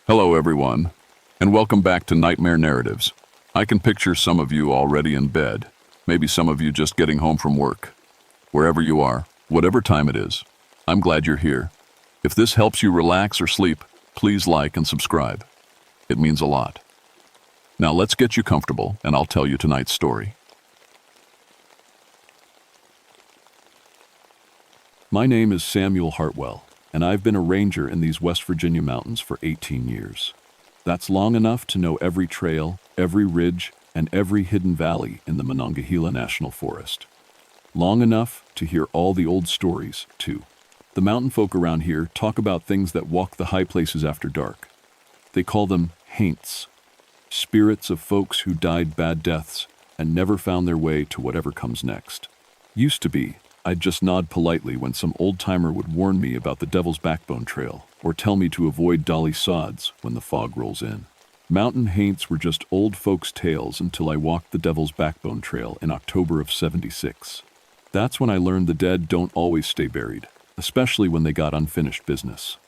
Hello, everyone, and welcome back to Nightmare Narratives. I can picture some of you already in bed, maybe some of you just getting home from work. Wherever you are, whatever time it is, I'm glad you're here. If this helps you relax or sleep, please like and subscribe. It means a lot. Now let's get you comfortable, and I'll tell you tonight's story. My name is Samuel Hartwell, and I've been a ranger in these West Virginia mountains for 18 years. That's long enough to know every trail, every ridge, and every hidden valley in the Monongahela National Forest. Long enough to hear all the old stories, too. The mountain folk around here talk about things that walk the high places after dark. They call them haints, spirits of folks who died bad deaths and never found their way to whatever comes next. Used to be, I'd just nod politely when some old-timer would warn me about the Devil's Backbone Trail or tell me to avoid Dolly Sods when the fog rolls in. Mountain haints were just old folks' tales until I walked the Devil's Backbone Trail in October of '76. That's when I learned the dead don't always stay buried, especially when they got unfinished business.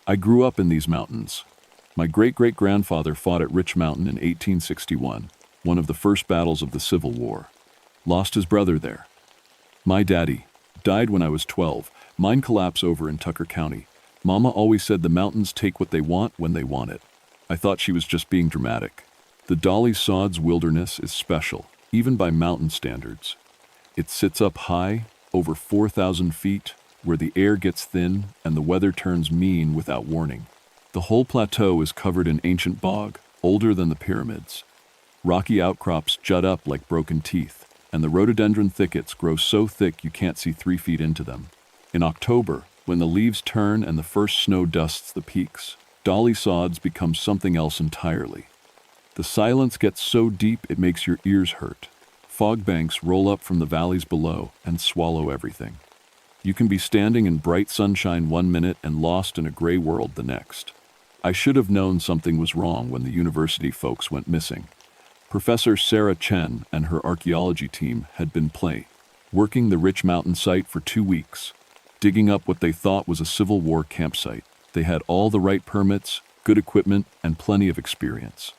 I grew up in these mountains. My great-great-grandfather fought at Rich Mountain in 1861, one of the first battles of the Civil War. Lost his brother there. My daddy died when I was 12. Mine collapsed over in Tucker County. Mama always said the mountains take what they want when they want it. I thought she was just being dramatic. The Dolly Sods wilderness is special, even by mountain standards. It sits up high, over 4,000 feet, where the air gets thin and the weather turns mean without warning. The whole plateau is covered in ancient bog, older than the pyramids. Rocky outcrops jut up like broken teeth, and the rhododendron thickets grow so thick you can't see 3 feet into them. In October, when the leaves turn and the first snow dusts the peaks, Dolly Sods becomes something else entirely. The silence gets so deep it makes your ears hurt. Fog banks roll up from the valleys below and swallow everything. You can be standing in bright sunshine 1 minute and lost in a gray world the next. I should have known something was wrong when the university folks went missing. Professor Sarah Chen and her archaeology team had been working the Rich Mountain site for 2 weeks, digging up what they thought was a Civil War campsite. They had all the right permits, good equipment, and plenty of experience.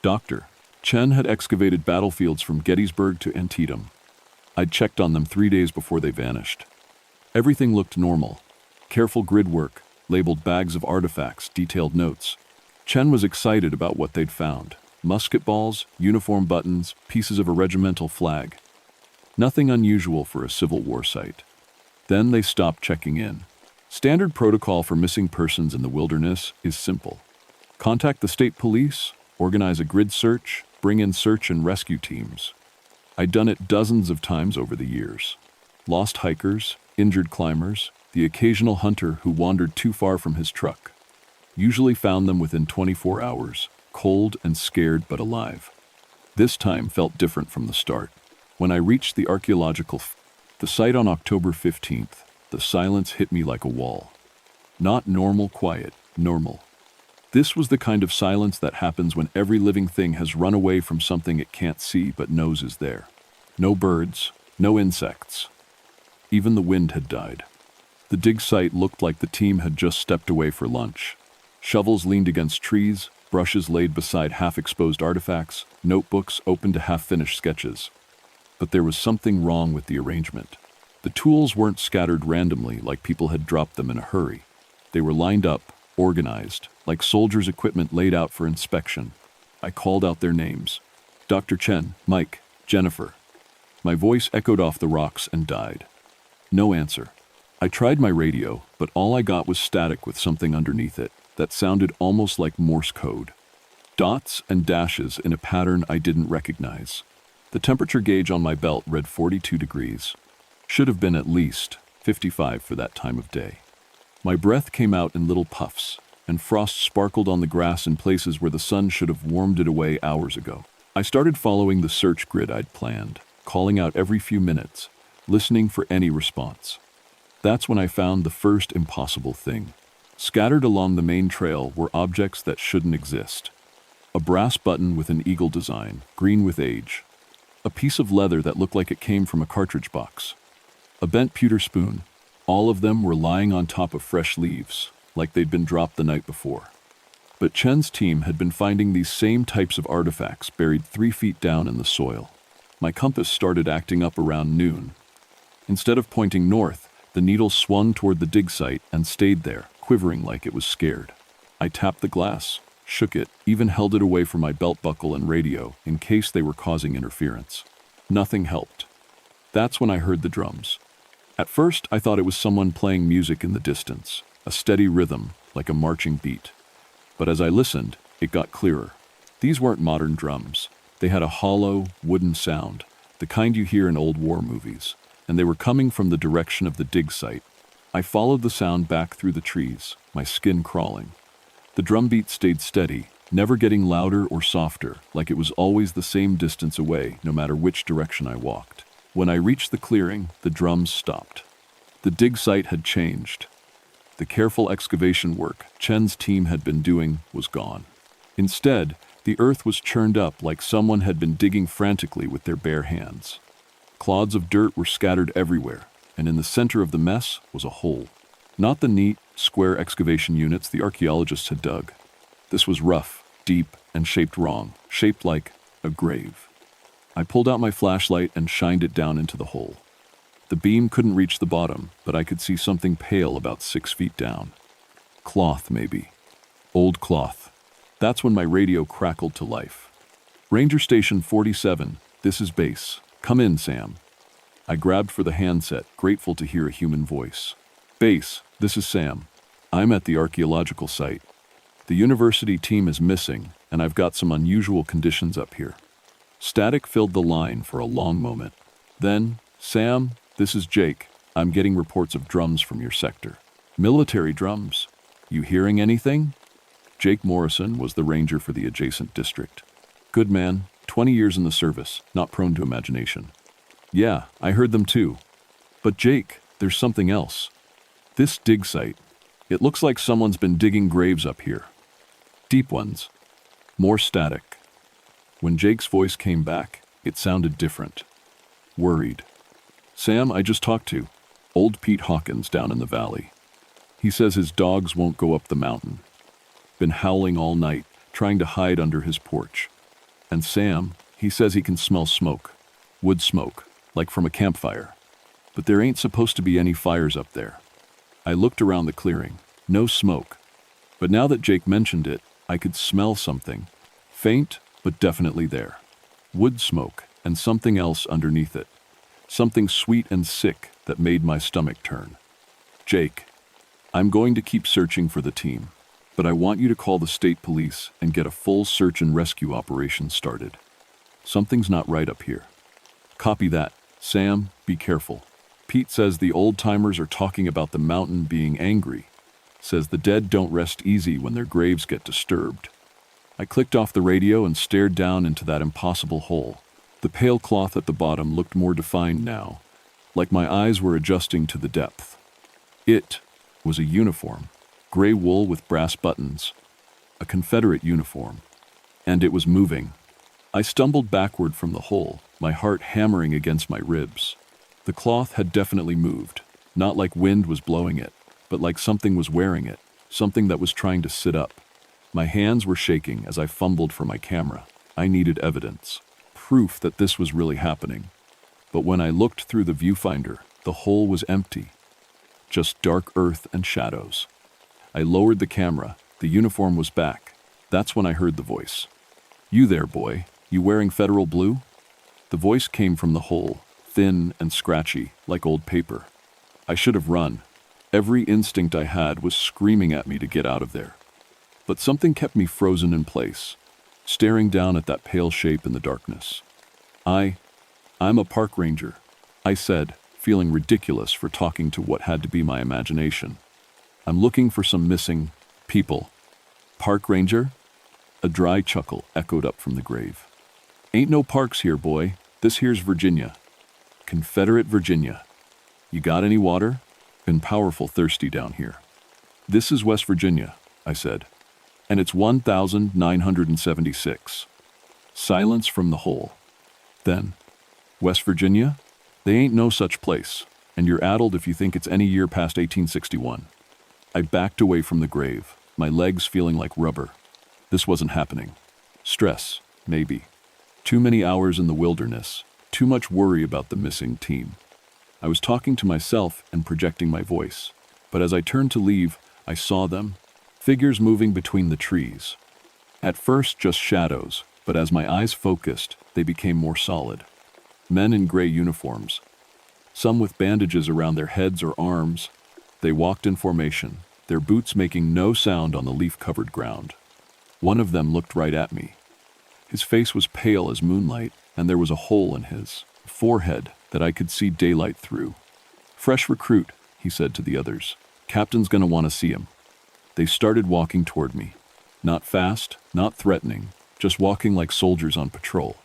Dr. Chen had excavated battlefields from Gettysburg to Antietam. I'd checked on them 3 days before they vanished. Everything looked normal. Careful grid work, labeled bags of artifacts, detailed notes. Chen was excited about what they'd found. Musket balls, uniform buttons, pieces of a regimental flag. Nothing unusual for a Civil War site. Then they stopped checking in. Standard protocol for missing persons in the wilderness is simple. Contact the state police, organize a grid search, bring in search and rescue teams. I'd done it dozens of times over the years. Lost hikers, injured climbers, the occasional hunter who wandered too far from his truck. Usually found them within 24 hours. Cold and scared but alive. This time felt different from the start. When I reached the the site on October 15th, the silence hit me like a wall. Not normal quiet, normal. This was the kind of silence that happens when every living thing has run away from something it can't see but knows is there. No birds, no insects. Even the wind had died. The dig site looked like the team had just stepped away for lunch. Shovels leaned against trees, brushes laid beside half-exposed artifacts, notebooks open to half-finished sketches. But there was something wrong with the arrangement. The tools weren't scattered randomly like people had dropped them in a hurry. They were lined up, organized, like soldiers' equipment laid out for inspection. I called out their names. Dr. Chen, Mike, Jennifer. My voice echoed off the rocks and died. No answer. I tried my radio, but all I got was static with something underneath it that sounded almost like Morse code. Dots and dashes in a pattern I didn't recognize. The temperature gauge on my belt read 42 degrees. Should have been at least 55 for that time of day. My breath came out in little puffs, and frost sparkled on the grass in places where the sun should have warmed it away hours ago. I started following the search grid I'd planned, calling out every few minutes, listening for any response. That's when I found the first impossible thing. Scattered along the main trail were objects that shouldn't exist. A brass button with an eagle design, green with age. A piece of leather that looked like it came from a cartridge box. A bent pewter spoon. All of them were lying on top of fresh leaves, like they'd been dropped the night before. But Chen's team had been finding these same types of artifacts buried 3 feet down in the soil. My compass started acting up around noon. Instead of pointing north, the needle swung toward the dig site and stayed there, quivering like it was scared. I tapped the glass, shook it, even held it away from my belt buckle and radio in case they were causing interference. Nothing helped. That's when I heard the drums. At first, I thought it was someone playing music in the distance, a steady rhythm, like a marching beat. But as I listened, it got clearer. These weren't modern drums. They had a hollow, wooden sound, the kind you hear in old war movies, and they were coming from the direction of the dig site. I followed the sound back through the trees, my skin crawling. The drum beat stayed steady, never getting louder or softer, like it was always the same distance away, no matter which direction I walked. When I reached the clearing, the drums stopped. The dig site had changed. The careful excavation work Chen's team had been doing was gone. Instead, the earth was churned up like someone had been digging frantically with their bare hands. Clods of dirt were scattered everywhere, and in the center of the mess was a hole. Not the neat, square excavation units the archaeologists had dug. This was rough, deep, and shaped wrong, shaped like a grave. I pulled out my flashlight and shined it down into the hole. The beam couldn't reach the bottom, but I could see something pale about 6 feet down. Cloth, maybe. Old cloth. That's when my radio crackled to life. Ranger Station 47, this is base. Come in, Sam. I grabbed for the handset, grateful to hear a human voice. Base, this is Sam. I'm at the archaeological site. The university team is missing, and I've got some unusual conditions up here. Static filled the line for a long moment. Then, Sam, this is Jake. I'm getting reports of drums from your sector. Military drums. You hearing anything? Jake Morrison was the ranger for the adjacent district. Good man, 20 years in the service, not prone to imagination. Yeah, I heard them too. But Jake, there's something else. This dig site. It looks like someone's been digging graves up here. Deep ones. More static. When Jake's voice came back, it sounded different. Worried. Sam, I just talked to old Pete Hawkins down in the valley. He says his dogs won't go up the mountain. Been howling all night, trying to hide under his porch. And Sam, he says he can smell smoke. Wood smoke, like from a campfire. But there ain't supposed to be any fires up there. I looked around the clearing. No smoke. But now that Jake mentioned it, I could smell something. Faint, but definitely there. Wood smoke, and something else underneath it. Something sweet and sick that made my stomach turn. Jake, I'm going to keep searching for the team, but I want you to call the state police and get a full search and rescue operation started. Something's not right up here. Copy that. Sam, be careful. Pete says the old-timers are talking about the mountain being angry. Says the dead don't rest easy when their graves get disturbed. I clicked off the radio and stared down into that impossible hole. The pale cloth at the bottom looked more defined now, like my eyes were adjusting to the depth. It was a uniform, gray wool with brass buttons, a Confederate uniform, and it was moving. I stumbled backward from the hole, my heart hammering against my ribs. The cloth had definitely moved, not like wind was blowing it, but like something was wearing it, something that was trying to sit up. My hands were shaking as I fumbled for my camera. I needed evidence. Proof that this was really happening. But when I looked through the viewfinder, the hole was empty. Just dark earth and shadows. I lowered the camera. The uniform was back. That's when I heard the voice. You there, boy? You wearing federal blue? The voice came from the hole, thin and scratchy, like old paper. I should have run. Every instinct I had was screaming at me to get out of there. But something kept me frozen in place, staring down at that pale shape in the darkness. I'm a park ranger, I said, feeling ridiculous for talking to what had to be my imagination. I'm looking for some missing people. Park ranger? A dry chuckle echoed up from the grave. Ain't no parks here, boy. This here's Virginia. Confederate Virginia. You got any water? Been powerful thirsty down here. This is West Virginia, I said. And it's 1976. Silence from the hole. Then, West Virginia? They ain't no such place, and you're addled if you think it's any year past 1861. I backed away from the grave, my legs feeling like rubber. This wasn't happening. Stress, maybe. Too many hours in the wilderness. Too much worry about the missing team. I was talking to myself and projecting my voice. But as I turned to leave, I saw them. Figures moving between the trees. At first, just shadows, but as my eyes focused, they became more solid. Men in gray uniforms. Some with bandages around their heads or arms. They walked in formation, their boots making no sound on the leaf-covered ground. One of them looked right at me. His face was pale as moonlight, and there was a hole in his forehead that I could see daylight through. "Fresh recruit," he said to the others. "Captain's gonna want to see him." They started walking toward me. Not fast, not threatening, just walking like soldiers on patrol.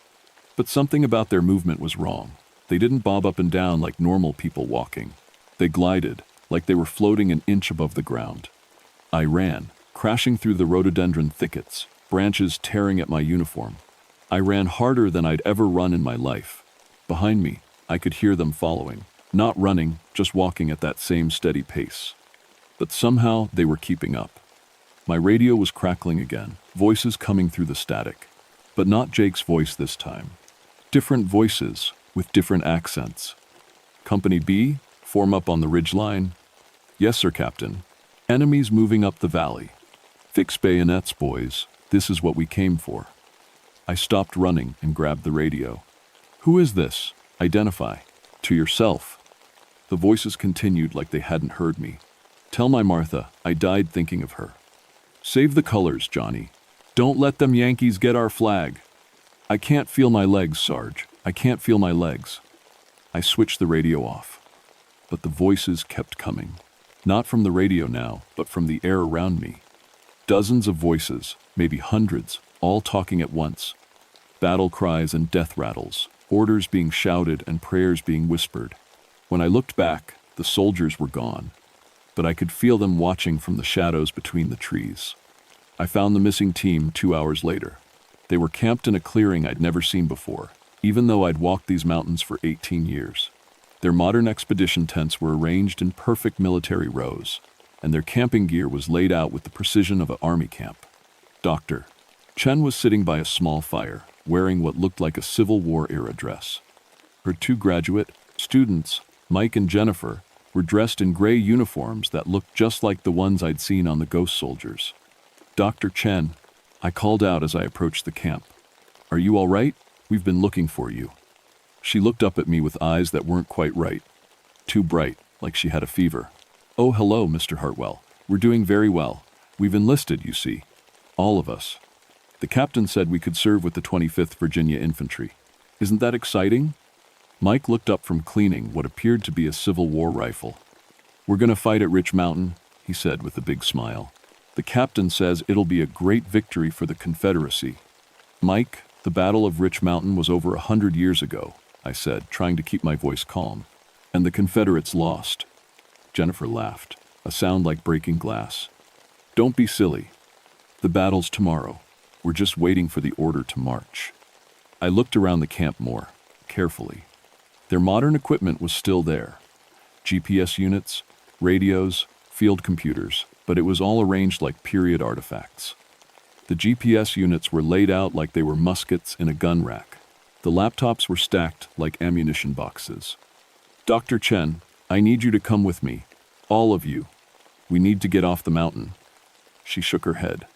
But something about their movement was wrong. They didn't bob up and down like normal people walking. They glided, like they were floating an inch above the ground. I ran, crashing through the rhododendron thickets, branches tearing at my uniform. I ran harder than I'd ever run in my life. Behind me, I could hear them following, not running, just walking at that same steady pace. But somehow they were keeping up. My radio was crackling again, voices coming through the static. But not Jake's voice this time. Different voices, with different accents. "Company B, form up on the ridgeline." "Yes, sir, Captain." "Enemies moving up the valley." "Fix bayonets, boys. This is what we came for." I stopped running and grabbed the radio. "Who is this? Identify. To yourself." The voices continued like they hadn't heard me. "Tell my Martha I died thinking of her." "Save the colors, Johnny. Don't let them Yankees get our flag." "I can't feel my legs, Sarge. I can't feel my legs." I switched the radio off. But the voices kept coming. Not from the radio now, but from the air around me. Dozens of voices, maybe hundreds, all talking at once. Battle cries and death rattles, orders being shouted and prayers being whispered. When I looked back, the soldiers were gone. But I could feel them watching from the shadows between the trees. I found the missing team 2 hours later. They were camped in a clearing I'd never seen before, even though I'd walked these mountains for 18 years. Their modern expedition tents were arranged in perfect military rows, and their camping gear was laid out with the precision of an army camp. Dr. Chen was sitting by a small fire, wearing what looked like a Civil War-era dress. Her two graduate students, Mike and Jennifer, were dressed in gray uniforms that looked just like the ones I'd seen on the ghost soldiers. "Dr. Chen," I called out as I approached the camp. "Are you all right? We've been looking for you." She looked up at me with eyes that weren't quite right. Too bright, like she had a fever. "Oh, hello, Mr. Hartwell. We're doing very well. We've enlisted, you see. All of us. The captain said we could serve with the 25th Virginia Infantry. Isn't that exciting?" Mike looked up from cleaning what appeared to be a Civil War rifle. "We're going to fight at Rich Mountain," he said with a big smile. "The captain says it'll be a great victory for the Confederacy." "Mike, the Battle of Rich Mountain was over 100 years ago," I said, trying to keep my voice calm. "And the Confederates lost." Jennifer laughed, a sound like breaking glass. "Don't be silly. The battle's tomorrow. We're just waiting for the order to march." I looked around the camp more, carefully. Their modern equipment was still there. GPS units, radios, field computers, but it was all arranged like period artifacts. The GPS units were laid out like they were muskets in a gun rack. The laptops were stacked like ammunition boxes. "Dr. Chen, I need you to come with me. All of you. We need to get off the mountain." She shook her head.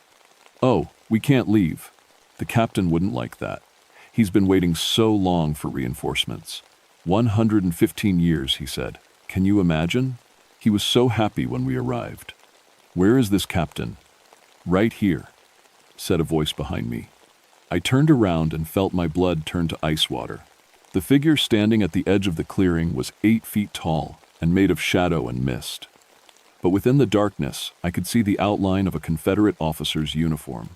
"Oh, we can't leave. The captain wouldn't like that. He's been waiting so long for reinforcements. 115 years, he said. Can you imagine? He was so happy when we arrived." "Where is this captain?" "Right here," said a voice behind me. I turned around and felt my blood turn to ice water. The figure standing at the edge of the clearing was 8 feet tall and made of shadow and mist. But within the darkness, I could see the outline of a Confederate officer's uniform.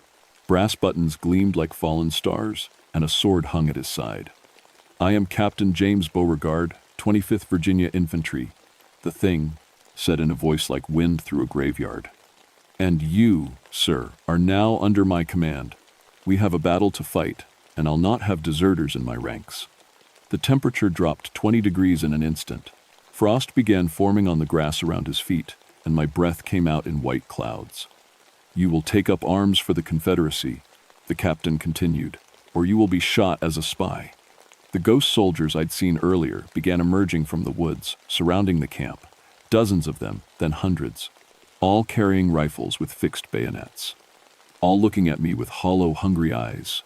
Brass buttons gleamed like fallen stars, and a sword hung at his side. "I am Captain James Beauregard, 25th Virginia Infantry," the thing said in a voice like wind through a graveyard. "And you, sir, are now under my command. We have a battle to fight, and I'll not have deserters in my ranks." The temperature dropped 20 degrees in an instant. Frost began forming on the grass around his feet, and my breath came out in white clouds. You will take up arms for the Confederacy, the captain continued, or you will be shot as a spy. The ghost soldiers I'd seen earlier began emerging from the woods, surrounding the camp, dozens of them, then hundreds, all carrying rifles with fixed bayonets, all looking at me with hollow, hungry eyes.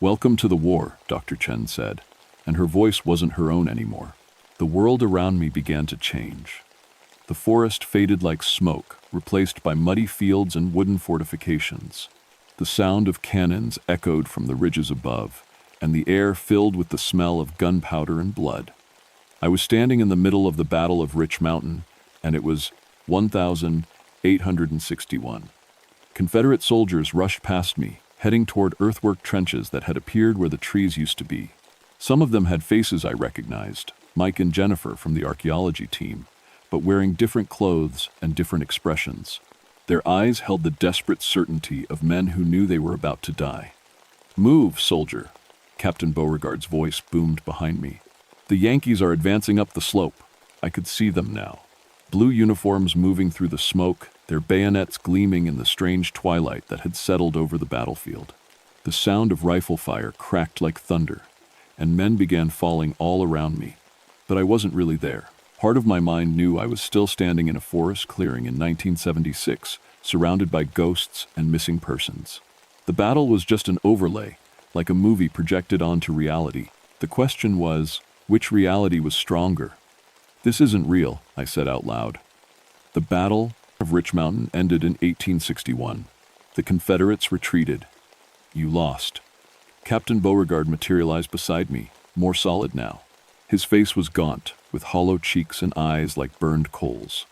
"Welcome to the war," Dr. Chen said, and her voice wasn't her own anymore. The world around me began to change. The forest faded like smoke, replaced by muddy fields and wooden fortifications. The sound of cannons echoed from the ridges above, and the air filled with the smell of gunpowder and blood. I was standing in the middle of the Battle of Rich Mountain, and it was 1861. Confederate soldiers rushed past me, heading toward earthwork trenches that had appeared where the trees used to be. Some of them had faces I recognized, Mike and Jennifer from the archaeology team, but wearing different clothes and different expressions. Their eyes held the desperate certainty of men who knew they were about to die. "Move, soldier," Captain Beauregard's voice boomed behind me. "The Yankees are advancing up the slope." I could see them now. Blue uniforms moving through the smoke, their bayonets gleaming in the strange twilight that had settled over the battlefield. The sound of rifle fire cracked like thunder, and men began falling all around me. But I wasn't really there. Part of my mind knew I was still standing in a forest clearing in 1976, surrounded by ghosts and missing persons. The battle was just an overlay, like a movie projected onto reality. The question was, which reality was stronger? "This isn't real," I said out loud. The Battle of Rich Mountain ended in 1861. The Confederates retreated. "You lost." Captain Beauregard materialized beside me, more solid now. His face was gaunt, with hollow cheeks and eyes like burned coals.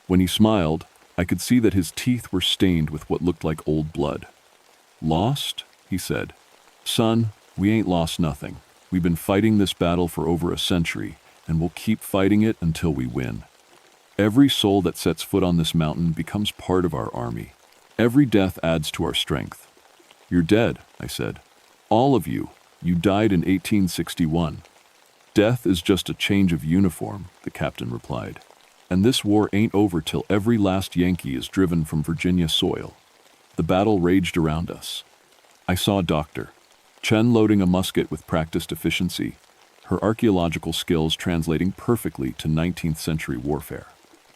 When he smiled, I could see that his teeth were stained with what looked like old blood. "Lost?" he said. "Son, we ain't lost nothing. We've been fighting this battle for over a century, and we'll keep fighting it until we win. Every soul that sets foot on this mountain becomes part of our army. Every death adds to our strength." "You're dead," I said. "All of you. You died in 1861. "Death is just a change of uniform," the captain replied. "And this war ain't over till every last Yankee is driven from Virginia soil." The battle raged around us. I saw Dr. Chen loading a musket with practiced efficiency, her archaeological skills translating perfectly to 19th century warfare.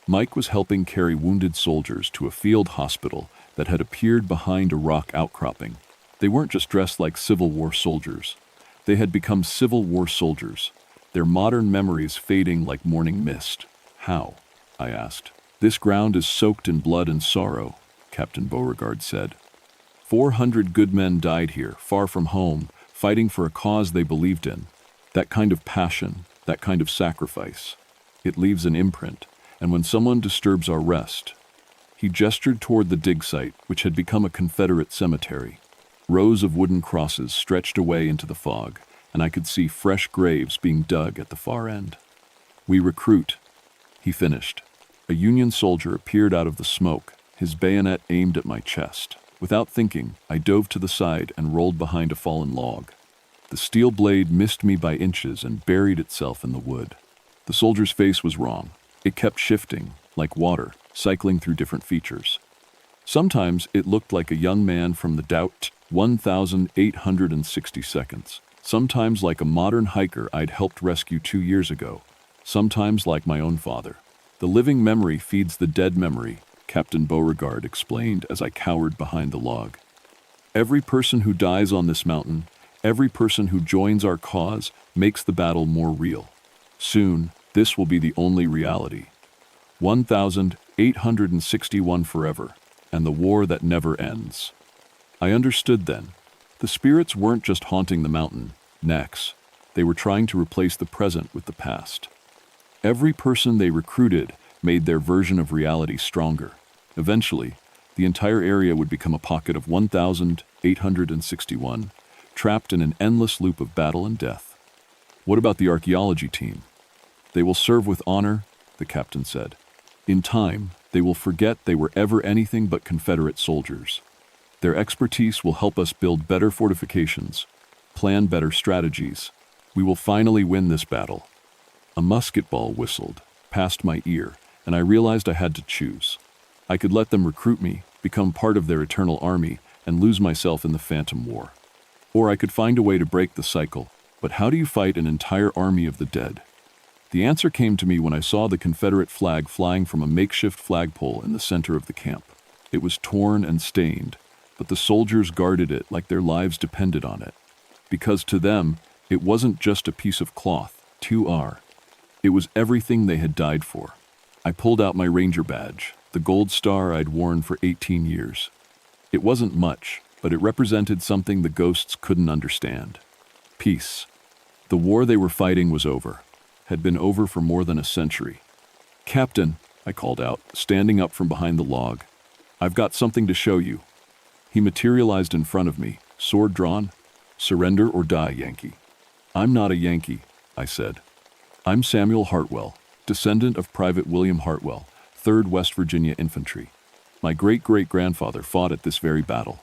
Mike was helping carry wounded soldiers to a field hospital that had appeared behind a rock outcropping. They weren't just dressed like Civil War soldiers. They had become Civil War soldiers, their modern memories fading like morning mist. "How?" I asked. "This ground is soaked in blood and sorrow," Captain Beauregard said. 400 good men died here, far from home, fighting for a cause they believed in. That kind of passion, that kind of sacrifice, it leaves an imprint, and when someone disturbs our rest..." He gestured toward the dig site, which had become a Confederate cemetery. Rows of wooden crosses stretched away into the fog, and I could see fresh graves being dug at the far end. "We recruit," he finished. A Union soldier appeared out of the smoke, his bayonet aimed at my chest. Without thinking, I dove to the side and rolled behind a fallen log. The steel blade missed me by inches and buried itself in the wood. The soldier's face was wrong. It kept shifting, like water, cycling through different features. Sometimes it looked like a young man from the Doubt 1860. Sometimes like a modern hiker I'd helped rescue 2 years ago. Sometimes like my own father. "The living memory feeds the dead memory," Captain Beauregard explained as I cowered behind the log. "Every person who dies on this mountain, every person who joins our cause, makes the battle more real. Soon, this will be the only reality. 1861 forever, and the war that never ends." I understood then. The spirits weren't just haunting the mountain, necks. They were trying to replace the present with the past. Every person they recruited made their version of reality stronger. Eventually, the entire area would become a pocket of 1861, trapped in an endless loop of battle and death. "What about the archaeology team?" "They will serve with honor," the captain said. "In time, they will forget they were ever anything but Confederate soldiers. Their expertise will help us build better fortifications, plan better strategies. We will finally win this battle." A musket ball whistled past my ear, and I realized I had to choose. I could let them recruit me, become part of their eternal army, and lose myself in the phantom war. Or I could find a way to break the cycle. But how do you fight an entire army of the dead? The answer came to me when I saw the Confederate flag flying from a makeshift flagpole in the center of the camp. It was torn and stained, but the soldiers guarded it like their lives depended on it. Because to them, it wasn't just a piece of cloth, it was everything they had died for. I pulled out my Ranger badge, the gold star I'd worn for 18 years. It wasn't much, but it represented something the ghosts couldn't understand. Peace. The war they were fighting was over, had been over for more than a century. "Captain," I called out, standing up from behind the log, "I've got something to show you." He materialized in front of me, sword drawn. "Surrender or die, Yankee." "I'm not a Yankee," I said. "I'm Samuel Hartwell, descendant of Private William Hartwell, 3rd West Virginia Infantry. My great-great-grandfather fought at this very battle."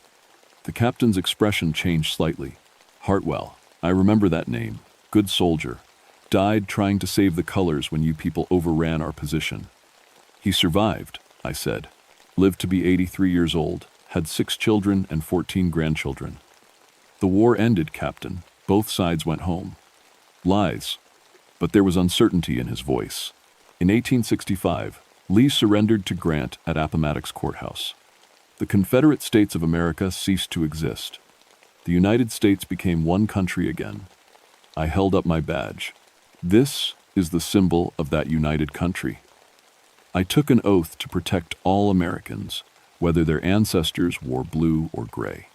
The captain's expression changed slightly. "Hartwell, I remember that name. Good soldier. Died trying to save the colors when you people overran our position." "He survived," I said. "Lived to be 83 years old, had 6 children and 14 grandchildren." "The war ended, Captain. Both sides went home." "Lies." But there was uncertainty in his voice. In 1865, Lee surrendered to Grant at Appomattox Courthouse. The Confederate States of America ceased to exist. The United States became one country again. I held up my badge. This is the symbol of that united country. I took an oath to protect all Americans, whether their ancestors wore blue or gray.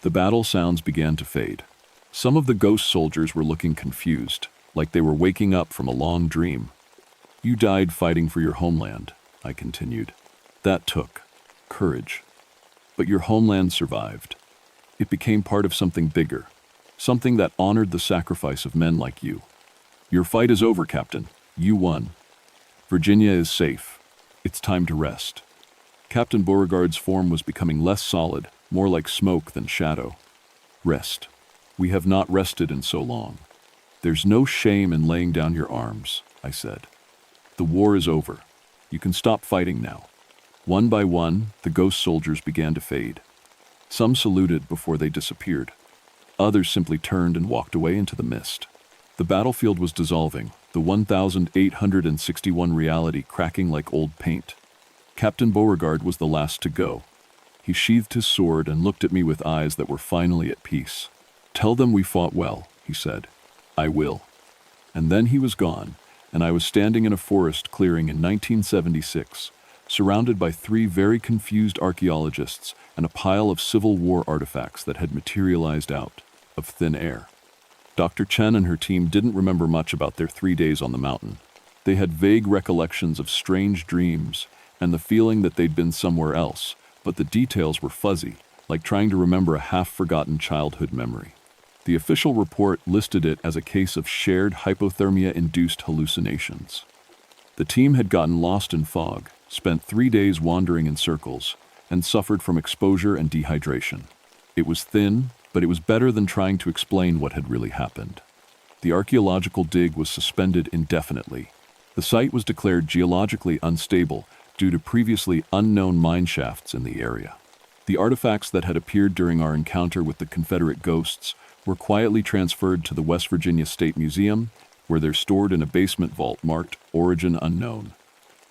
The battle sounds began to fade. Some of the ghost soldiers were looking confused, like they were waking up from a long dream. "You died fighting for your homeland," I continued. "That took courage. But your homeland survived. It became part of something bigger, something that honored the sacrifice of men like you. Your fight is over, Captain. You won. Virginia is safe. It's time to rest." Captain Beauregard's form was becoming less solid, more like smoke than shadow. "Rest. We have not rested in so long. There's no shame in laying down your arms," I said. "The war is over. You can stop fighting now." One by one, the ghost soldiers began to fade. Some saluted before they disappeared. Others simply turned and walked away into the mist. The battlefield was dissolving, the 1,861 reality cracking like old paint. Captain Beauregard was the last to go. He sheathed his sword and looked at me with eyes that were finally at peace. "Tell them we fought well," he said. "I will." And then he was gone, and I was standing in a forest clearing in 1976, surrounded by 3 very confused archaeologists and a pile of Civil War artifacts that had materialized out of thin air. Dr. Chen and her team didn't remember much about their 3 days on the mountain. They had vague recollections of strange dreams and the feeling that they'd been somewhere else, but the details were fuzzy, like trying to remember a half-forgotten childhood memory. The official report listed it as a case of shared hypothermia-induced hallucinations. The team had gotten lost in fog, spent 3 days wandering in circles, and suffered from exposure and dehydration. It was thin, but it was better than trying to explain what had really happened. The archaeological dig was suspended indefinitely. The site was declared geologically unstable due to previously unknown mine shafts in the area. The artifacts that had appeared during our encounter with the Confederate ghosts were quietly transferred to the West Virginia State Museum, where they're stored in a basement vault marked Origin Unknown.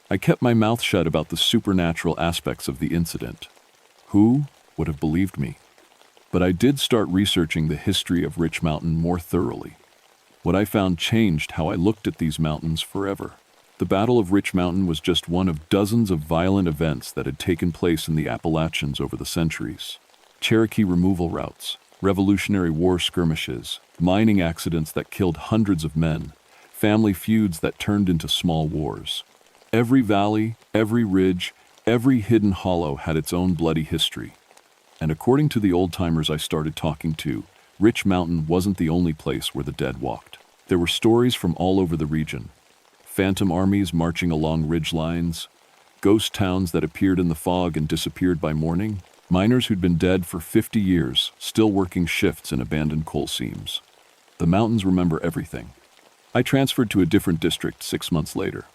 I kept my mouth shut about the supernatural aspects of the incident. Who would have believed me? But I did start researching the history of Rich Mountain more thoroughly. What I found changed how I looked at these mountains forever. The Battle of Rich Mountain was just one of dozens of violent events that had taken place in the Appalachians over the centuries. Cherokee removal routes, Revolutionary War skirmishes, mining accidents that killed hundreds of men, family feuds that turned into small wars. Every valley, every ridge, every hidden hollow had its own bloody history. And according to the old-timers I started talking to, Rich Mountain wasn't the only place where the dead walked. There were stories from all over the region. Phantom armies marching along ridge lines, ghost towns that appeared in the fog and disappeared by morning, miners who'd been dead for 50 years, still working shifts in abandoned coal seams. The mountains remember everything. I transferred to a different district 6 months later.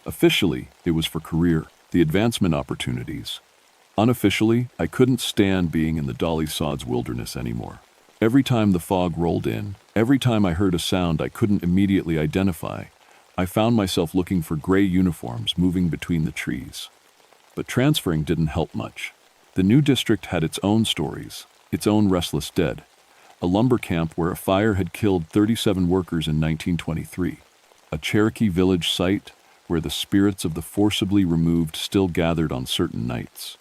Officially, it was for career, the advancement opportunities. Unofficially, I couldn't stand being in the Dolly Sods wilderness anymore. Every time the fog rolled in, every time I heard a sound I couldn't immediately identify, I found myself looking for gray uniforms moving between the trees. But transferring didn't help much. The new district had its own stories, its own restless dead. A lumber camp where a fire had killed 37 workers in 1923. A Cherokee village site where the spirits of the forcibly removed still gathered on certain nights.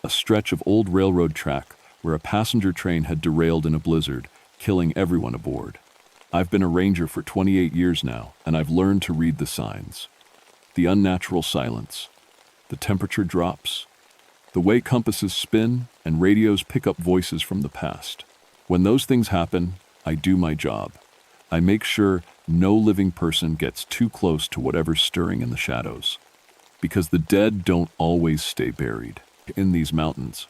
A stretch of old railroad track where a passenger train had derailed in a blizzard, killing everyone aboard. I've been a ranger for 28 years now, and I've learned to read the signs. The unnatural silence, the temperature drops, the way compasses spin and radios pick up voices from the past. When those things happen, I do my job. I make sure no living person gets too close to whatever's stirring in the shadows. Because the dead don't always stay buried in these mountains.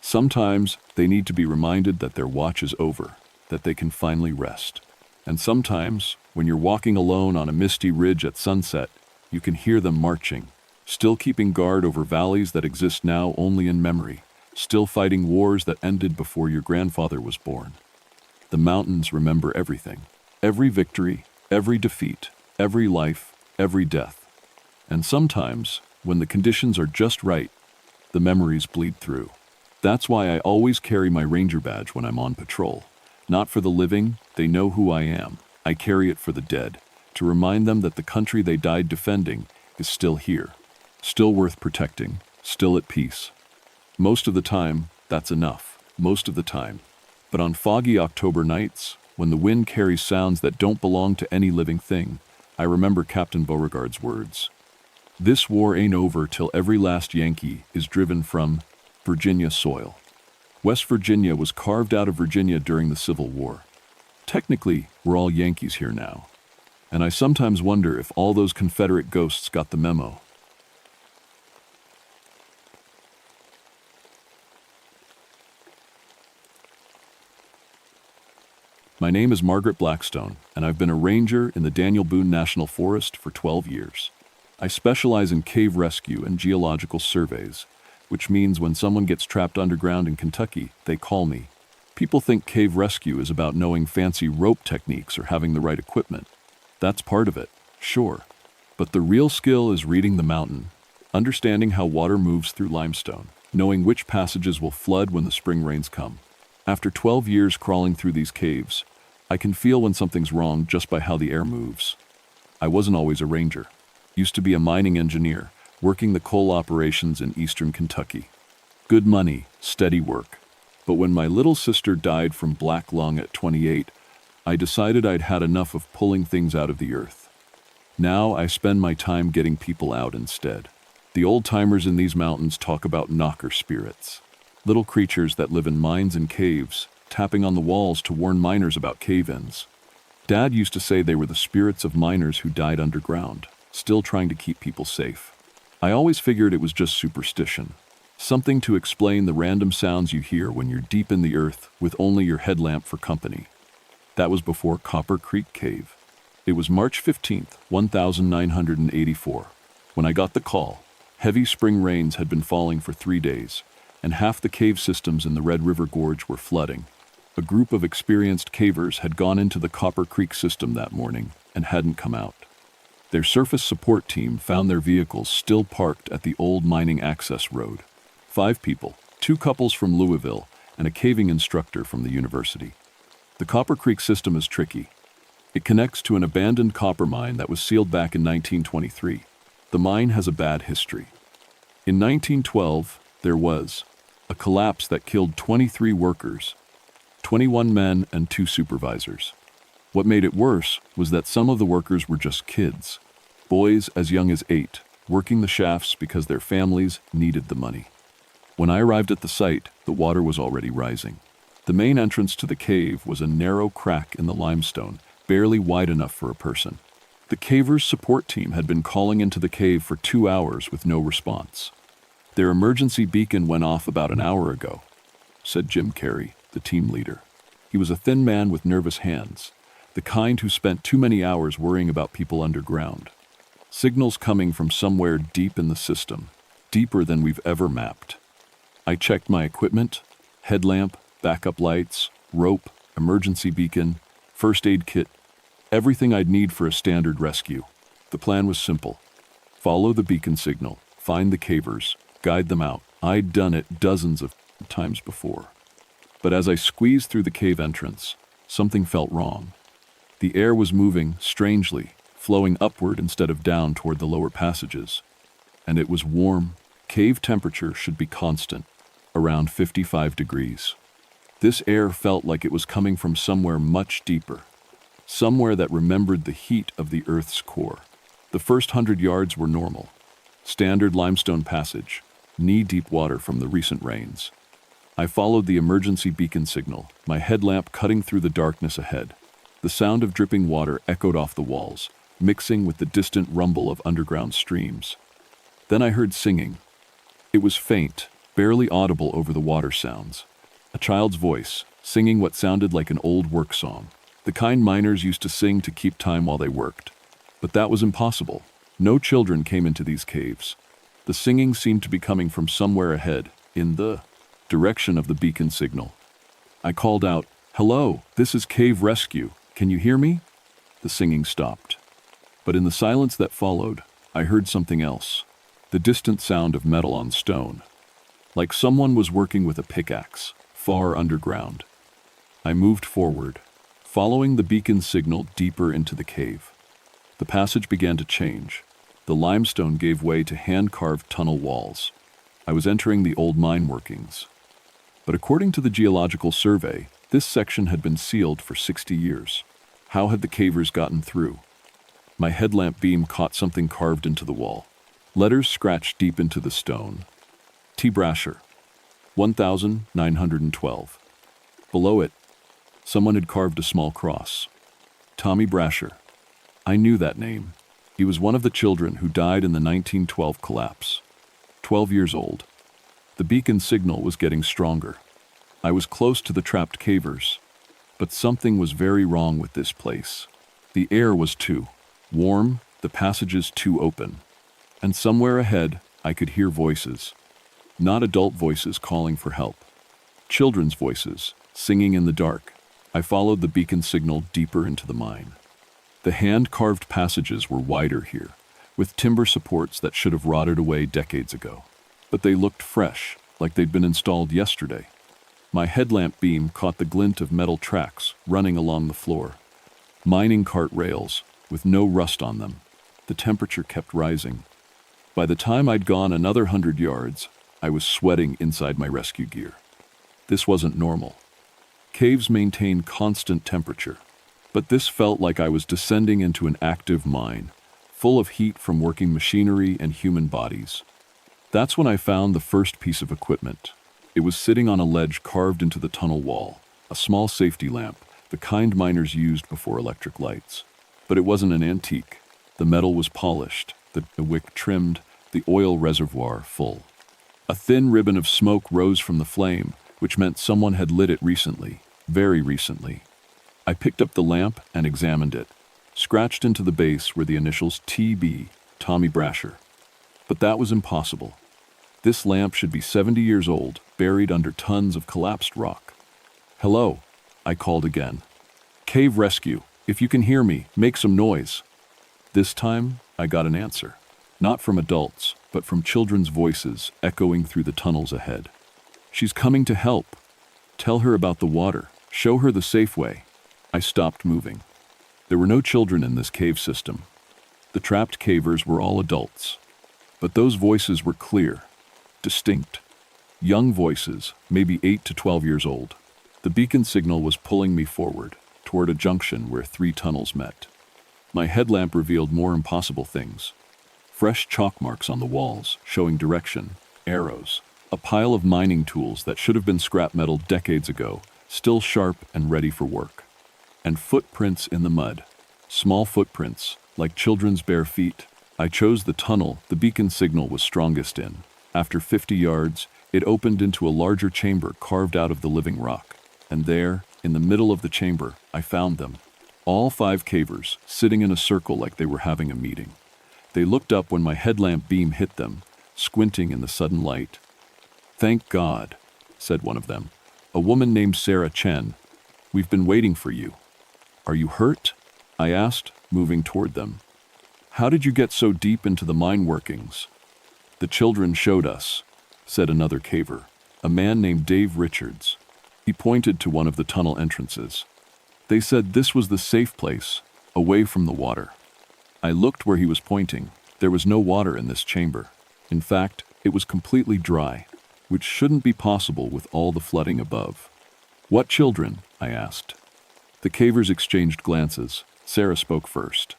Sometimes they need to be reminded that their watch is over, that they can finally rest. And sometimes, when you're walking alone on a misty ridge at sunset, you can hear them marching, still keeping guard over valleys that exist now only in memory, still fighting wars that ended before your grandfather was born. The mountains remember everything, every victory, every defeat, every life, every death. And sometimes, when the conditions are just right, the memories bleed through. That's why I always carry my ranger badge when I'm on patrol. Not for the living, they know who I am. I carry it for the dead, to remind them that the country they died defending is still here, still worth protecting, still at peace. Most of the time, that's enough. Most of the time. But on foggy October nights, when the wind carries sounds that don't belong to any living thing, I remember Captain Beauregard's words. This war ain't over till every last Yankee is driven from Virginia soil. West Virginia was carved out of Virginia during the Civil War. Technically, we're all Yankees here now. And I sometimes wonder if all those Confederate ghosts got the memo. My name is Margaret Blackstone, and I've been a ranger in the Daniel Boone National Forest for 12 years. I specialize in cave rescue and geological surveys, which means when someone gets trapped underground in Kentucky, they call me. People think cave rescue is about knowing fancy rope techniques or having the right equipment. That's part of it, sure. But the real skill is reading the mountain, understanding how water moves through limestone, knowing which passages will flood when the spring rains come. After 12 years crawling through these caves, I can feel when something's wrong just by how the air moves. I wasn't always a ranger. Used to be a mining engineer, working the coal operations in eastern Kentucky. Good money, steady work. But when my little sister died from black lung at 28, I decided I'd had enough of pulling things out of the earth. Now I spend my time getting people out instead. The old-timers in these mountains talk about knocker spirits, little creatures that live in mines and caves, tapping on the walls to warn miners about cave-ins. Dad used to say they were the spirits of miners who died underground, still trying to keep people safe. I always figured it was just superstition, something to explain the random sounds you hear when you're deep in the earth with only your headlamp for company. That was before Copper Creek Cave. It was March 15th, 1984, when I got the call. Heavy spring rains had been falling for 3 days, and half the cave systems in the Red River Gorge were flooding. A group of experienced cavers had gone into the Copper Creek system that morning and hadn't come out. Their surface support team found their vehicles still parked at the old mining access road. 5 people, 2 couples from Louisville, and a caving instructor from the university. The Copper Creek system is tricky. It connects to an abandoned copper mine that was sealed back in 1923. The mine has a bad history. In 1912, there was a collapse that killed 23 workers, 21 men and 2 supervisors. What made it worse was that some of the workers were just kids, boys as young as 8, working the shafts because their families needed the money. When I arrived at the site, the water was already rising. The main entrance to the cave was a narrow crack in the limestone, barely wide enough for a person. The cavers' support team had been calling into the cave for 2 hours with no response. Their emergency beacon went off about an hour ago, said Jim Carey, the team leader. He was a thin man with nervous hands, the kind who spent too many hours worrying about people underground. Signals coming from somewhere deep in the system, deeper than we've ever mapped. I checked my equipment: headlamp, backup lights, rope, emergency beacon, first aid kit, everything I'd need for a standard rescue. The plan was simple: follow the beacon signal, find the cavers, guide them out. I'd done it dozens of times before. But as I squeezed through the cave entrance, something felt wrong. The air was moving strangely, flowing upward instead of down toward the lower passages. And it was warm. Cave temperature should be constant, around 55 degrees. This air felt like it was coming from somewhere much deeper, somewhere that remembered the heat of the Earth's core. The first 100 yards were normal. Standard limestone passage, knee-deep water from the recent rains. I followed the emergency beacon signal, my headlamp cutting through the darkness ahead. The sound of dripping water echoed off the walls, mixing with the distant rumble of underground streams. Then I heard singing. It was faint, barely audible over the water sounds. A child's voice, singing what sounded like an old work song. The kind miners used to sing to keep time while they worked. But that was impossible. No children came into these caves. The singing seemed to be coming from somewhere ahead, in the direction of the beacon signal. I called out, "Hello, this is Cave Rescue. Can you hear me?" The singing stopped. But in the silence that followed, I heard something else. The distant sound of metal on stone. Like someone was working with a pickaxe, far underground. I moved forward, following the beacon signal deeper into the cave. The passage began to change. The limestone gave way to hand-carved tunnel walls. I was entering the old mine workings. But according to the Geological Survey, this section had been sealed for 60 years. How had the cavers gotten through? My headlamp beam caught something carved into the wall. Letters scratched deep into the stone. T. Brasher, 1912. Below it, someone had carved a small cross. Tommy Brasher. I knew that name. He was one of the children who died in the 1912 collapse. 12 years old. The beacon signal was getting stronger. I was close to the trapped cavers, but something was very wrong with this place. The air was too warm, the passages too open. And somewhere ahead, I could hear voices. Not adult voices calling for help. Children's voices, singing in the dark. I followed the beacon signal deeper into the mine. The hand-carved passages were wider here, with timber supports that should have rotted away decades ago. But they looked fresh, like they'd been installed yesterday. My headlamp beam caught the glint of metal tracks running along the floor. Mining cart rails, with no rust on them. The temperature kept rising. By the time I'd gone another 100 yards, I was sweating inside my rescue gear. This wasn't normal. Caves maintain constant temperature, but this felt like I was descending into an active mine, full of heat from working machinery and human bodies. That's when I found the first piece of equipment. It was sitting on a ledge carved into the tunnel wall, a small safety lamp, the kind miners used before electric lights. But it wasn't an antique. The metal was polished, the wick trimmed, the oil reservoir full. A thin ribbon of smoke rose from the flame, which meant someone had lit it recently, very recently. I picked up the lamp and examined it. Scratched into the base were the initials TB, Tommy Brasher. But that was impossible. This lamp should be 70 years old, buried under tons of collapsed rock. "Hello," I called again. "Cave Rescue, if you can hear me, make some noise." This time, I got an answer. Not from adults, but from children's voices echoing through the tunnels ahead. "She's coming to help. Tell her about the water. Show her the safe way." I stopped moving. There were no children in this cave system. The trapped cavers were all adults. But those voices were clear, distinct. Young voices, maybe 8 to 12 years old. The beacon signal was pulling me forward, toward a junction where 3 tunnels met. My headlamp revealed more impossible things. Fresh chalk marks on the walls, showing direction, arrows, a pile of mining tools that should have been scrap metal decades ago, still sharp and ready for work. And footprints in the mud. Small footprints, like children's bare feet. I chose the tunnel the beacon signal was strongest in. After 50 yards, it opened into a larger chamber carved out of the living rock. And there, in the middle of the chamber, I found them. All 5 cavers, sitting in a circle like they were having a meeting. They looked up when my headlamp beam hit them, squinting in the sudden light. Thank God, said one of them. A woman named Sarah Chen. We've been waiting for you. Are you hurt? I asked, moving toward them. How did you get so deep into the mine workings? The children showed us, said another caver, a man named Dave Richards. He pointed to one of the tunnel entrances. They said this was the safe place, away from the water. I looked where he was pointing. There was no water in this chamber. In fact, it was completely dry, which shouldn't be possible with all the flooding above. What children? I asked. The cavers exchanged glances. Sarah spoke first.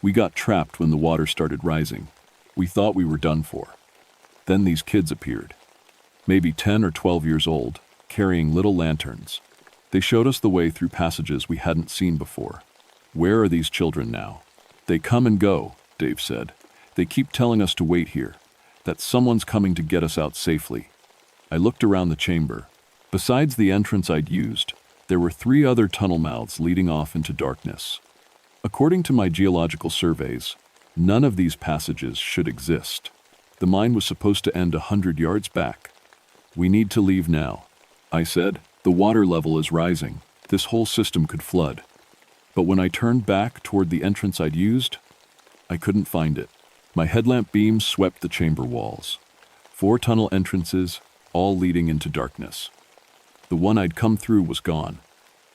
We got trapped when the water started rising. We thought we were done for. Then these kids appeared. Maybe 10 or 12 years old, carrying little lanterns. They showed us the way through passages we hadn't seen before. Where are these children now? They come and go, Dave said. They keep telling us to wait here, that someone's coming to get us out safely. I looked around the chamber. Besides the entrance I'd used, there were 3 other tunnel mouths leading off into darkness. According to my geological surveys, none of these passages should exist. The mine was supposed to end 100 yards back. We need to leave now, I said. The water level is rising. This whole system could flood. But when I turned back toward the entrance I'd used, I couldn't find it. My headlamp beams swept the chamber walls. 4 tunnel entrances, all leading into darkness. The one I'd come through was gone.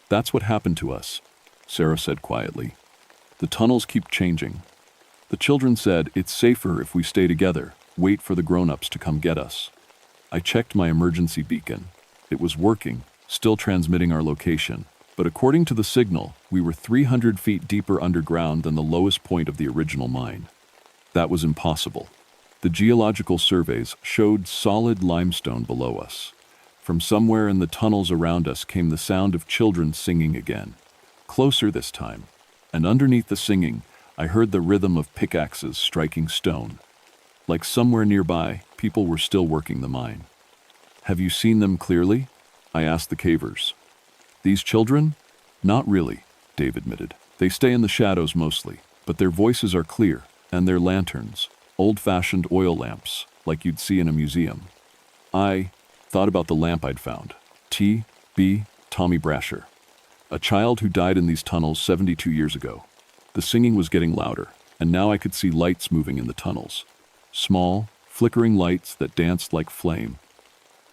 That's what happened to us, Sarah said quietly. The tunnels keep changing. The children said it's safer if we stay together, wait for the grown-ups to come get us. I checked my emergency beacon. It was working, still transmitting our location. But according to the signal, we were 300 feet deeper underground than the lowest point of the original mine. That was impossible. The geological surveys showed solid limestone below us. From somewhere in the tunnels around us came the sound of children singing again. Closer this time. And underneath the singing, I heard the rhythm of pickaxes striking stone. Like somewhere nearby, people were still working the mine. Have you seen them clearly? I asked the cavers. These children? Not really, Dave admitted. They stay in the shadows mostly, but their voices are clear, and their lanterns, old-fashioned oil lamps, like you'd see in a museum. I thought about the lamp I'd found. T.B. Tommy Brasher. A child who died in these tunnels 72 years ago. The singing was getting louder, and now I could see lights moving in the tunnels. Small, flickering lights that danced like flame,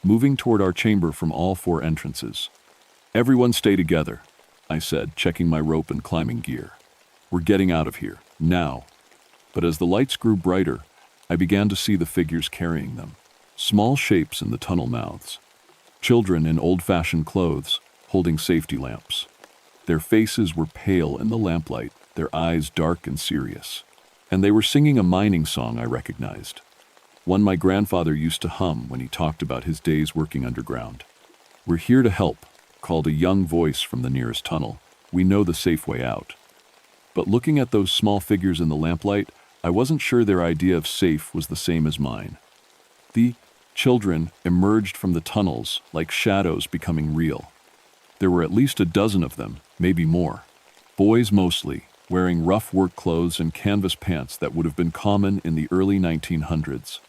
moving toward our chamber from all 4 entrances. Everyone stay together, I said, checking my rope and climbing gear. We're getting out of here, now. But as the lights grew brighter, I began to see the figures carrying them. Small shapes in the tunnel mouths. Children in old-fashioned clothes, holding safety lamps. Their faces were pale in the lamplight, their eyes dark and serious. And they were singing a mining song I recognized. One my grandfather used to hum when he talked about his days working underground. We're here to help, called a young voice from the nearest tunnel. We know the safe way out. But looking at those small figures in the lamplight, I wasn't sure their idea of safe was the same as mine. The children emerged from the tunnels like shadows becoming real. There were at least a dozen of them, maybe more. Boys mostly, wearing rough work clothes and canvas pants that would have been common in the early 1900s.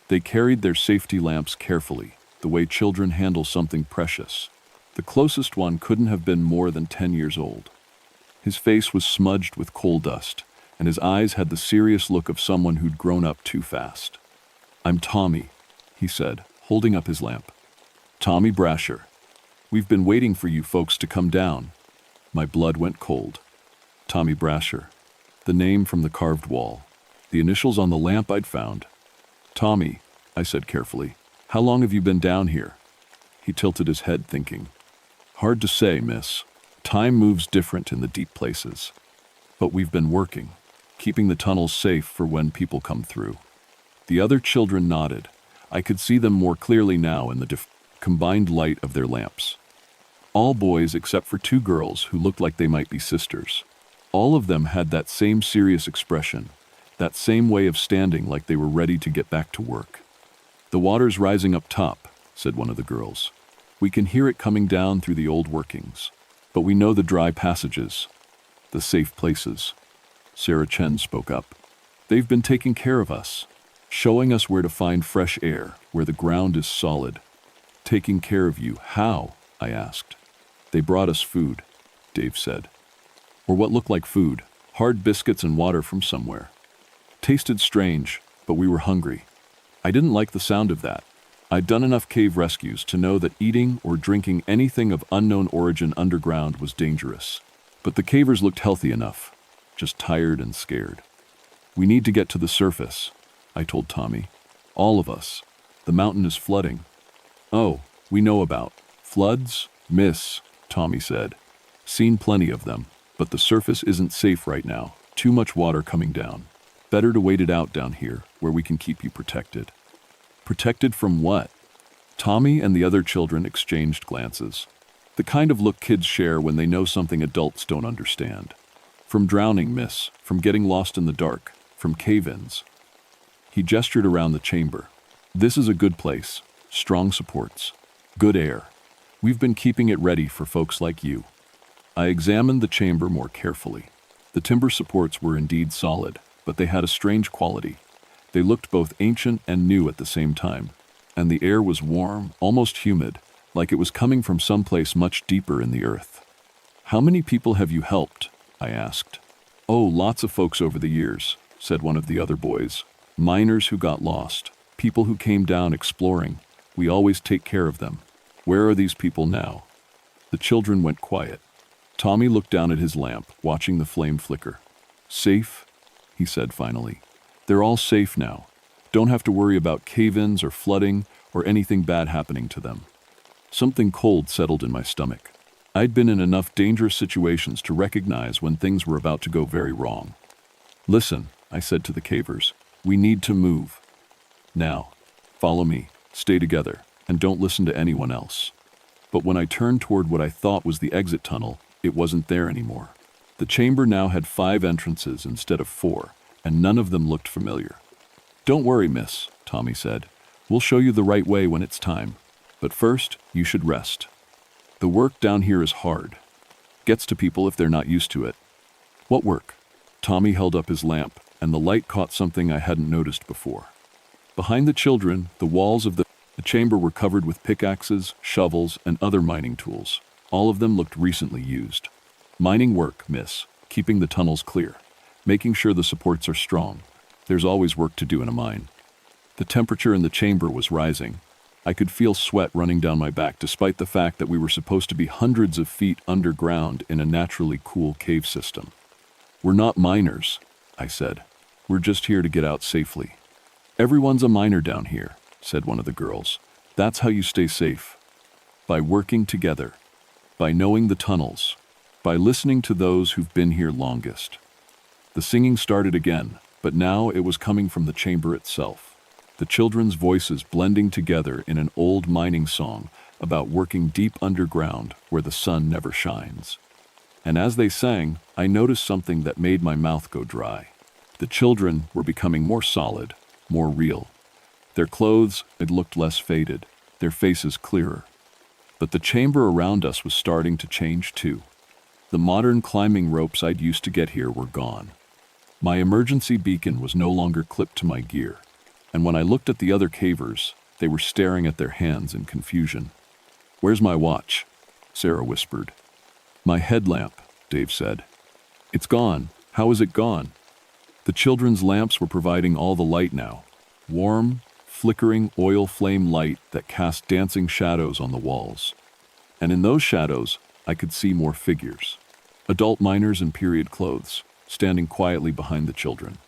They carried their safety lamps carefully, the way children handle something precious. The closest one couldn't have been more than 10 years old. His face was smudged with coal dust, and his eyes had the serious look of someone who'd grown up too fast. I'm Tommy, he said, holding up his lamp. Tommy Brasher. We've been waiting for you folks to come down. My blood went cold. Tommy Brasher. The name from the carved wall. The initials on the lamp I'd found. Tommy, I said carefully, how long have you been down here? He tilted his head, thinking. Hard to say, miss. Time moves different in the deep places. But we've been working, keeping the tunnels safe for when people come through. The other children nodded. I could see them more clearly now in the combined light of their lamps. All boys except for 2 girls who looked like they might be sisters. All of them had that same serious expression, that same way of standing like they were ready to get back to work. The water's rising up top, said one of the girls. We can hear it coming down through the old workings. But we know the dry passages, the safe places. Sarah Chen spoke up. They've been taking care of us. showing us where to find fresh air, where the ground is solid. Taking care of you, how? I asked. They brought us food, Dave said. Or what looked like food, hard biscuits and water from somewhere. Tasted strange, but we were hungry. I didn't like the sound of that. I'd done enough cave rescues to know that eating or drinking anything of unknown origin underground was dangerous. But the cavers looked healthy enough, just tired and scared. We need to get to the surface, I told Tommy. All of us. The mountain is flooding. Oh, we know about floods, miss, Tommy said. Seen plenty of them, but the surface isn't safe right now. Too much water coming down. Better to wait it out down here, where we can keep you protected. Protected from what? Tommy and the other children exchanged glances. The kind of look kids share when they know something adults don't understand. From drowning, miss. From getting lost in the dark. From cave-ins. He gestured around the chamber. This is a good place. Strong supports. Good air. We've been keeping it ready for folks like you. I examined the chamber more carefully. The timber supports were indeed solid, but they had a strange quality. They looked both ancient and new at the same time, and the air was warm, almost humid, like it was coming from someplace much deeper in the earth. How many people have you helped? I asked. Oh, lots of folks over the years, said one of the other boys. Miners who got lost, people who came down exploring. We always take care of them. Where are these people now? The children went quiet. Tommy looked down at his lamp, watching the flame flicker. Safe? He said finally. They're all safe now. Don't have to worry about cave-ins or flooding or anything bad happening to them. Something cold settled in my stomach. I'd been in enough dangerous situations to recognize when things were about to go very wrong. Listen, I said to the cavers, we need to move. Now, follow me, stay together, and don't listen to anyone else. But when I turned toward what I thought was the exit tunnel, it wasn't there anymore. The chamber now had 5 entrances instead of 4, and none of them looked familiar. Don't worry, miss, Tommy said. We'll show you the right way when it's time. But first, you should rest. The work down here is hard. Gets to people if they're not used to it. What work? Tommy held up his lamp, and the light caught something I hadn't noticed before. Behind the children, the walls of the chamber were covered with pickaxes, shovels, and other mining tools. All of them looked recently used. Mining work, miss, keeping the tunnels clear, making sure the supports are strong. There's always work to do in a mine. The temperature in the chamber was rising. I could feel sweat running down my back despite the fact that we were supposed to be hundreds of feet underground in a naturally cool cave system. We're not miners, I said. We're just here to get out safely. Everyone's a miner down here, said one of the girls. That's how you stay safe. By working together. By knowing the tunnels. By listening to those who've been here longest. The singing started again, but now it was coming from the chamber itself. The children's voices blending together in an old mining song about working deep underground where the sun never shines. And as they sang, I noticed something that made my mouth go dry. The children were becoming more solid, more real. Their clothes had looked less faded, their faces clearer. But the chamber around us was starting to change too. The modern climbing ropes I'd used to get here were gone. My emergency beacon was no longer clipped to my gear. And when I looked at the other cavers, they were staring at their hands in confusion. Where's my watch? Sarah whispered. My headlamp, Dave said. It's gone. How is it gone? The children's lamps were providing all the light now. Warm, flickering oil flame light that cast dancing shadows on the walls. And in those shadows, I could see more figures. Adult miners in period clothes, standing quietly behind the children.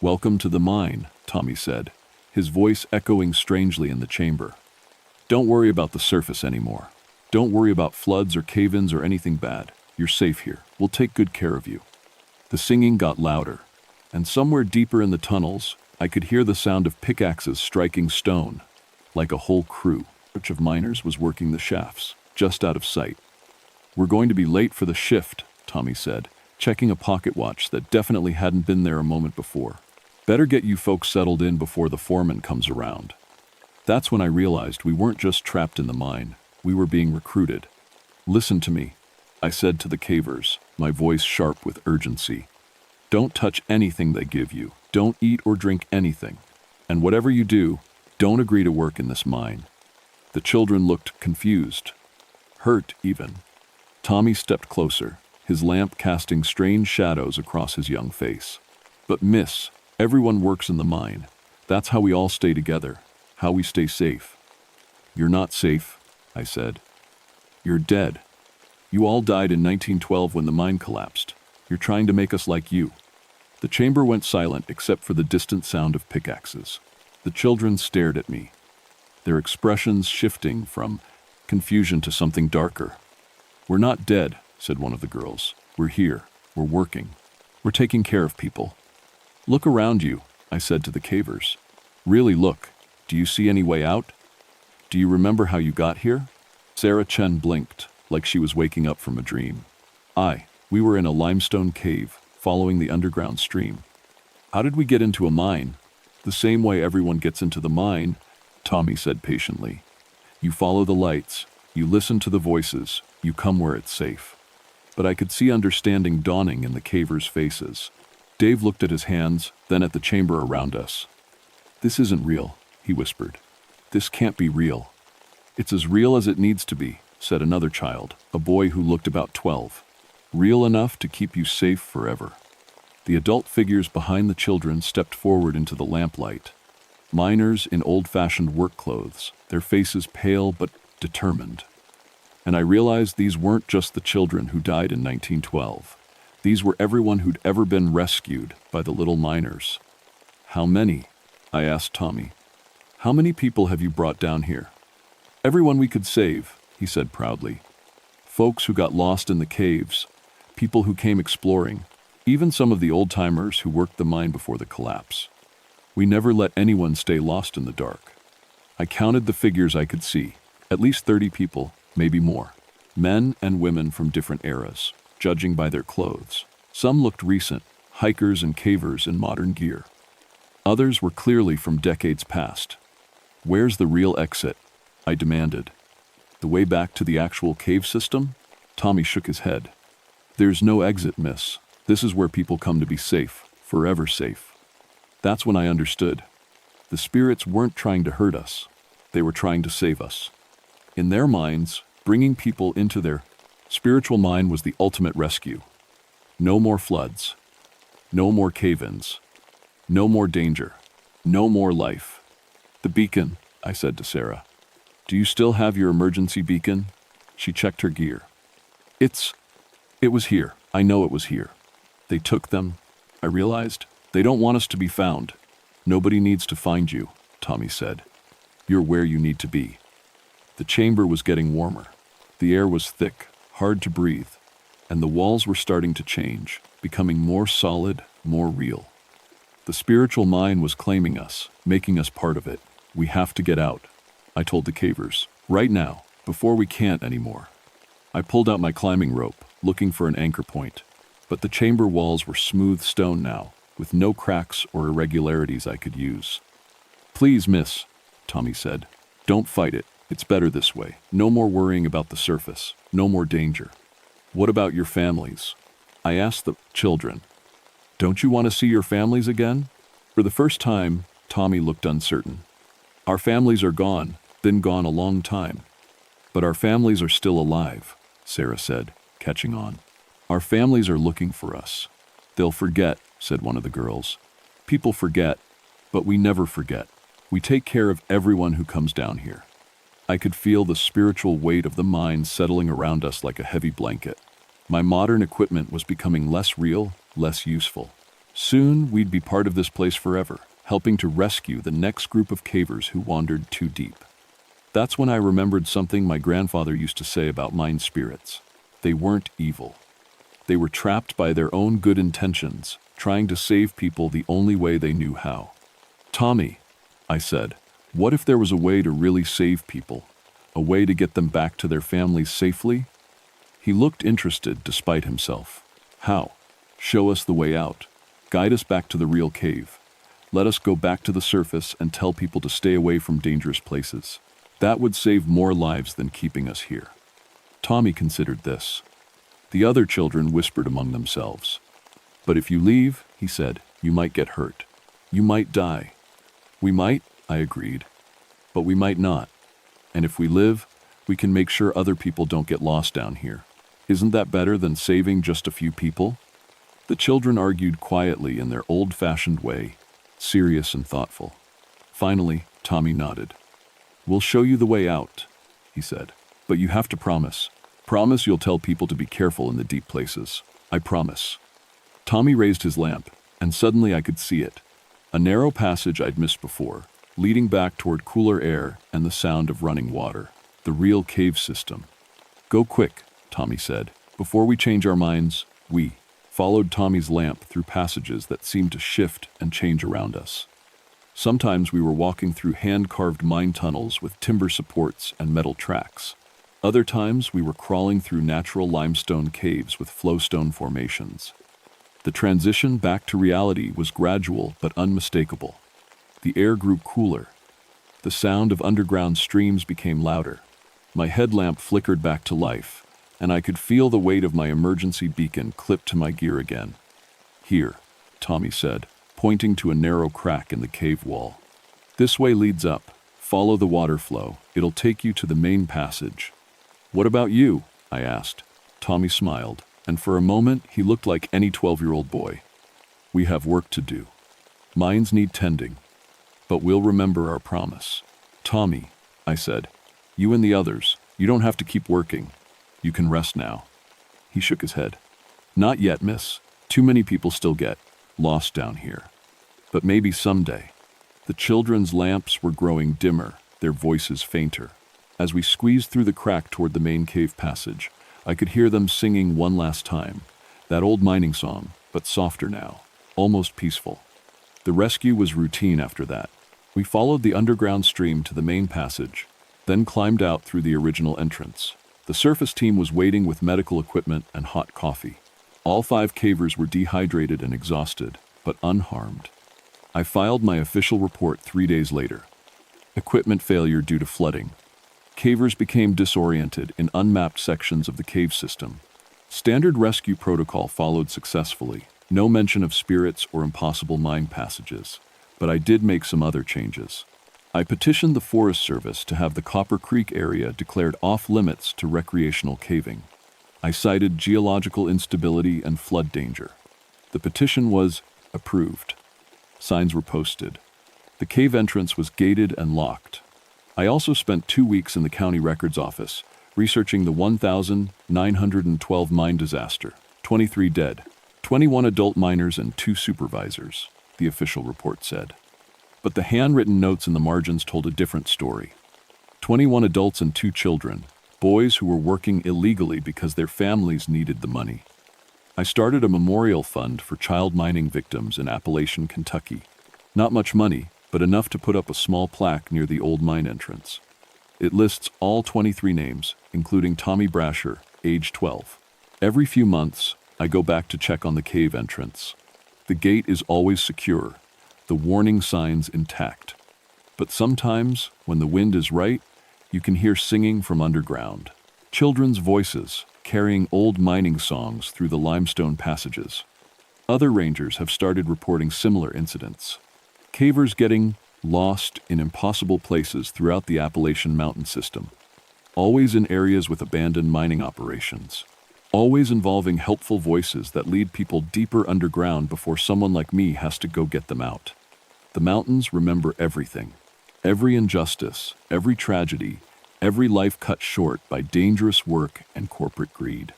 Welcome to the mine, Tommy said, his voice echoing strangely in the chamber. Don't worry about the surface anymore. Don't worry about floods or cave-ins or anything bad. You're safe here. We'll take good care of you. The singing got louder, and somewhere deeper in the tunnels, I could hear the sound of pickaxes striking stone, like a whole crew of miners was working the shafts, just out of sight. We're going to be late for the shift, Tommy said, checking a pocket watch that definitely hadn't been there a moment before. Better get you folks settled in before the foreman comes around. That's when I realized we weren't just trapped in the mine, we were being recruited. Listen to me, I said to the cavers, my voice sharp with urgency. Don't touch anything they give you. Don't eat or drink anything. And whatever you do, don't agree to work in this mine." The children looked confused, hurt even. Tommy stepped closer, his lamp casting strange shadows across his young face. "But miss, everyone works in the mine. That's how we all stay together, how we stay safe." "You're not safe," I said. "You're dead. You all died in 1912 when the mine collapsed. You're trying to make us like you." The chamber went silent except for the distant sound of pickaxes. The children stared at me, their expressions shifting from confusion to something darker. "We're not dead," said one of the girls. "We're here. We're working. We're taking care of people." "Look around you," I said to the cavers. "Really look. Do you see any way out? Do you remember how you got here?" Sarah Chen blinked, like she was waking up from a dream. We were in a limestone cave, following the underground stream. "How did we get into a mine?" "The same way everyone gets into the mine," Tommy said patiently. "You follow the lights, you listen to the voices, you come where it's safe." But I could see understanding dawning in the cavers' faces. Dave looked at his hands, then at the chamber around us. "This isn't real," he whispered. "This can't be real." "It's as real as it needs to be," said another child, a boy who looked about 12. "Real enough to keep you safe forever." The adult figures behind the children stepped forward into the lamplight. Miners in old-fashioned work clothes, their faces pale but determined. And I realized these weren't just the children who died in 1912. These were everyone who'd ever been rescued by the little miners. "How many?" I asked Tommy. "How many people have you brought down here?" "Everyone we could save," he said proudly. "Folks who got lost in the caves, people who came exploring, even some of the old-timers who worked the mine before the collapse. We never let anyone stay lost in the dark." I counted the figures I could see, at least 30 people, maybe more. Men and women from different eras, judging by their clothes. Some looked recent, hikers and cavers in modern gear. Others were clearly from decades past. "Where's the real exit?" I demanded. "The way back to the actual cave system?" Tommy shook his head. "There's no exit, miss. This is where people come to be safe, forever safe." That's when I understood. The spirits weren't trying to hurt us. They were trying to save us. In their minds, bringing people into their spiritual mine was the ultimate rescue. No more floods. No more cave-ins. No more danger. No more life. "The beacon," I said to Sarah. "Do you still have your emergency beacon?" She checked her gear. It was here. I know it was here. They took them, I realized. They don't want us to be found. "Nobody needs to find you," Tommy said. "You're where you need to be." The chamber was getting warmer. The air was thick, hard to breathe, and the walls were starting to change, becoming more solid, more real. The spiritual mine was claiming us, making us part of it. "We have to get out," I told the cavers. "Right now, before we can't anymore." I pulled out my climbing rope, looking for an anchor point. But the chamber walls were smooth stone now, with no cracks or irregularities I could use. "Please, miss," Tommy said. "Don't fight it. It's better this way. No more worrying about the surface. No more danger." "What about your families?" I asked the children. "Don't you want to see your families again?" For the first time, Tommy looked uncertain. "Our families are gone, been gone a long time." "But our families are still alive," Sarah said, catching on. "Our families are looking for us." "They'll forget," said one of the girls. "People forget, but we never forget. We take care of everyone who comes down here." I could feel the spiritual weight of the mine settling around us like a heavy blanket. My modern equipment was becoming less real, less useful. Soon we'd be part of this place forever, helping to rescue the next group of cavers who wandered too deep. That's when I remembered something my grandfather used to say about mine spirits. They weren't evil. They were trapped by their own good intentions, trying to save people the only way they knew how. "Tommy," I said, "what if there was a way to really save people? A way to get them back to their families safely?" He looked interested despite himself. "How?" "Show us the way out. Guide us back to the real cave. Let us go back to the surface and tell people to stay away from dangerous places. That would save more lives than keeping us here." Tommy considered this. The other children whispered among themselves. "But if you leave," he said, "you might get hurt. You might die." We might, I agreed, but we might not. And if we live, we can make sure other people don't get lost down here. Isn't that better than saving just a few people? The children argued quietly in their old-fashioned way, serious and thoughtful. Finally, Tommy nodded. "We'll show you the way out," he said. "But you have to promise. Promise you'll tell people to be careful in the deep places. I promise." Tommy raised his lamp, and suddenly I could see it. A narrow passage I'd missed before, leading back toward cooler air and the sound of running water. The real cave system. "Go quick," Tommy said. Before we change our minds, we followed Tommy's lamp through passages that seemed to shift and change around us. Sometimes we were walking through hand-carved mine tunnels with timber supports and metal tracks. Other times we were crawling through natural limestone caves with flowstone formations. The transition back to reality was gradual but unmistakable. The air grew cooler. The sound of underground streams became louder. My headlamp flickered back to life, and I could feel the weight of my emergency beacon clipped to my gear again. "Here," Tommy said, pointing to a narrow crack in the cave wall. "This way leads up. Follow the water flow. It'll take you to the main passage." "What about you?" I asked. Tommy smiled, and for a moment he looked like any 12-year-old boy. "We have work to do. Mines need tending, but we'll remember our promise." "Tommy," I said, "you and the others, you don't have to keep working. You can rest now." He shook his head. "Not yet, miss. Too many people still get lost down here. But maybe someday." The children's lamps were growing dimmer, their voices fainter. As we squeezed through the crack toward the main cave passage, I could hear them singing one last time, that old mining song, but softer now, almost peaceful. The rescue was routine after that. We followed the underground stream to the main passage, then climbed out through the original entrance. The surface team was waiting with medical equipment and hot coffee. All 5 cavers were dehydrated and exhausted, but unharmed. I filed my official report 3 days later. Equipment failure due to flooding. Cavers became disoriented in unmapped sections of the cave system. Standard rescue protocol followed successfully. No mention of spirits or impossible mine passages. But I did make some other changes. I petitioned the Forest Service to have the Copper Creek area declared off-limits to recreational caving. I cited geological instability and flood danger. The petition was approved. Signs were posted. The cave entrance was gated and locked. I also spent 2 weeks in the county records office, researching the 1,912 mine disaster, 23 dead, 21 adult miners and 2 supervisors, the official report said. But the handwritten notes in the margins told a different story. 21 adults and 2 children, boys who were working illegally because their families needed the money. I started a memorial fund for child mining victims in Appalachian, Kentucky. Not much money, but enough to put up a small plaque near the old mine entrance. It lists all 23 names, including Tommy Brasher, age 12. Every few months, I go back to check on the cave entrance. The gate is always secure, the warning signs intact. But sometimes, when the wind is right, you can hear singing from underground. Children's voices, carrying old mining songs through the limestone passages. Other rangers have started reporting similar incidents. Cavers getting lost in impossible places throughout the Appalachian mountain system. Always in areas with abandoned mining operations. Always involving helpful voices that lead people deeper underground before someone like me has to go get them out. The mountains remember everything. Every injustice, every tragedy, every life cut short by dangerous work and corporate greed.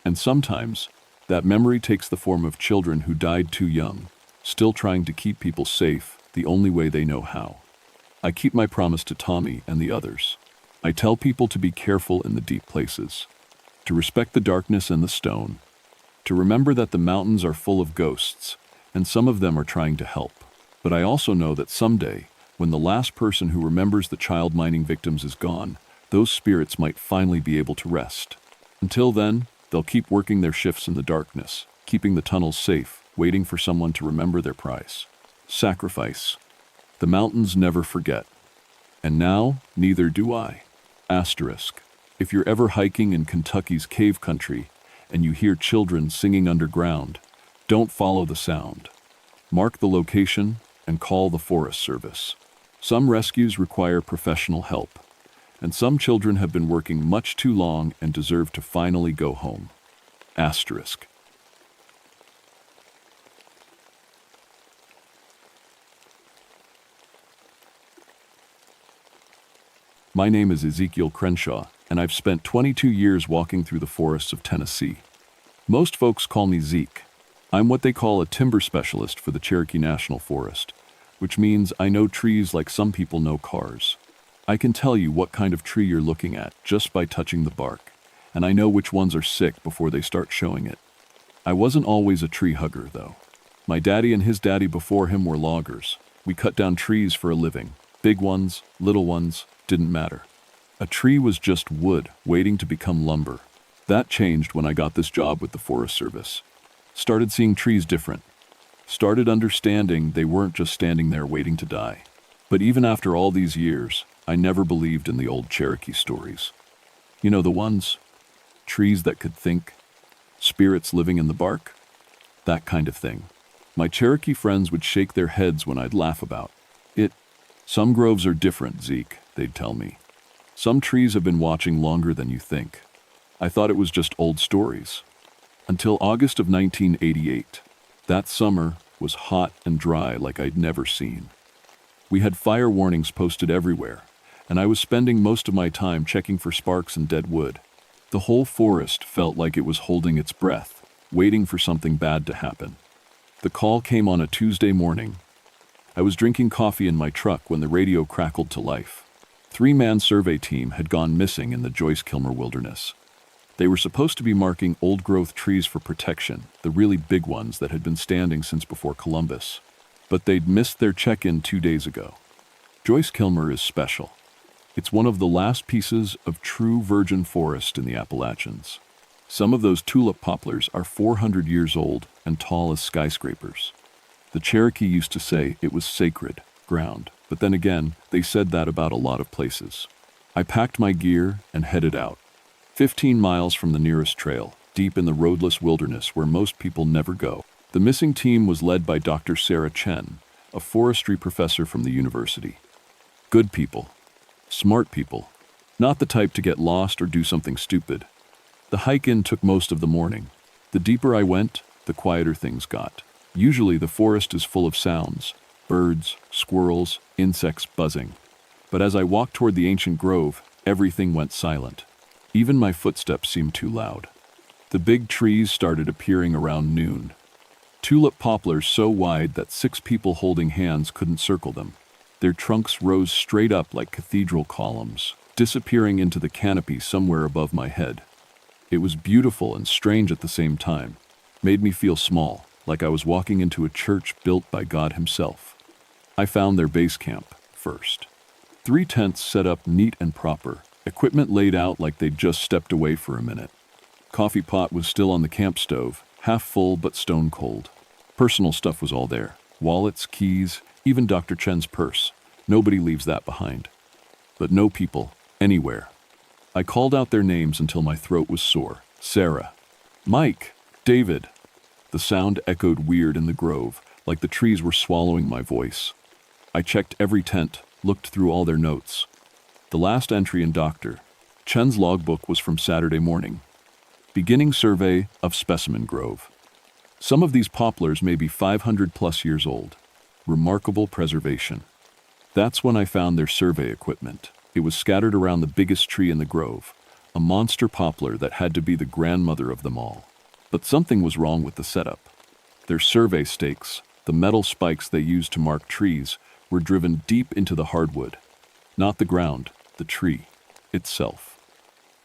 And sometimes, that memory takes the form of children who died too young, still trying to keep people safe the only way they know how. I keep my promise to Tommy and the others. I tell people to be careful in the deep places, to respect the darkness and the stone, to remember that the mountains are full of ghosts, and some of them are trying to help. But I also know that someday, when the last person who remembers the child mining victims is gone, those spirits might finally be able to rest. Until then, they'll keep working their shifts in the darkness, keeping the tunnels safe, waiting for someone to remember their price. Sacrifice. The mountains never forget. And now, neither do I. Asterisk. If you're ever hiking in Kentucky's cave country and you hear children singing underground, don't follow the sound. Mark the location and call the Forest Service. Some rescues require professional help, and some children have been working much too long and deserve to finally go home. Asterisk. My name is Ezekiel Crenshaw, and I've spent 22 years walking through the forests of Tennessee. Most folks call me Zeke. I'm what they call a timber specialist for the Cherokee National Forest, which means I know trees like some people know cars. I can tell you what kind of tree you're looking at just by touching the bark, and I know which ones are sick before they start showing it. I wasn't always a tree hugger, though. My daddy and his daddy before him were loggers. We cut down trees for a living. Big ones, little ones, didn't matter. A tree was just wood waiting to become lumber. That changed when I got this job with the Forest Service. Started seeing trees different. Started understanding they weren't just standing there waiting to die. But even after all these years, I never believed in the old Cherokee stories. You know, the ones, trees that could think, spirits living in the bark, that kind of thing. My Cherokee friends would shake their heads when I'd laugh about it. Some groves are different, Zeke, they'd tell me. Some trees have been watching longer than you think. I thought it was just old stories. Until August of 1988. That summer was hot and dry like I'd never seen. We had fire warnings posted everywhere, and I was spending most of my time checking for sparks and dead wood. The whole forest felt like it was holding its breath, waiting for something bad to happen. The call came on a Tuesday morning. I was drinking coffee in my truck when the radio crackled to life. 3-man survey team had gone missing in the Joyce-Kilmer Wilderness. They were supposed to be marking old-growth trees for protection, the really big ones that had been standing since before Columbus. But they'd missed their check-in 2 days ago. Joyce-Kilmer is special. It's one of the last pieces of true virgin forest in the Appalachians. Some of those tulip poplars are 400 years old and tall as skyscrapers. The Cherokee used to say it was sacred ground, but then again, they said that about a lot of places. I packed my gear and headed out. 15 miles from the nearest trail, deep in the roadless wilderness where most people never go. The missing team was led by Dr. Sarah Chen, a forestry professor from the university. Good people. Smart people. Not the type to get lost or do something stupid. The hike-in took most of the morning. The deeper I went, the quieter things got. Usually the forest is full of sounds, birds, squirrels, insects buzzing. But as I walked toward the ancient grove, everything went silent. Even my footsteps seemed too loud. The big trees started appearing around noon. Tulip poplars so wide that 6 people holding hands couldn't circle them. Their trunks rose straight up like cathedral columns, disappearing into the canopy somewhere above my head. It was beautiful and strange at the same time. Made me feel small, like I was walking into a church built by God himself. I found their base camp first. 3 tents set up neat and proper, equipment laid out like they'd just stepped away for a minute. Coffee pot was still on the camp stove, half full but stone cold. Personal stuff was all there. Wallets, keys, even Dr. Chen's purse. Nobody leaves that behind. But no people, anywhere. I called out their names until my throat was sore. Sarah. Mike. David. The sound echoed weird in the grove, like the trees were swallowing my voice. I checked every tent, looked through all their notes. The last entry in Dr. Chen's logbook was from Saturday morning. Beginning survey of Specimen Grove. Some of these poplars may be 500 plus years old. Remarkable preservation. That's when I found their survey equipment. It was scattered around the biggest tree in the grove, a monster poplar that had to be the grandmother of them all. But something was wrong with the setup. Their survey stakes, the metal spikes they used to mark trees, were driven deep into the hardwood. Not the ground, the tree itself.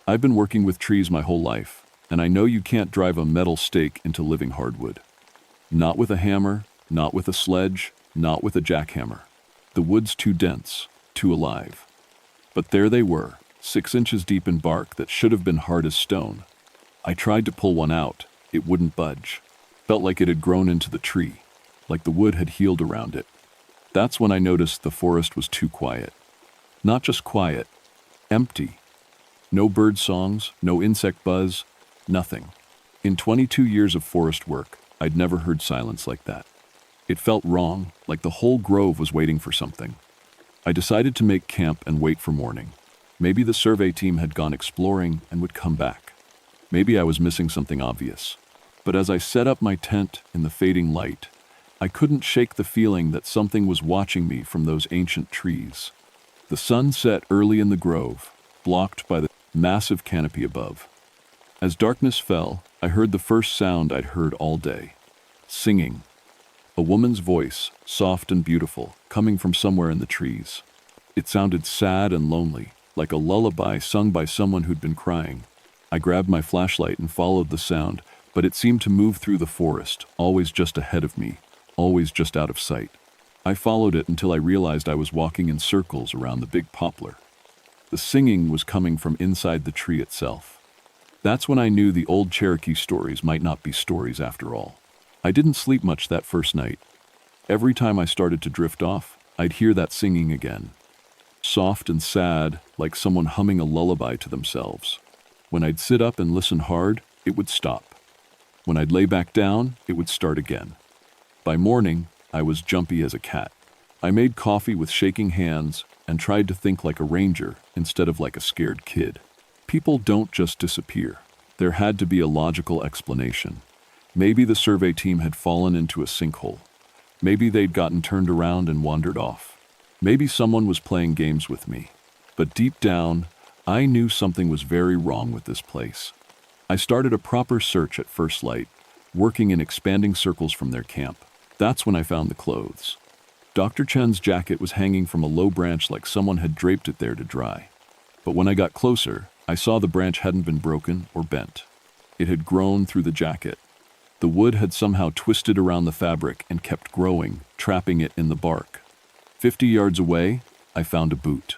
I've been working with trees my whole life, and I know you can't drive a metal stake into living hardwood. Not with a hammer, not with a sledge, not with a jackhammer. The wood's too dense, too alive. But there they were, 6 inches deep in bark that should have been hard as stone. I tried to pull one out. It wouldn't budge. Felt like it had grown into the tree, like the wood had healed around it. That's when I noticed the forest was too quiet. Not just quiet, empty. No bird songs, no insect buzz, nothing. In 22 years of forest work, I'd never heard silence like that. It felt wrong, like the whole grove was waiting for something. I decided to make camp and wait for morning. Maybe the survey team had gone exploring and would come back. Maybe I was missing something obvious. But as I set up my tent in the fading light, I couldn't shake the feeling that something was watching me from those ancient trees. The sun set early in the grove, blocked by the massive canopy above. As darkness fell, I heard the first sound I'd heard all day. Singing. A woman's voice, soft and beautiful, coming from somewhere in the trees. It sounded sad and lonely, like a lullaby sung by someone who'd been crying. I grabbed my flashlight and followed the sound, but it seemed to move through the forest, always just ahead of me, always just out of sight. I followed it until I realized I was walking in circles around the big poplar. The singing was coming from inside the tree itself. That's when I knew the old Cherokee stories might not be stories after all. I didn't sleep much that first night. Every time I started to drift off, I'd hear that singing again. Soft and sad, like someone humming a lullaby to themselves. When I'd sit up and listen hard, it would stop. When I'd lay back down, it would start again. By morning, I was jumpy as a cat. I made coffee with shaking hands and tried to think like a ranger instead of like a scared kid. People don't just disappear. There had to be a logical explanation. Maybe the survey team had fallen into a sinkhole. Maybe they'd gotten turned around and wandered off. Maybe someone was playing games with me. But deep down, I knew something was very wrong with this place. I started a proper search at first light, working in expanding circles from their camp. That's when I found the clothes. Dr. Chen's jacket was hanging from a low branch like someone had draped it there to dry. But when I got closer, I saw the branch hadn't been broken or bent. It had grown through the jacket. The wood had somehow twisted around the fabric and kept growing, trapping it in the bark. 50 yards away, I found a boot.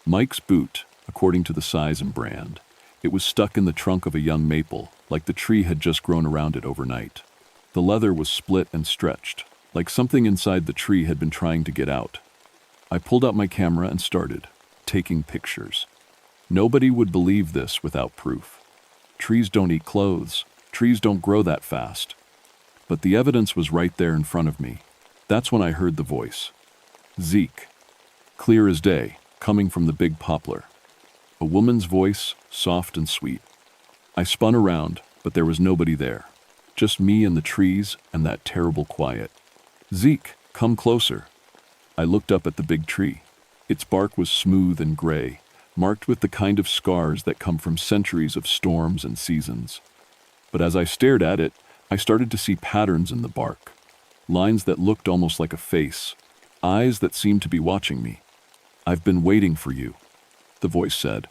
Mike's boot, according to the size and brand. It was stuck in the trunk of a young maple, like the tree had just grown around it overnight. The leather was split and stretched, like something inside the tree had been trying to get out. I pulled out my camera and started taking pictures. Nobody would believe this without proof. Trees don't eat clothes. Trees don't grow that fast. But the evidence was right there in front of me. That's when I heard the voice. Zeke. Clear as day, coming from the big poplar. A woman's voice, soft and sweet. I spun around, but there was nobody there. Just me and the trees and that terrible quiet. Zeke, come closer. I looked up at the big tree. Its bark was smooth and gray, marked with the kind of scars that come from centuries of storms and seasons. But as I stared at it, I started to see patterns in the bark. Lines that looked almost like a face. Eyes that seemed to be watching me. I've been waiting for you, the voice said.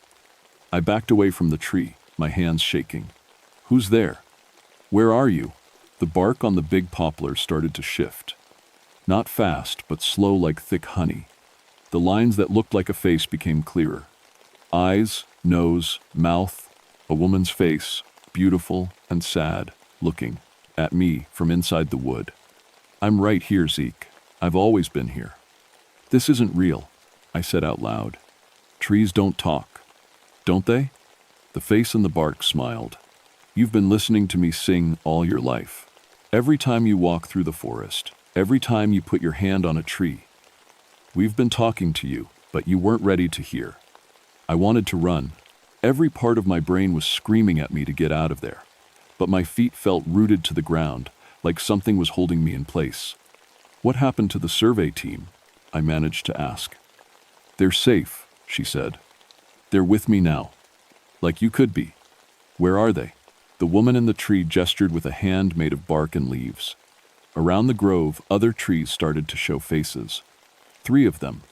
I backed away from the tree, my hands shaking. Who's there? Where are you? The bark on the big poplar started to shift. Not fast, but slow like thick honey. The lines that looked like a face became clearer. Eyes, nose, mouth, a woman's face, beautiful and sad, looking at me from inside the wood. I'm right here, Zeke. I've always been here. This isn't real, I said out loud. Trees don't talk, don't they? The face in the bark smiled. You've been listening to me sing all your life. Every time you walk through the forest, every time you put your hand on a tree. We've been talking to you, but you weren't ready to hear. I wanted to run. Every part of my brain was screaming at me to get out of there. But my feet felt rooted to the ground, like something was holding me in place. What happened to the survey team? I managed to ask. They're safe, she said. They're with me now. Like you could be. Where are they? The woman in the tree gestured with a hand made of bark and leaves. Around the grove, other trees started to show faces. 3 of them.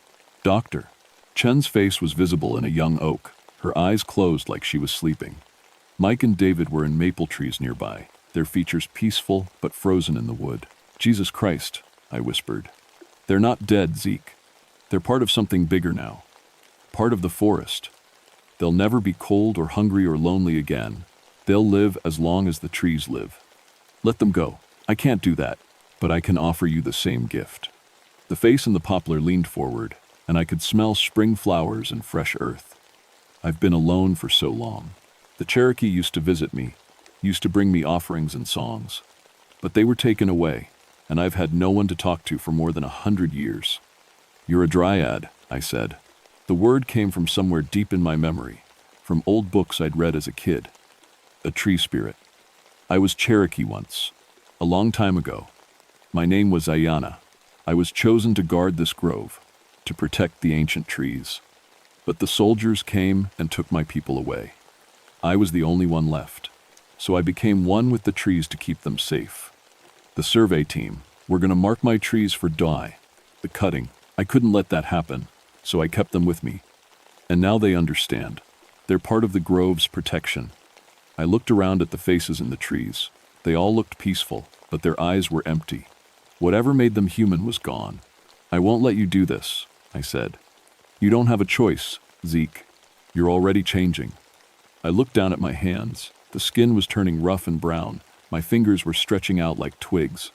Doctor. Chen's face was visible in a young oak, her eyes closed like she was sleeping. Mike and David were in maple trees nearby, their features peaceful but frozen in the wood. Jesus Christ, I whispered. They're not dead, Zeke. They're part of something bigger now. Part of the forest. They'll never be cold or hungry or lonely again. They'll live as long as the trees live. Let them go. I can't do that, but I can offer you the same gift. The face in the poplar leaned forward, and I could smell spring flowers and fresh earth. I've been alone for so long. The Cherokee used to visit me, used to bring me offerings and songs. But they were taken away, and I've had no one to talk to for more than 100 years. You're a dryad, I said. The word came from somewhere deep in my memory, from old books I'd read as a kid. A tree spirit. I was Cherokee once, a long time ago. My name was Ayanna. I was chosen to guard this grove, to protect the ancient trees. But the soldiers came and took my people away. I was the only one left, so I became one with the trees to keep them safe. The survey team were going to mark my trees for dye, the cutting. I couldn't let that happen, so I kept them with me. And now they understand. They're part of the grove's protection. I looked around at the faces in the trees. They all looked peaceful, but their eyes were empty. Whatever made them human was gone. I won't let you do this, I said. You don't have a choice, Zeke. You're already changing. I looked down at my hands. The skin was turning rough and brown. My fingers were stretching out like twigs.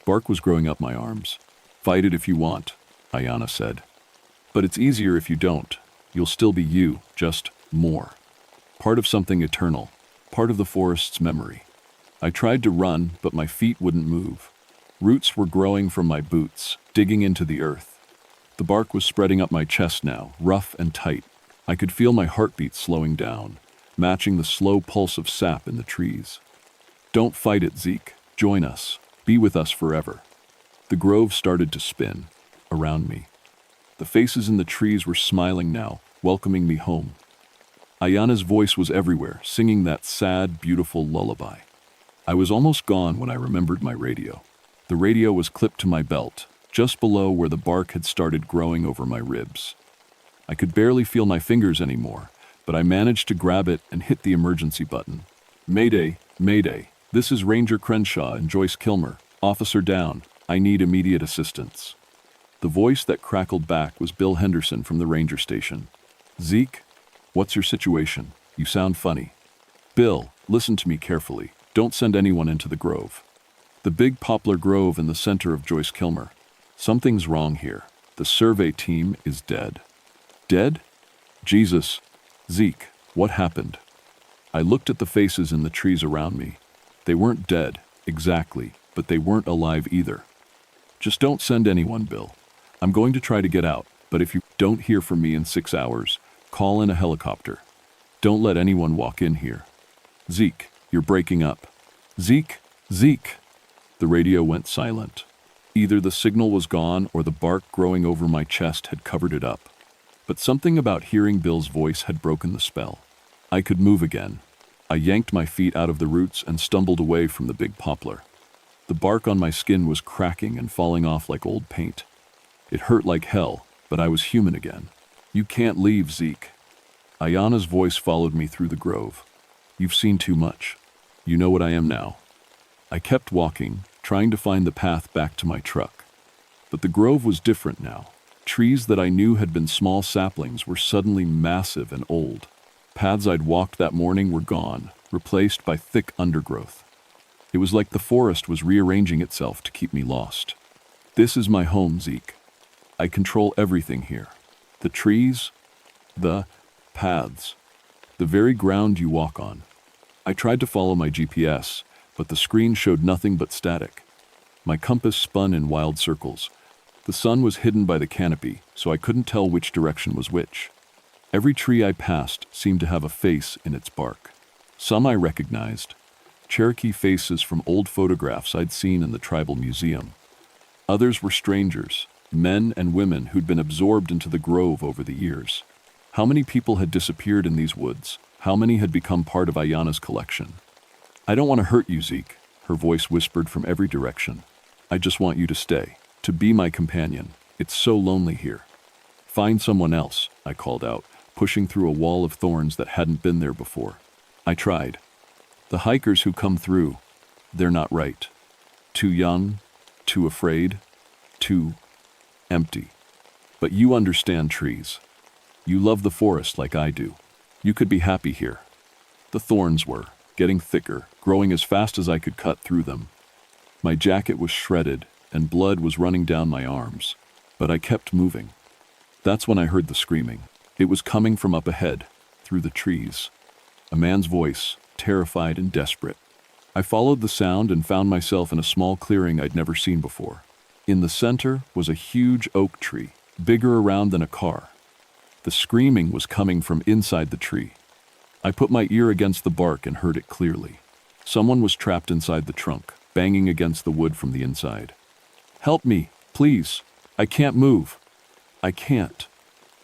Bark was growing up my arms. Fight it if you want, Ayanna said. But it's easier if you don't. You'll still be you, just more. Part of something eternal, part of the forest's memory. I tried to run, but my feet wouldn't move. Roots were growing from my boots, digging into the earth. The bark was spreading up my chest now, rough and tight. I could feel my heartbeat slowing down, matching the slow pulse of sap in the trees. Don't fight it, Zeke. Join us. Be with us forever. The grove started to spin around me. The faces in the trees were smiling now, welcoming me home. Ayanna's voice was everywhere, singing that sad, beautiful lullaby. I was almost gone when I remembered my radio. The radio was clipped to my belt, just below where the bark had started growing over my ribs. I could barely feel my fingers anymore, but I managed to grab it and hit the emergency button. Mayday, Mayday, this is Ranger Crenshaw and Joyce Kilmer. Officer down, I need immediate assistance. The voice that crackled back was Bill Henderson from the ranger station. Zeke, what's your situation? You sound funny. Bill, listen to me carefully. Don't send anyone into the grove. The big poplar grove in the center of Joyce Kilmer. Something's wrong here. The survey team is dead. Dead? Jesus. Zeke, what happened? I looked at the faces in the trees around me. They weren't dead, exactly, but they weren't alive either. Just don't send anyone, Bill. I'm going to try to get out, but if you don't hear from me in 6 hours, call in a helicopter. Don't let anyone walk in here. Zeke, you're breaking up. Zeke, Zeke. The radio went silent. Either the signal was gone or the bark growing over my chest had covered it up. But something about hearing Bill's voice had broken the spell. I could move again. I yanked my feet out of the roots and stumbled away from the big poplar. The bark on my skin was cracking and falling off like old paint. It hurt like hell, but I was human again. You can't leave, Zeke. Ayanna's voice followed me through the grove. You've seen too much. You know what I am now. I kept walking, trying to find the path back to my truck. But the grove was different now. Trees that I knew had been small saplings were suddenly massive and old. Paths I'd walked that morning were gone, replaced by thick undergrowth. It was like the forest was rearranging itself to keep me lost. This is my home, Zeke. I control everything here. The trees, the paths, the very ground you walk on. I tried to follow my GPS, but the screen showed nothing but static. My compass spun in wild circles. The sun was hidden by the canopy, so I couldn't tell which direction was which. Every tree I passed seemed to have a face in its bark. Some I recognized, Cherokee faces from old photographs I'd seen in the tribal museum. Others were strangers, men and women who'd been absorbed into the grove over the years. How many people had disappeared in these woods? How many had become part of Ayanna's collection? I don't want to hurt you, Zeke, her voice whispered from every direction. I just want you to stay, to be my companion. It's so lonely here. Find someone else, I called out, pushing through a wall of thorns that hadn't been there before. I tried. The hikers who come through, they're not right. Too young, too afraid, too empty. But you understand trees. You love the forest like I do. You could be happy here. The thorns were getting thicker, growing as fast as I could cut through them. My jacket was shredded, and blood was running down my arms, but I kept moving. That's when I heard the screaming. It was coming from up ahead, through the trees. A man's voice, terrified and desperate. I followed the sound and found myself in a small clearing I'd never seen before. In the center was a huge oak tree, bigger around than a car. The screaming was coming from inside the tree. I put my ear against the bark and heard it clearly. Someone was trapped inside the trunk, banging against the wood from the inside. "Help me, please. I can't move. I can't."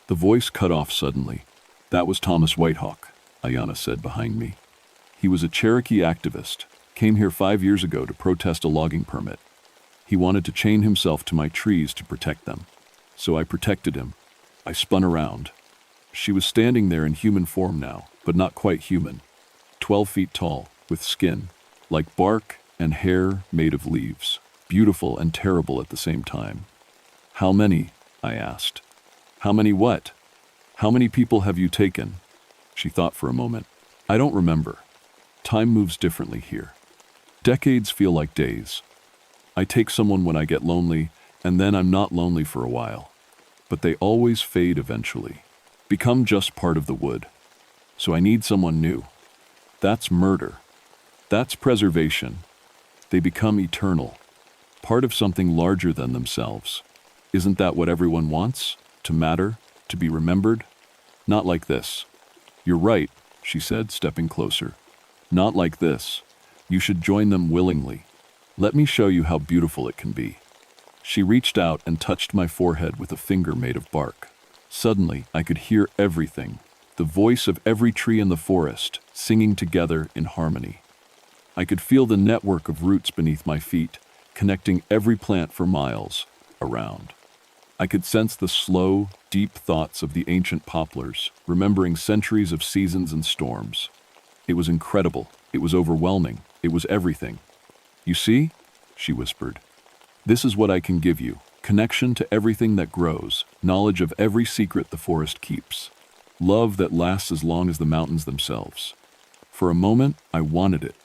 The voice cut off suddenly. "That was Thomas Whitehawk," Ayanna said behind me. "He was a Cherokee activist, came here 5 years ago to protest a logging permit. He wanted to chain himself to my trees to protect them. So I protected him. I spun around. She was standing there in human form now, but not quite human. 12 feet tall, with skin, like bark and hair made of leaves, beautiful and terrible at the same time. "How many?" I asked. "How many what? How many people have you taken?" She thought for a moment. "I don't remember. Time moves differently here. Decades feel like days. I take someone when I get lonely, and then I'm not lonely for a while. But they always fade eventually, become just part of the wood. So I need someone new. That's murder. That's preservation. They become eternal, part of something larger than themselves. Isn't that what everyone wants? To matter? To be remembered? Not like this." "You're right," she said, stepping closer. "Not like this. You should join them willingly. Let me show you how beautiful it can be." She reached out and touched my forehead with a finger made of bark. Suddenly, I could hear everything, the voice of every tree in the forest, singing together in harmony. I could feel the network of roots beneath my feet, connecting every plant for miles around. I could sense the slow, deep thoughts of the ancient poplars, remembering centuries of seasons and storms. It was incredible. It was overwhelming. It was everything. "You see?" she whispered. "This is what I can give you. Connection to everything that grows, knowledge of every secret the forest keeps. Love that lasts as long as the mountains themselves." For a moment, I wanted it.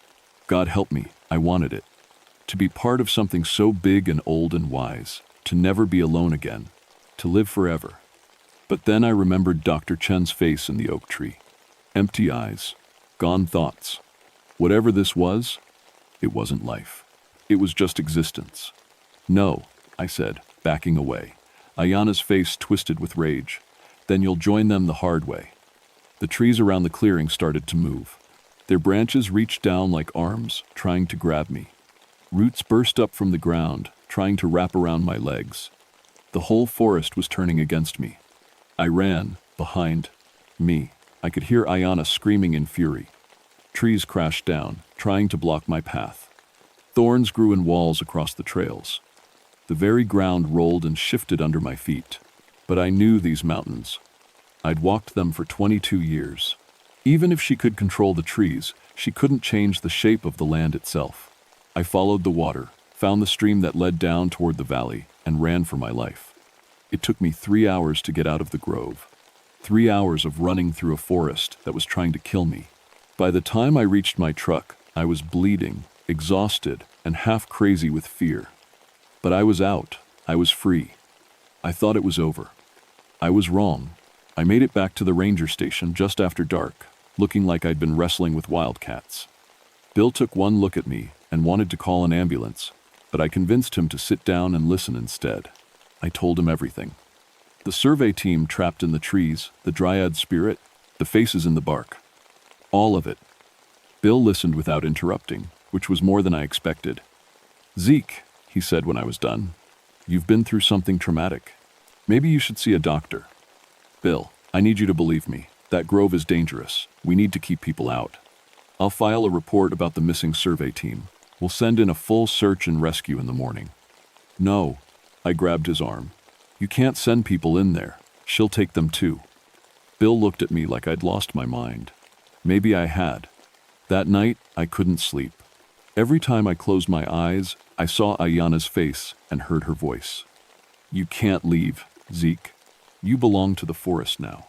God help me, I wanted it. To be part of something so big and old and wise, to never be alone again, to live forever. But then I remembered Dr. Chen's face in the oak tree. Empty eyes, gone thoughts. Whatever this was, it wasn't life. It was just existence. "No," I said, backing away. Ayanna's face twisted with rage. "Then you'll join them the hard way." The trees around the clearing started to move. Their branches reached down like arms, trying to grab me. Roots burst up from the ground, trying to wrap around my legs. The whole forest was turning against me. I ran, behind me. I could hear Ayanna screaming in fury. Trees crashed down, trying to block my path. Thorns grew in walls across the trails. The very ground rolled and shifted under my feet. But I knew these mountains. I'd walked them for 22 years. Even if she could control the trees, she couldn't change the shape of the land itself. I followed the water, found the stream that led down toward the valley, and ran for my life. It took me 3 hours to get out of the grove. 3 hours of running through a forest that was trying to kill me. By the time I reached my truck, I was bleeding, exhausted, and half crazy with fear. But I was out. I was free. I thought it was over. I was wrong. I made it back to the ranger station just after dark, looking like I'd been wrestling with wildcats. Bill took one look at me and wanted to call an ambulance, but I convinced him to sit down and listen instead. I told him everything. The survey team trapped in the trees, the dryad spirit, the faces in the bark. All of it. Bill listened without interrupting, which was more than I expected. "Zeke," he said when I was done, "you've been through something traumatic. Maybe you should see a doctor." "Bill, I need you to believe me. That grove is dangerous. We need to keep people out. I'll file a report about the missing survey team. We'll send in a full search and rescue in the morning." "No," I grabbed his arm. "You can't send people in there. She'll take them too." Bill looked at me like I'd lost my mind. Maybe I had. That night, I couldn't sleep. Every time I closed my eyes, I saw Ayanna's face and heard her voice. "You can't leave, Zeke. You belong to the forest now."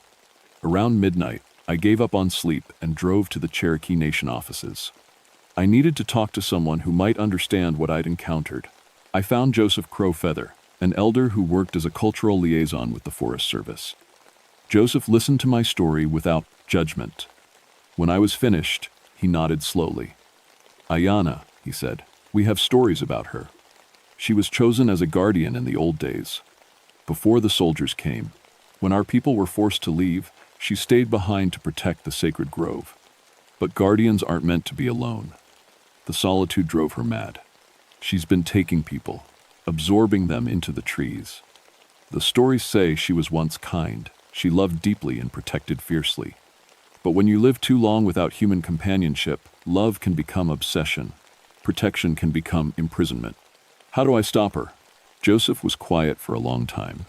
Around midnight, I gave up on sleep and drove to the Cherokee Nation offices. I needed to talk to someone who might understand what I'd encountered. I found Joseph Crowfeather, an elder who worked as a cultural liaison with the Forest Service. Joseph listened to my story without judgment. When I was finished, he nodded slowly. "Ayanna," he said, "we have stories about her. She was chosen as a guardian in the old days. before the soldiers came. When our people were forced to leave, she stayed behind to protect the sacred grove. But guardians aren't meant to be alone. The solitude drove her mad. She's been taking people, absorbing them into the trees. The stories say she was once kind. She loved deeply and protected fiercely. But when you live too long without human companionship, love can become obsession. Protection can become imprisonment. How do I stop her? Joseph was quiet for a long time.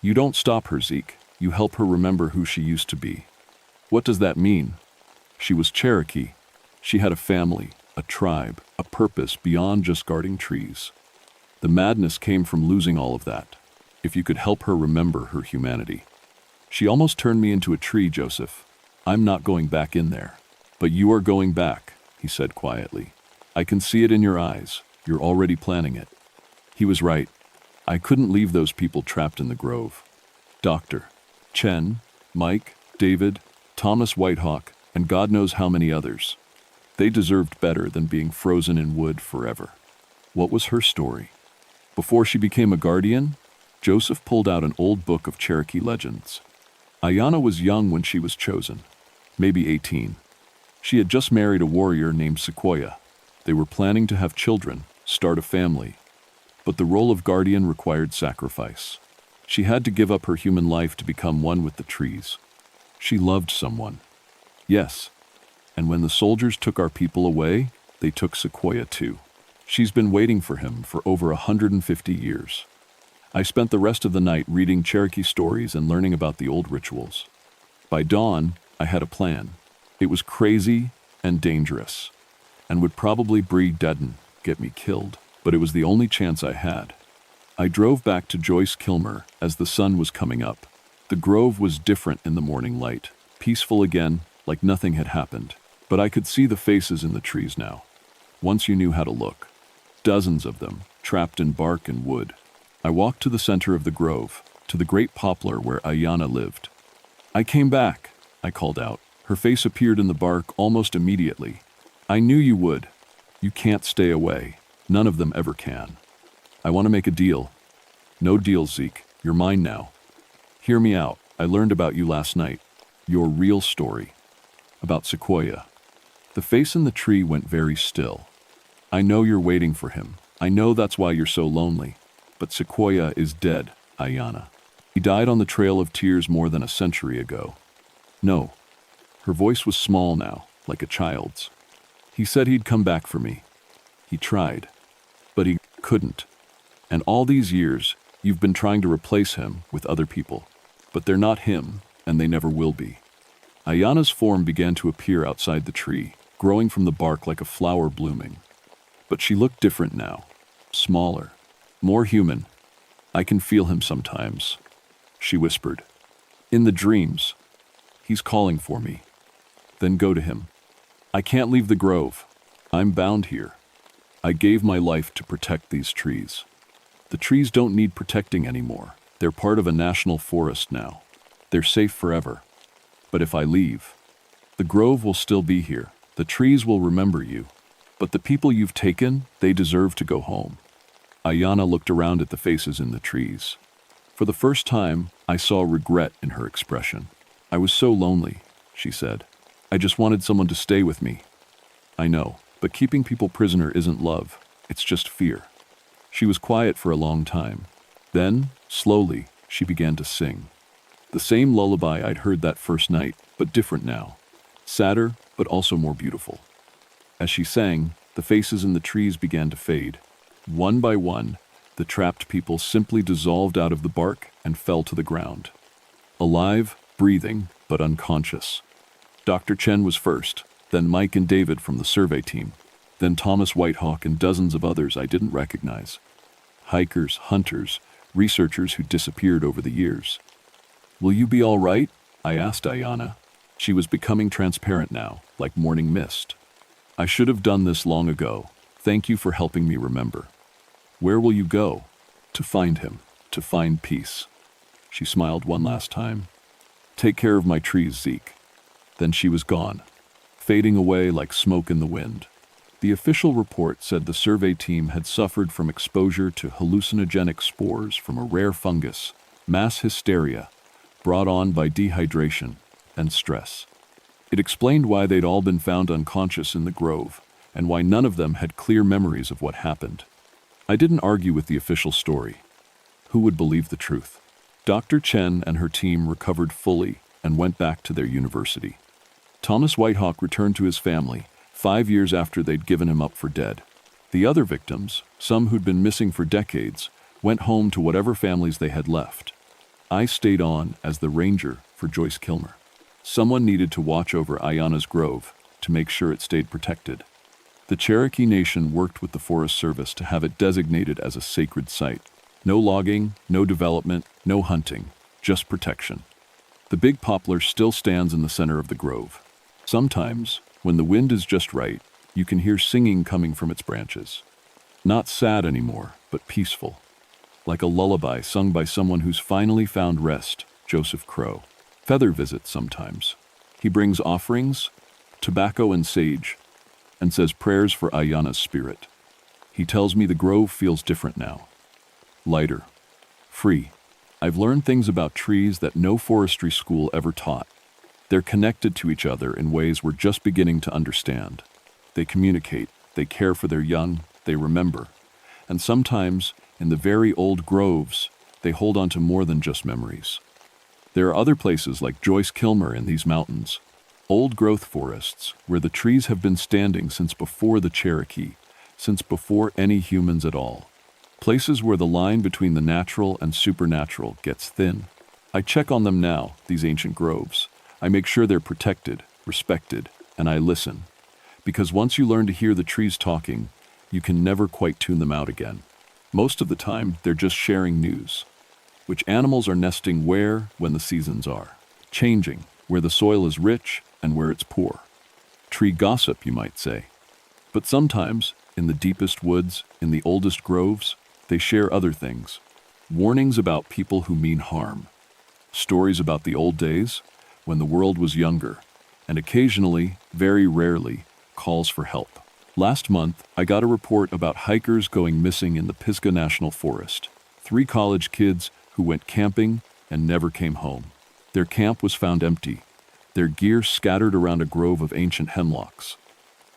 You don't stop her, Zeke. You help her remember who she used to be. What does that mean? She was Cherokee. She had a family, a tribe, a purpose beyond just guarding trees. The madness came from losing all of that. If you could help her remember her humanity. She almost turned me into a tree, Joseph. I'm not going back in there. But you are going back, he said quietly. I can see it in your eyes. You're already planning it. He was right. I couldn't leave those people trapped in the grove. Dr. Chen, Mike, David, Thomas Whitehawk, and God knows how many others. They deserved better than being frozen in wood forever. What was her story? Before she became a guardian, Joseph pulled out an old book of Cherokee legends. Ayanna was young when she was chosen, maybe 18. She had just married a warrior named Sequoia. They were planning to have children, start a family. But the role of guardian required sacrifice. She had to give up her human life to become one with the trees. She loved someone. Yes, and when the soldiers took our people away, they took Sequoia too. She's been waiting for him for over 150 years. I spent the rest of the night reading Cherokee stories and learning about the old rituals. By dawn, I had a plan. It was crazy and dangerous, and would probably breed deaden, get me killed, but it was the only chance I had. I drove back to Joyce Kilmer as the sun was coming up. The grove was different in the morning light, peaceful again, like nothing had happened. But I could see the faces in the trees now. Once you knew how to look. Dozens of them, trapped in bark and wood. I walked to the center of the grove, to the great poplar where Ayanna lived. I came back, I called out. Her face appeared in the bark almost immediately. I knew you would. You can't stay away. None of them ever can. I want to make a deal. No deal, Zeke. You're mine now. Hear me out. I learned about you last night. Your real story. About Sequoia. The face in the tree went very still. I know you're waiting for him. I know that's why you're so lonely. But Sequoia is dead, Ayanna. He died on the Trail of Tears more than a century ago. No. Her voice was small now, like a child's. He said he'd come back for me. He tried. But he couldn't. And all these years, you've been trying to replace him with other people. But they're not him, and they never will be. Ayanna's form began to appear outside the tree, growing from the bark like a flower blooming. But she looked different now. Smaller. More human. I can feel him sometimes. She whispered. In the dreams. He's calling for me. Then go to him. I can't leave the grove. I'm bound here. I gave my life to protect these trees. The trees don't need protecting anymore. They're part of a national forest now. They're safe forever. But if I leave, the grove will still be here. The trees will remember you. But the people you've taken, they deserve to go home. Ayanna looked around at the faces in the trees. For the first time, I saw regret in her expression. I was so lonely, she said. I just wanted someone to stay with me. I know, but keeping people prisoner isn't love. It's just fear. She was quiet for a long time. Then, slowly, she began to sing. The same lullaby I'd heard that first night, but different now. Sadder, but also more beautiful. As she sang, the faces in the trees began to fade. One by one, the trapped people simply dissolved out of the bark and fell to the ground. Alive, breathing, but unconscious. Dr. Chen was first, then Mike and David from the survey team, then Thomas Whitehawk and dozens of others I didn't recognize. Hikers, hunters, researchers who disappeared over the years. Will you be all right? I asked Ayanna. She was becoming transparent now, like morning mist. I should have done this long ago. Thank you for helping me remember. Where will you go? To find him, to find peace. She smiled one last time. Take care of my trees, Zeke. Then she was gone, fading away like smoke in the wind. The official report said the survey team had suffered from exposure to hallucinogenic spores from a rare fungus, mass hysteria, brought on by dehydration and stress. It explained why they'd all been found unconscious in the grove, and why none of them had clear memories of what happened. I didn't argue with the official story. Who would believe the truth? Dr. Chen and her team recovered fully and went back to their university. Thomas Whitehawk returned to his family 5 years after they'd given him up for dead. The other victims, some who'd been missing for decades, went home to whatever families they had left. I stayed on as the ranger for Joyce Kilmer. Someone needed to watch over Ayanna's grove to make sure it stayed protected. The Cherokee Nation worked with the Forest Service to have it designated as a sacred site. No logging, no development, no hunting, just protection. The big poplar still stands in the center of the grove. Sometimes, when the wind is just right, you can hear singing coming from its branches. Not sad anymore, but peaceful. Like a lullaby sung by someone who's finally found rest, Joseph Crow. Feather visits sometimes. He brings offerings, tobacco and sage, and says prayers for Ayanna's spirit. He tells me the grove feels different now. Lighter. Free. I've learned things about trees that no forestry school ever taught. They're connected to each other in ways we're just beginning to understand. They communicate, they care for their young, they remember. And sometimes, in the very old groves, they hold on to more than just memories. There are other places like Joyce Kilmer in these mountains, old-growth forests where the trees have been standing since before the Cherokee, since before any humans at all. Places where the line between the natural and supernatural gets thin. I check on them now, these ancient groves. I make sure they're protected, respected, and I listen. Because once you learn to hear the trees talking, you can never quite tune them out again. Most of the time, they're just sharing news. Which animals are nesting where, when the seasons are. Changing, where the soil is rich and where it's poor. Tree gossip, you might say. But sometimes, in the deepest woods, in the oldest groves, they share other things. Warnings about people who mean harm. Stories about the old days, when the world was younger, and occasionally, very rarely, calls for help. Last month, I got a report about hikers going missing in the Pisgah National Forest. 3 college kids who went camping and never came home. Their camp was found empty, their gear scattered around a grove of ancient hemlocks.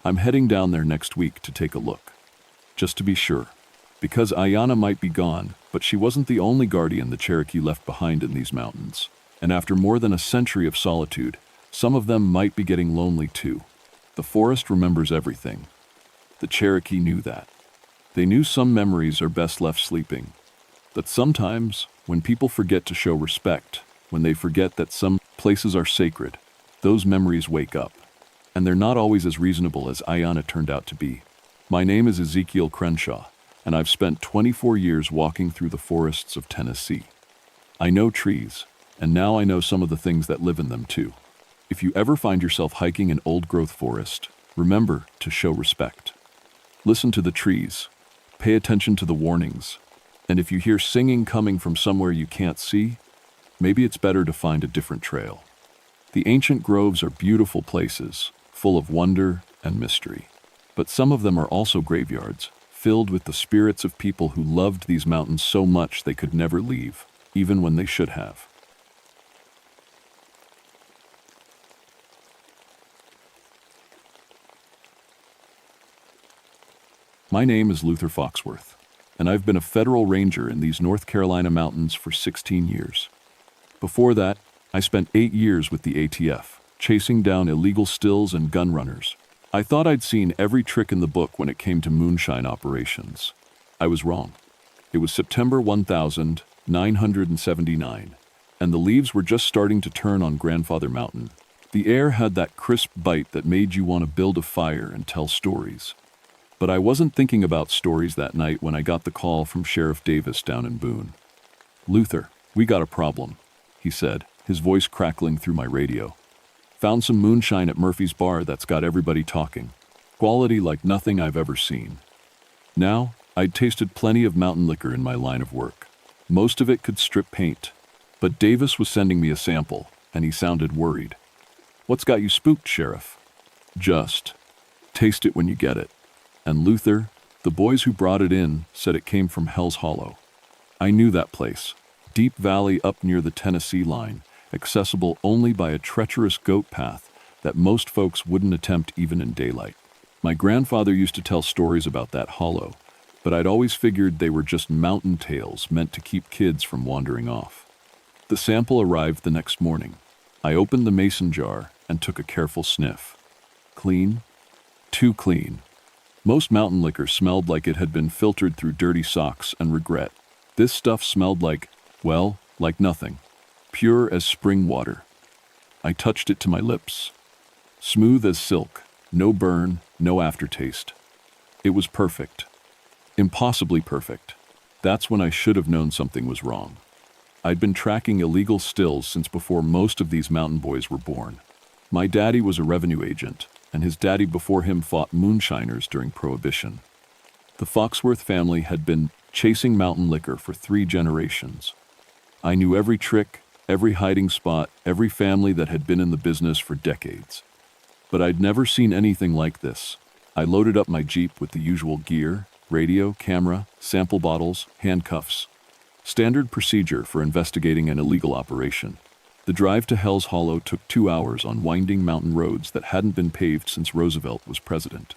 I'm heading down there next week to take a look. Just to be sure. Because Ayanna might be gone, but she wasn't the only guardian the Cherokee left behind in these mountains. And after more than a century of solitude, some of them might be getting lonely too. The forest remembers everything. The Cherokee knew that. They knew some memories are best left sleeping. That sometimes, when people forget to show respect, when they forget that some places are sacred, those memories wake up. And they're not always as reasonable as Ayanna turned out to be. My name is Ezekiel Crenshaw, and I've spent 24 years walking through the forests of Tennessee. I know trees, and now I know some of the things that live in them too. If you ever find yourself hiking an old-growth forest, remember to show respect. Listen to the trees, pay attention to the warnings, and if you hear singing coming from somewhere you can't see, maybe it's better to find a different trail. The ancient groves are beautiful places, full of wonder and mystery. But some of them are also graveyards, filled with the spirits of people who loved these mountains so much they could never leave, even when they should have. My name is Luther Foxworth, and I've been a federal ranger in these North Carolina mountains for 16 years. Before that, I spent 8 years with the ATF, chasing down illegal stills and gun runners. I thought I'd seen every trick in the book when it came to moonshine operations. I was wrong. It was September 1979, and the leaves were just starting to turn on Grandfather Mountain. The air had that crisp bite that made you want to build a fire and tell stories. But I wasn't thinking about stories that night when I got the call from Sheriff Davis down in Boone. "Luther, we got a problem," he said, his voice crackling through my radio. "Found some moonshine at Murphy's Bar that's got everybody talking. Quality like nothing I've ever seen." Now, I'd tasted plenty of mountain liquor in my line of work. Most of it could strip paint. But Davis was sending me a sample, and he sounded worried. "What's got you spooked, Sheriff?" "Just taste it when you get it." And Luther, the boys who brought it in, said it came from Hell's Hollow. I knew that place. Deep valley up near the Tennessee line, accessible only by a treacherous goat path that most folks wouldn't attempt even in daylight. My grandfather used to tell stories about that hollow, but I'd always figured they were just mountain tales meant to keep kids from wandering off. The sample arrived the next morning. I opened the mason jar and took a careful sniff. Clean? Too clean. Most mountain liquor smelled like it had been filtered through dirty socks and regret. This stuff smelled like, well, like nothing. Pure as spring water. I touched it to my lips. Smooth as silk, no burn, no aftertaste. It was perfect. Impossibly perfect. That's when I should have known something was wrong. I'd been tracking illegal stills since before most of these mountain boys were born. My daddy was a revenue agent, and his daddy before him fought moonshiners during Prohibition. The Foxworth family had been chasing mountain liquor for 3 generations. I knew every trick, every hiding spot, every family that had been in the business for decades. But I'd never seen anything like this. I loaded up my Jeep with the usual gear, radio, camera, sample bottles, handcuffs. Standard procedure for investigating an illegal operation. The drive to Hell's Hollow took 2 hours on winding mountain roads that hadn't been paved since Roosevelt was president.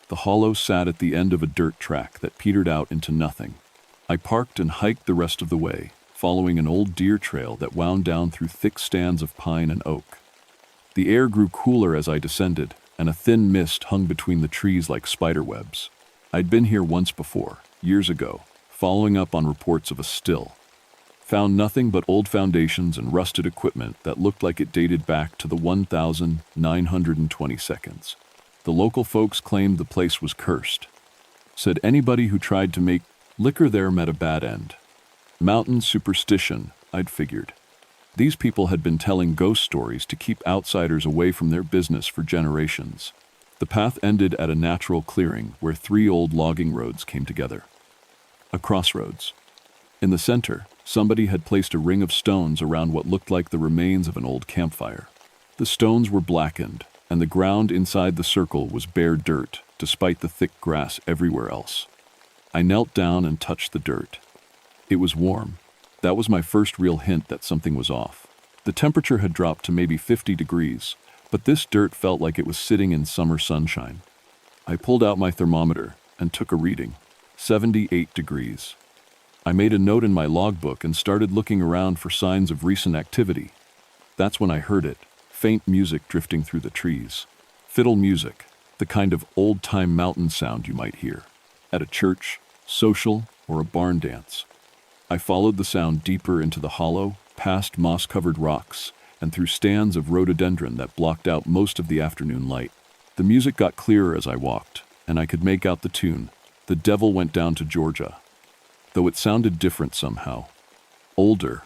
The hollow sat at the end of a dirt track that petered out into nothing. I parked and hiked the rest of the way, following an old deer trail that wound down through thick stands of pine and oak. The air grew cooler as I descended, and a thin mist hung between the trees like spider webs. I'd been here once before, years ago, following up on reports of a still. Found nothing but old foundations and rusted equipment that looked like it dated back to the 1920 seconds. The local folks claimed the place was cursed. Said anybody who tried to make liquor there met a bad end. Mountain superstition, I'd figured. These people had been telling ghost stories to keep outsiders away from their business for generations. The path ended at a natural clearing where 3 old logging roads came together. A crossroads. In the center, somebody had placed a ring of stones around what looked like the remains of an old campfire. The stones were blackened, and the ground inside the circle was bare dirt, despite the thick grass everywhere else. I knelt down and touched the dirt. It was warm. That was my first real hint that something was off. The temperature had dropped to maybe 50 degrees, but this dirt felt like it was sitting in summer sunshine. I pulled out my thermometer and took a reading. 78 degrees. I made a note in my logbook and started looking around for signs of recent activity. That's when I heard it, faint music drifting through the trees. Fiddle music, the kind of old-time mountain sound you might hear at a church, social, or a barn dance. I followed the sound deeper into the hollow, past moss-covered rocks, and through stands of rhododendron that blocked out most of the afternoon light. The music got clearer as I walked, and I could make out the tune, "The Devil Went Down to Georgia," though it sounded different somehow. Older,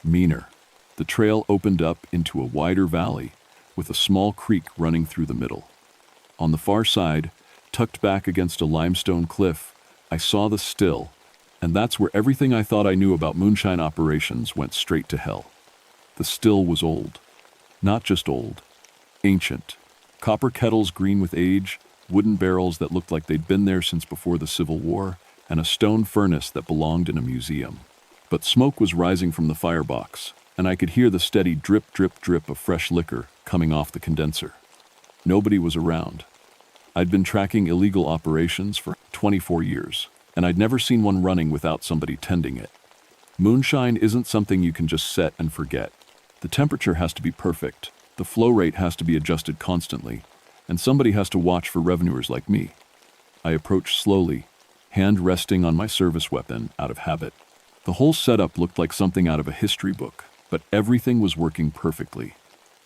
meaner. The trail opened up into a wider valley, with a small creek running through the middle. On the far side, tucked back against a limestone cliff, I saw the still, and that's where everything I thought I knew about moonshine operations went straight to hell. The still was old. Not just old. Ancient. Copper kettles green with age, wooden barrels that looked like they'd been there since before the Civil War, and a stone furnace that belonged in a museum. But smoke was rising from the firebox, and I could hear the steady drip, drip, drip of fresh liquor coming off the condenser. Nobody was around. I'd been tracking illegal operations for 24 years, and I'd never seen one running without somebody tending it. Moonshine isn't something you can just set and forget. The temperature has to be perfect, the flow rate has to be adjusted constantly, and somebody has to watch for revenuers like me. I approached slowly, hand resting on my service weapon out of habit. The whole setup looked like something out of a history book, but everything was working perfectly.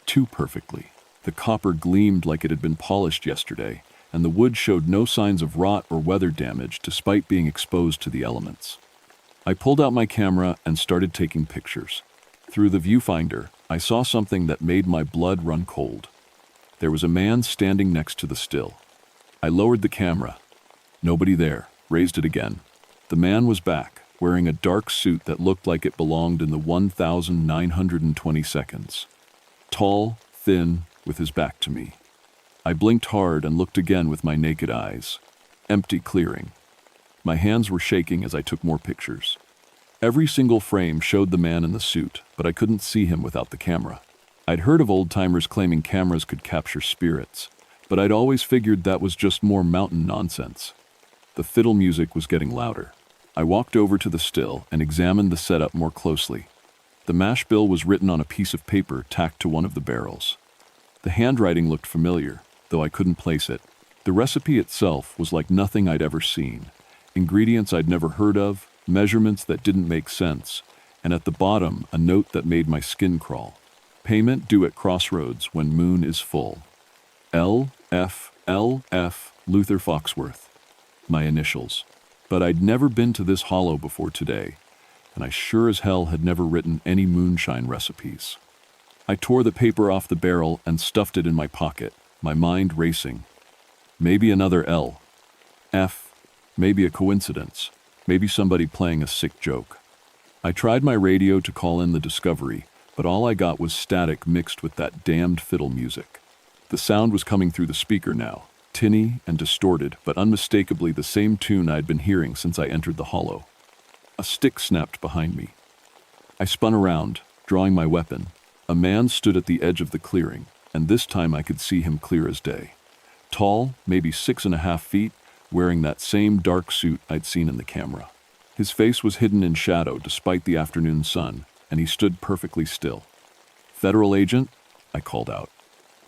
Too perfectly. The copper gleamed like it had been polished yesterday, and the wood showed no signs of rot or weather damage despite being exposed to the elements. I pulled out my camera and started taking pictures. Through the viewfinder, I saw something that made my blood run cold. There was a man standing next to the still. I lowered the camera. Nobody there. Raised it again. The man was back, wearing a dark suit that looked like it belonged in the 1920 seconds. Tall, thin, with his back to me. I blinked hard and looked again with my naked eyes. Empty clearing. My hands were shaking as I took more pictures. Every single frame showed the man in the suit, but I couldn't see him without the camera. I'd heard of old-timers claiming cameras could capture spirits, but I'd always figured that was just more mountain nonsense. The fiddle music was getting louder. I walked over to the still and examined the setup more closely. The mash bill was written on a piece of paper tacked to one of the barrels. The handwriting looked familiar, though I couldn't place it. The recipe itself was like nothing I'd ever seen. Ingredients I'd never heard of, measurements that didn't make sense, and at the bottom, a note that made my skin crawl. Payment due at crossroads when moon is full. L.F. Luther Foxworth. My initials. But I'd never been to this hollow before today, and I sure as hell had never written any moonshine recipes. I tore the paper off the barrel and stuffed it in my pocket, my mind racing. Maybe another L. F. Maybe a coincidence. Maybe somebody playing a sick joke. I tried my radio to call in the discovery, but all I got was static mixed with that damned fiddle music. The sound was coming through the speaker now, tinny and distorted, but unmistakably the same tune I'd been hearing since I entered the hollow. A stick snapped behind me. I spun around, drawing my weapon. A man stood at the edge of the clearing, and this time I could see him clear as day. Tall, maybe 6.5 feet, wearing that same dark suit I'd seen in the camera. His face was hidden in shadow despite the afternoon sun, and he stood perfectly still. "Federal agent?" I called out.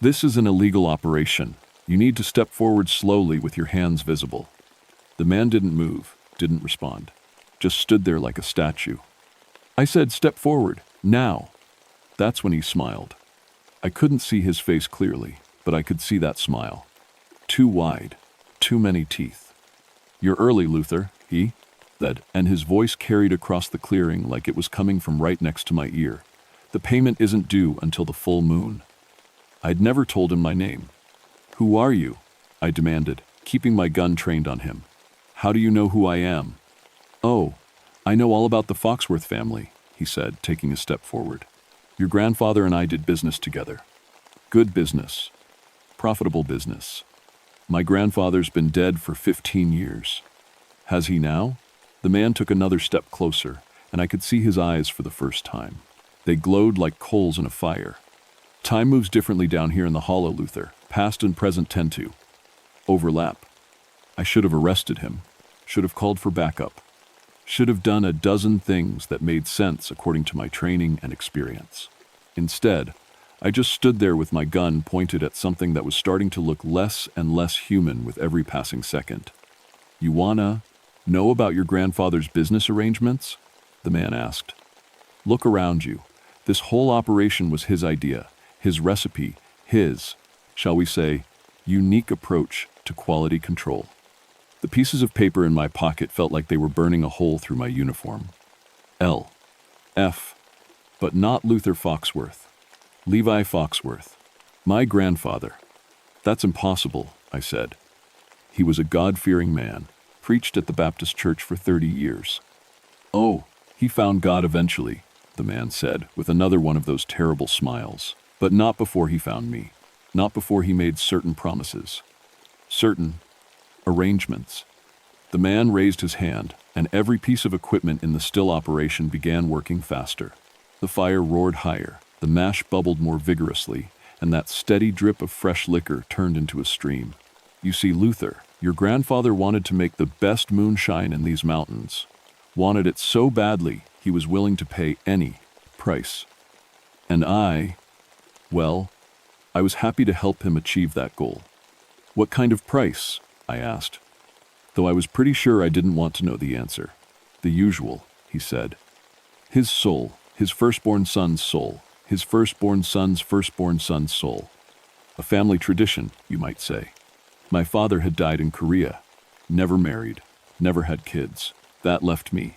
"This is an illegal operation. You need to step forward slowly with your hands visible." The man didn't move, didn't respond, just stood there like a statue. I said, "Step forward, now." That's when he smiled. I couldn't see his face clearly, but I could see that smile. Too wide, too many teeth. "You're early, Luther," he said, and his voice carried across the clearing like it was coming from right next to my ear. "The payment isn't due until the full moon." I'd never told him my name. "Who are you?" I demanded, keeping my gun trained on him. "How do you know who I am?" "Oh, I know all about the Foxworth family," he said, taking a step forward. "Your grandfather and I did business together. Good business. Profitable business. My grandfather's been dead for 15 years. Has he now?" The man took another step closer, and I could see his eyes for the first time. They glowed like coals in a fire. "Time moves differently down here in the hollow, Luther. Past and present tend to overlap." I should have arrested him, should have called for backup, should have done a dozen things that made sense according to my training and experience. Instead, I just stood there with my gun pointed at something that was starting to look less and less human with every passing second. "You wanna know about your grandfather's business arrangements?" the man asked. "Look around you. This whole operation was his idea, his recipe, his, shall we say, unique approach to quality control." The pieces of paper in my pocket felt like they were burning a hole through my uniform. L. F. But not Luther Foxworth. Levi Foxworth. My grandfather. "That's impossible," I said. "He was a God-fearing man, preached at the Baptist church for 30 years. "Oh, he found God eventually," the man said, with another one of those terrible smiles. "But not before he found me. Not before he made certain promises. Certain arrangements." The man raised his hand, and every piece of equipment in the still operation began working faster. The fire roared higher, the mash bubbled more vigorously, and that steady drip of fresh liquor turned into a stream. "You see, Luther, your grandfather wanted to make the best moonshine in these mountains. Wanted it so badly, he was willing to pay any price. And I was happy to help him achieve that goal." "What kind of price?" I asked, though I was pretty sure I didn't want to know the answer. "The usual," he said. "His soul, his firstborn son's soul, his firstborn son's firstborn son's soul. A family tradition, you might say. My father had died in Korea, never married, never had kids. That left me."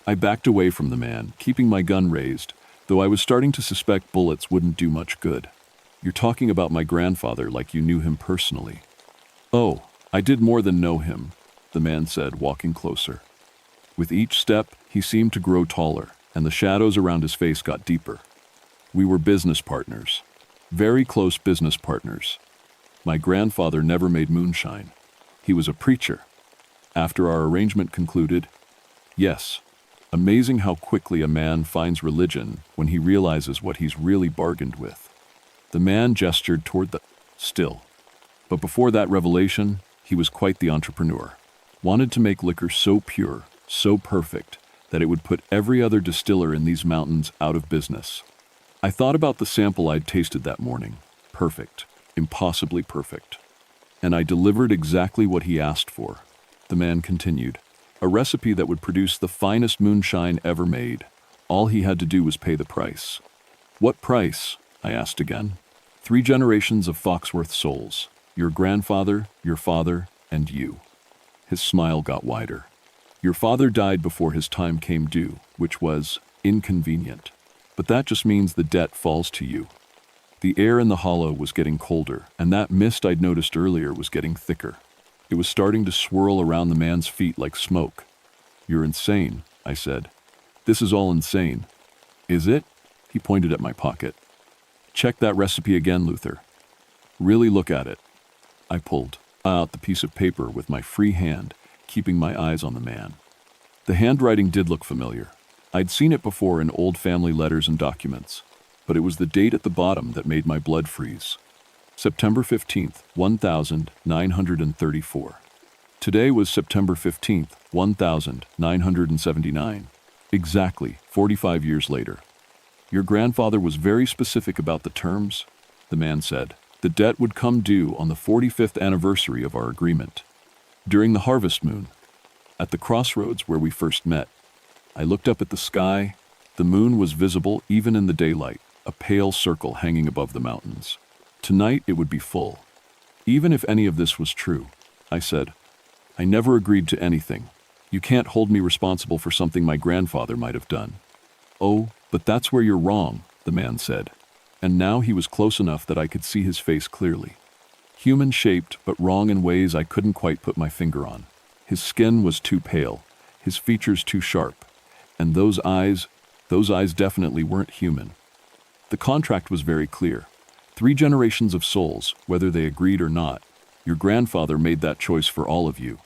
I backed away from the man, keeping my gun raised, though I was starting to suspect bullets wouldn't do much good. "You're talking about my grandfather like you knew him personally." "Oh, I did more than know him," the man said, walking closer. With each step, he seemed to grow taller, and the shadows around his face got deeper. "We were business partners. Very close business partners. My grandfather never made moonshine. He was a preacher, After our arrangement concluded, yes. Amazing how quickly a man finds religion when he realizes what he's really bargained with. The man gestured toward the still. But before that revelation, he was quite the entrepreneur. Wanted to make liquor so pure, so perfect, that it would put every other distiller in these mountains out of business. I thought about the sample I'd tasted that morning. Perfect. Impossibly perfect. And I delivered exactly what he asked for. The man continued. A recipe that would produce the finest moonshine ever made. All he had to do was pay the price. What price? I asked again. 3 generations of Foxworth souls. Your grandfather, your father, and you. His smile got wider. Your father died before his time came due, which was inconvenient. But that just means the debt falls to you. The air in the hollow was getting colder, and that mist I'd noticed earlier was getting thicker. It was starting to swirl around the man's feet like smoke. You're insane, I said. This is all insane. Is it? He pointed at my pocket. Check that recipe again, Luther. Really look at it. I pulled out the piece of paper with my free hand, keeping my eyes on the man. The handwriting did look familiar. I'd seen it before in old family letters and documents, but it was the date at the bottom that made my blood freeze. September 15th, 1934. Today was September 15th, 1979. Exactly 45 years later. Your grandfather was very specific about the terms, the man said. The debt would come due on the 45th anniversary of our agreement. During the harvest moon, at the crossroads where we first met, I looked up at the sky. The moon was visible even in the daylight, a pale circle hanging above the mountains. Tonight it would be full. Even if any of this was true, I said, I never agreed to anything. You can't hold me responsible for something my grandfather might have done. Oh, but that's where you're wrong, the man said. And now he was close enough that I could see his face clearly. Human-shaped, but wrong in ways I couldn't quite put my finger on. His skin was too pale, his features too sharp, and those eyes definitely weren't human. The contract was very clear. 3 generations of souls, whether they agreed or not. Your grandfather made that choice for all of you.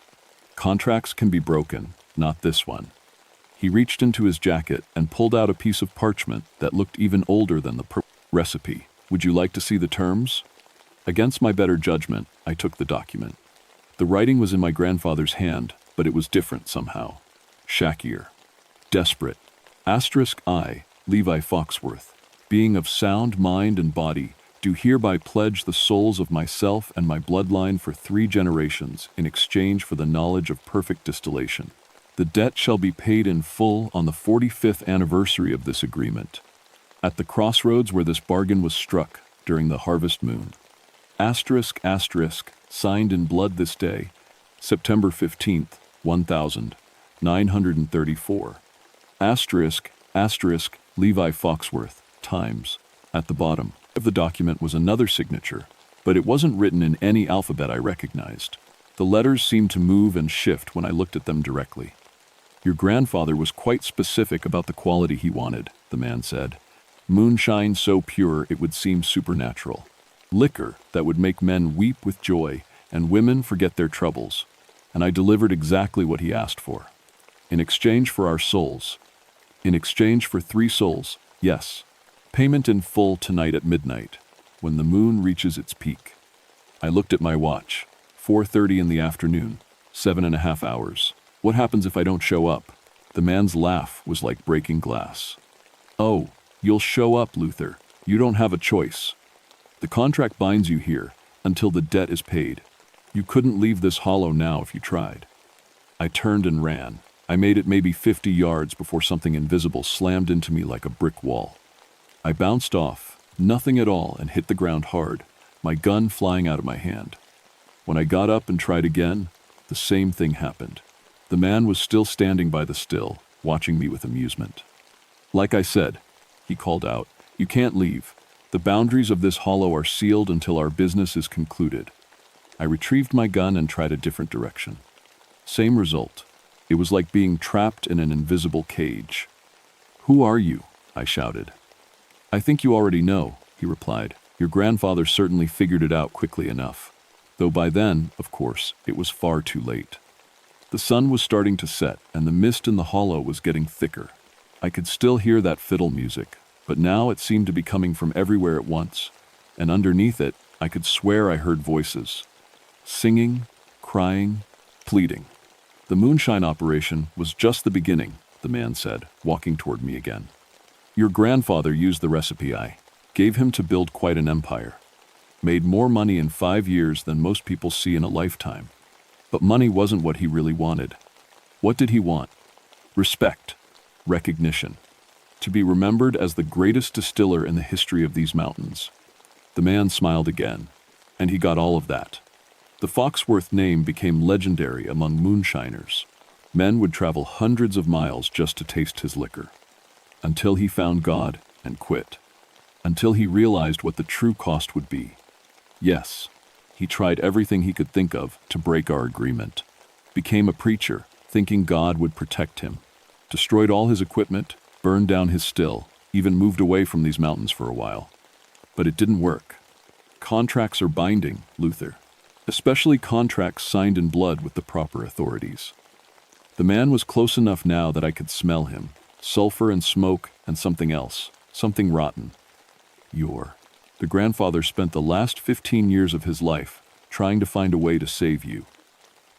Contracts can be broken, not this one. He reached into his jacket and pulled out a piece of parchment that looked even older than the recipe. Would you like to see the terms? Against my better judgment, I took the document. The writing was in my grandfather's hand, but it was different somehow. Shackier. Desperate. I, Levi Foxworth, being of sound mind and body, do hereby pledge the souls of myself and my bloodline for 3 generations in exchange for the knowledge of perfect distillation. The debt shall be paid in full on the 45th anniversary of this agreement, at the crossroads where this bargain was struck during the harvest moon. **, signed in blood this day, September 15th, 1934. **, Levi Foxworth, Times. At the bottom of the document was another signature, but it wasn't written in any alphabet I recognized. The letters seemed to move and shift when I looked at them directly. Your grandfather was quite specific about the quality he wanted, the man said. Moonshine so pure it would seem supernatural. Liquor that would make men weep with joy and women forget their troubles. And I delivered exactly what he asked for. In exchange for our souls. In exchange for 3 souls, yes. Payment in full tonight at midnight, when the moon reaches its peak. I looked at my watch. 4:30 in the afternoon, 7.5 hours. What happens if I don't show up? The man's laugh was like breaking glass. Oh, you'll show up, Luther. You don't have a choice. The contract binds you here until the debt is paid. You couldn't leave this hollow now if you tried. I turned and ran. I made it maybe 50 yards before something invisible slammed into me like a brick wall. I bounced off, nothing at all, and hit the ground hard, my gun flying out of my hand. When I got up and tried again, the same thing happened. The man was still standing by the still, watching me with amusement. Like I said, he called out, you can't leave. The boundaries of this hollow are sealed until our business is concluded. I retrieved my gun and tried a different direction. Same result. It was like being trapped in an invisible cage. Who are you? I shouted. I think you already know, he replied. Your grandfather certainly figured it out quickly enough. Though by then, of course, it was far too late. The sun was starting to set, and the mist in the hollow was getting thicker. I could still hear that fiddle music, but now it seemed to be coming from everywhere at once, and underneath it, I could swear I heard voices. Singing, crying, pleading. The moonshine operation was just the beginning, the man said, walking toward me again. Your grandfather used the recipe I gave him to build quite an empire. Made more money in 5 years than most people see in a lifetime. But money wasn't what he really wanted. What did he want? Respect, recognition, to be remembered as the greatest distiller in the history of these mountains. The man smiled again, and he got all of that. The Foxworth name became legendary among moonshiners. Men would travel hundreds of miles just to taste his liquor. Until he found God and quit. Until he realized what the true cost would be. Yes, he tried everything he could think of to break our agreement. Became a preacher, thinking God would protect him. Destroyed all his equipment, burned down his still, even moved away from these mountains for a while. But it didn't work. Contracts are binding, Luther. Especially contracts signed in blood with the proper authorities. The man was close enough now that I could smell him. Sulfur and smoke and something else. Something rotten. The grandfather spent the last 15 years of his life trying to find a way to save you.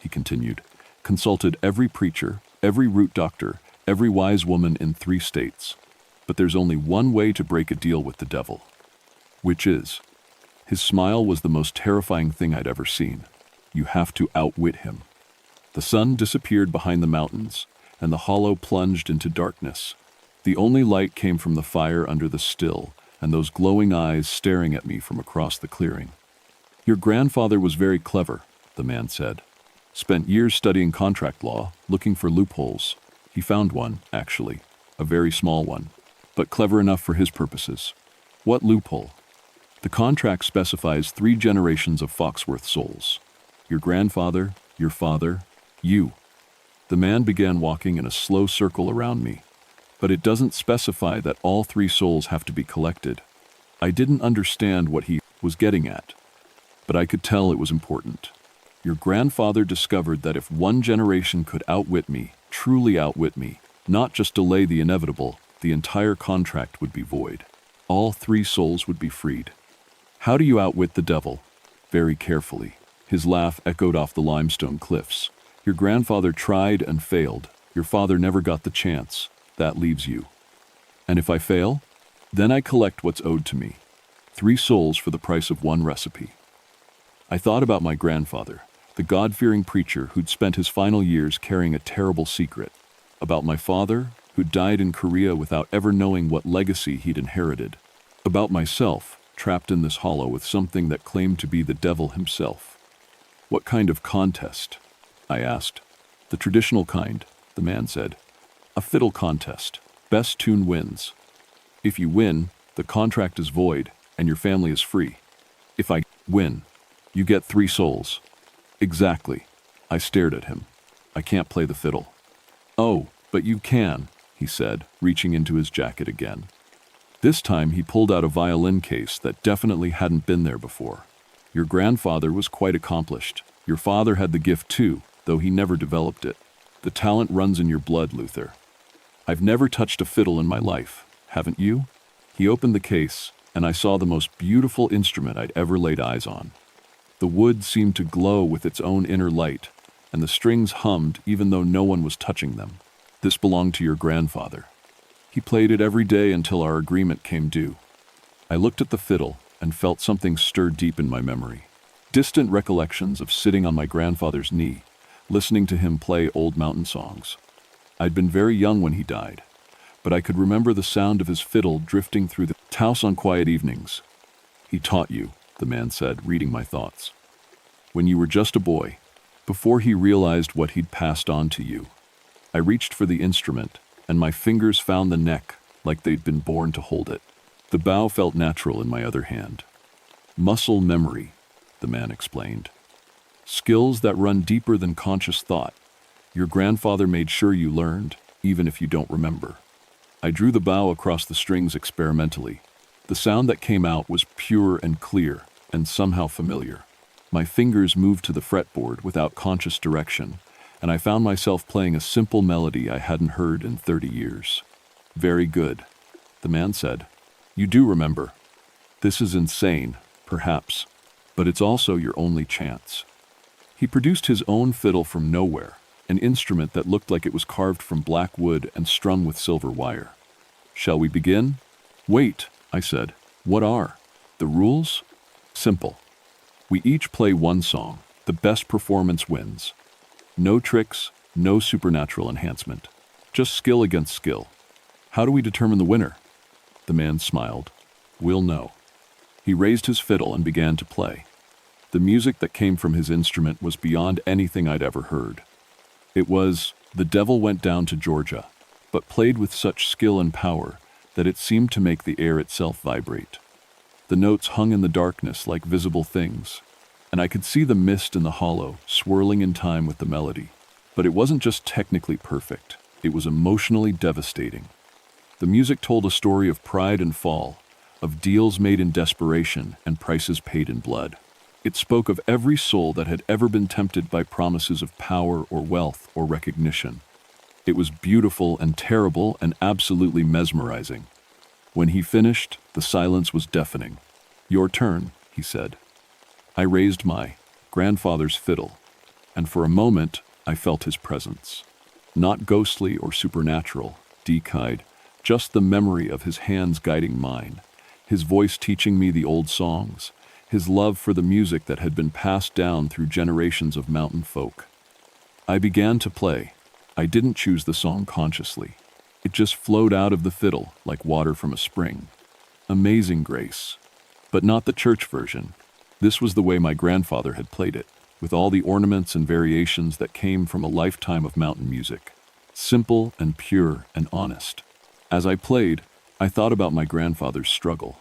He continued, consulted every preacher, every root doctor, every wise woman in 3 states. But there's only one way to break a deal with the devil. Which is? His smile was the most terrifying thing I'd ever seen. You have to outwit him. The sun disappeared behind the mountains, and the hollow plunged into darkness. The only light came from the fire under the still, and those glowing eyes staring at me from across the clearing. Your grandfather was very clever, the man said. Spent years studying contract law, looking for loopholes. He found one, actually, a very small one, but clever enough for his purposes. What loophole? The contract specifies 3 generations of Foxworth souls. Your grandfather, your father, you. The man began walking in a slow circle around me. But it doesn't specify that all 3 souls have to be collected. I didn't understand what he was getting at, but I could tell it was important. Your grandfather discovered that if one generation could outwit me, truly outwit me, not just delay the inevitable, the entire contract would be void. All 3 souls would be freed. How do you outwit the devil? Very carefully. His laugh echoed off the limestone cliffs. Your grandfather tried and failed. Your father never got the chance. That leaves you. And if I fail, then I collect what's owed to me. 3 souls for the price of 1 recipe. I thought about my grandfather, the God-fearing preacher who'd spent his final years carrying a terrible secret. About my father, who died in Korea without ever knowing what legacy he'd inherited. About myself, trapped in this hollow with something that claimed to be the devil himself. What kind of contest? I asked. The traditional kind, the man said. A fiddle contest. Best tune wins. If you win, the contract is void, and your family is free. If I win, you get 3 souls. Exactly. I stared at him. I can't play the fiddle. Oh, but you can, he said, reaching into his jacket again. This time he pulled out a violin case that definitely hadn't been there before. Your grandfather was quite accomplished. Your father had the gift too, though he never developed it. The talent runs in your blood, Luther. I've never touched a fiddle in my life, haven't you? He opened the case, and I saw the most beautiful instrument I'd ever laid eyes on. The wood seemed to glow with its own inner light, and the strings hummed even though no one was touching them. This belonged to your grandfather. He played it every day until our agreement came due. I looked at the fiddle and felt something stir deep in my memory. Distant recollections of sitting on my grandfather's knee, listening to him play old mountain songs. I'd been very young when he died, but I could remember the sound of his fiddle drifting through the house on quiet evenings. He taught you, the man said, reading my thoughts. When you were just a boy, before he realized what he'd passed on to you. I reached for the instrument, and my fingers found the neck like they'd been born to hold it. The bow felt natural in my other hand. Muscle memory, the man explained. Skills that run deeper than conscious thought. Your grandfather made sure you learned, even if you don't remember. I drew the bow across the strings experimentally. The sound that came out was pure and clear, and somehow familiar. My fingers moved to the fretboard without conscious direction, and I found myself playing a simple melody I hadn't heard in 30 years. "Very good," the man said. "You do remember. This is insane, perhaps, but it's also your only chance." He produced his own fiddle from nowhere, an instrument that looked like it was carved from black wood and strung with silver wire. "Shall we begin?" "Wait," I said. "What are the rules?" "Simple. We each play one song. The best performance wins. No tricks, no supernatural enhancement. Just skill against skill." "How do we determine the winner?" The man smiled. "We'll know." He raised his fiddle and began to play. The music that came from his instrument was beyond anything I'd ever heard. It was "The Devil Went Down to Georgia," but played with such skill and power that it seemed to make the air itself vibrate. The notes hung in the darkness like visible things, and I could see the mist in the hollow swirling in time with the melody. But it wasn't just technically perfect, it was emotionally devastating. The music told a story of pride and fall, of deals made in desperation and prices paid in blood. It spoke of every soul that had ever been tempted by promises of power or wealth or recognition. It was beautiful and terrible and absolutely mesmerizing. When he finished, the silence was deafening. "Your turn," he said. I raised my grandfather's fiddle, and for a moment I felt his presence. Not ghostly or supernatural, deep-eyed, just the memory of his hands guiding mine, his voice teaching me the old songs, his love for the music that had been passed down through generations of mountain folk. I began to play. I didn't choose the song consciously. It just flowed out of the fiddle like water from a spring. Amazing Grace. But not the church version. This was the way my grandfather had played it, with all the ornaments and variations that came from a lifetime of mountain music. Simple and pure and honest. As I played, I thought about my grandfather's struggle.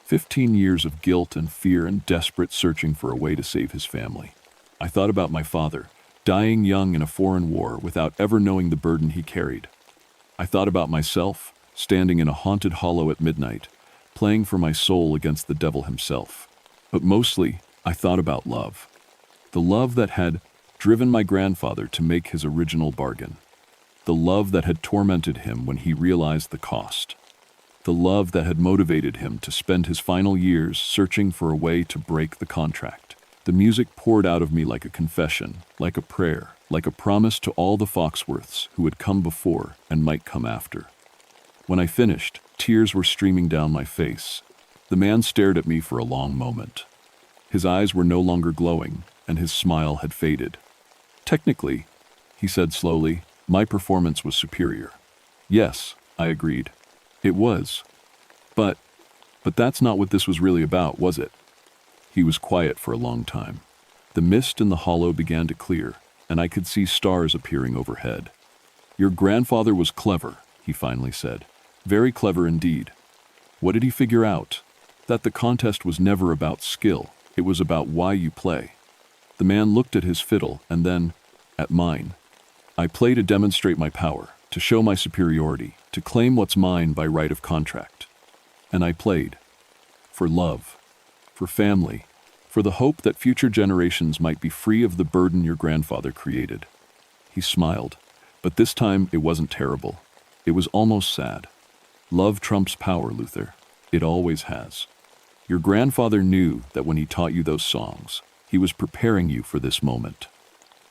15 years of guilt and fear and desperate searching for a way to save his family. I thought about my father, dying young in a foreign war without ever knowing the burden he carried. I thought about myself, standing in a haunted hollow at midnight, playing for my soul against the devil himself. But mostly, I thought about love. The love that had driven my grandfather to make his original bargain. The love that had tormented him when he realized the cost. The love that had motivated him to spend his final years searching for a way to break the contract. The music poured out of me like a confession, like a prayer, like a promise to all the Foxworths who had come before and might come after. When I finished, tears were streaming down my face. The man stared at me for a long moment. His eyes were no longer glowing, and his smile had faded. "Technically," he said slowly, "my performance was superior." "Yes," I agreed. "It was. But that's not what this was really about, was it?" He was quiet for a long time. The mist in the hollow began to clear, and I could see stars appearing overhead. "Your grandfather was clever," he finally said. "Very clever indeed." "What did he figure out?" "That the contest was never about skill. It was about why you play." The man looked at his fiddle and then at mine. "I play to demonstrate my power, to show my superiority, to claim what's mine by right of contract." And I played. For love. For family. For the hope that future generations might be free of the burden your grandfather created. He smiled, but this time it wasn't terrible. It was almost sad. "Love trumps power, Luther. It always has. Your grandfather knew that when he taught you those songs, he was preparing you for this moment."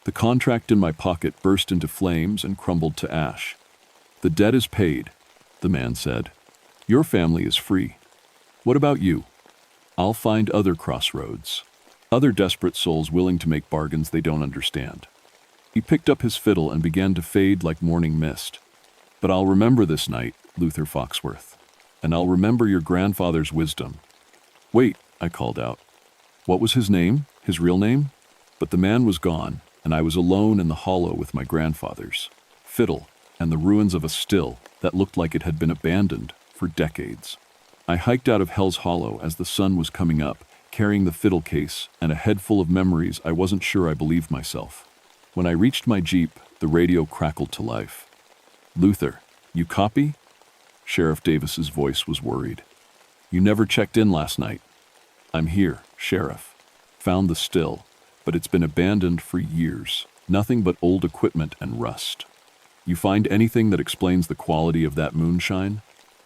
The contract in my pocket burst into flames and crumbled to ash. "The debt is paid," the man said. "Your family is free. What about you? I'll find other crossroads, other desperate souls willing to make bargains they don't understand." He picked up his fiddle and began to fade like morning mist. "But I'll remember this night, Luther Foxworth, and I'll remember your grandfather's wisdom." "Wait," I called out. "What was his name? His real name?" But the man was gone, and I was alone in the hollow with my grandfather's fiddle and the ruins of a still that looked like it had been abandoned for decades. I hiked out of Hell's Hollow as the sun was coming up, carrying the fiddle case and a head full of memories I wasn't sure I believed myself. When I reached my Jeep, the radio crackled to life. "Luther, you copy?" Sheriff Davis's voice was worried. "You never checked in last night." "I'm here, Sheriff. Found the still, but it's been abandoned for years." Nothing but old equipment and rust. You find anything that explains the quality of that moonshine?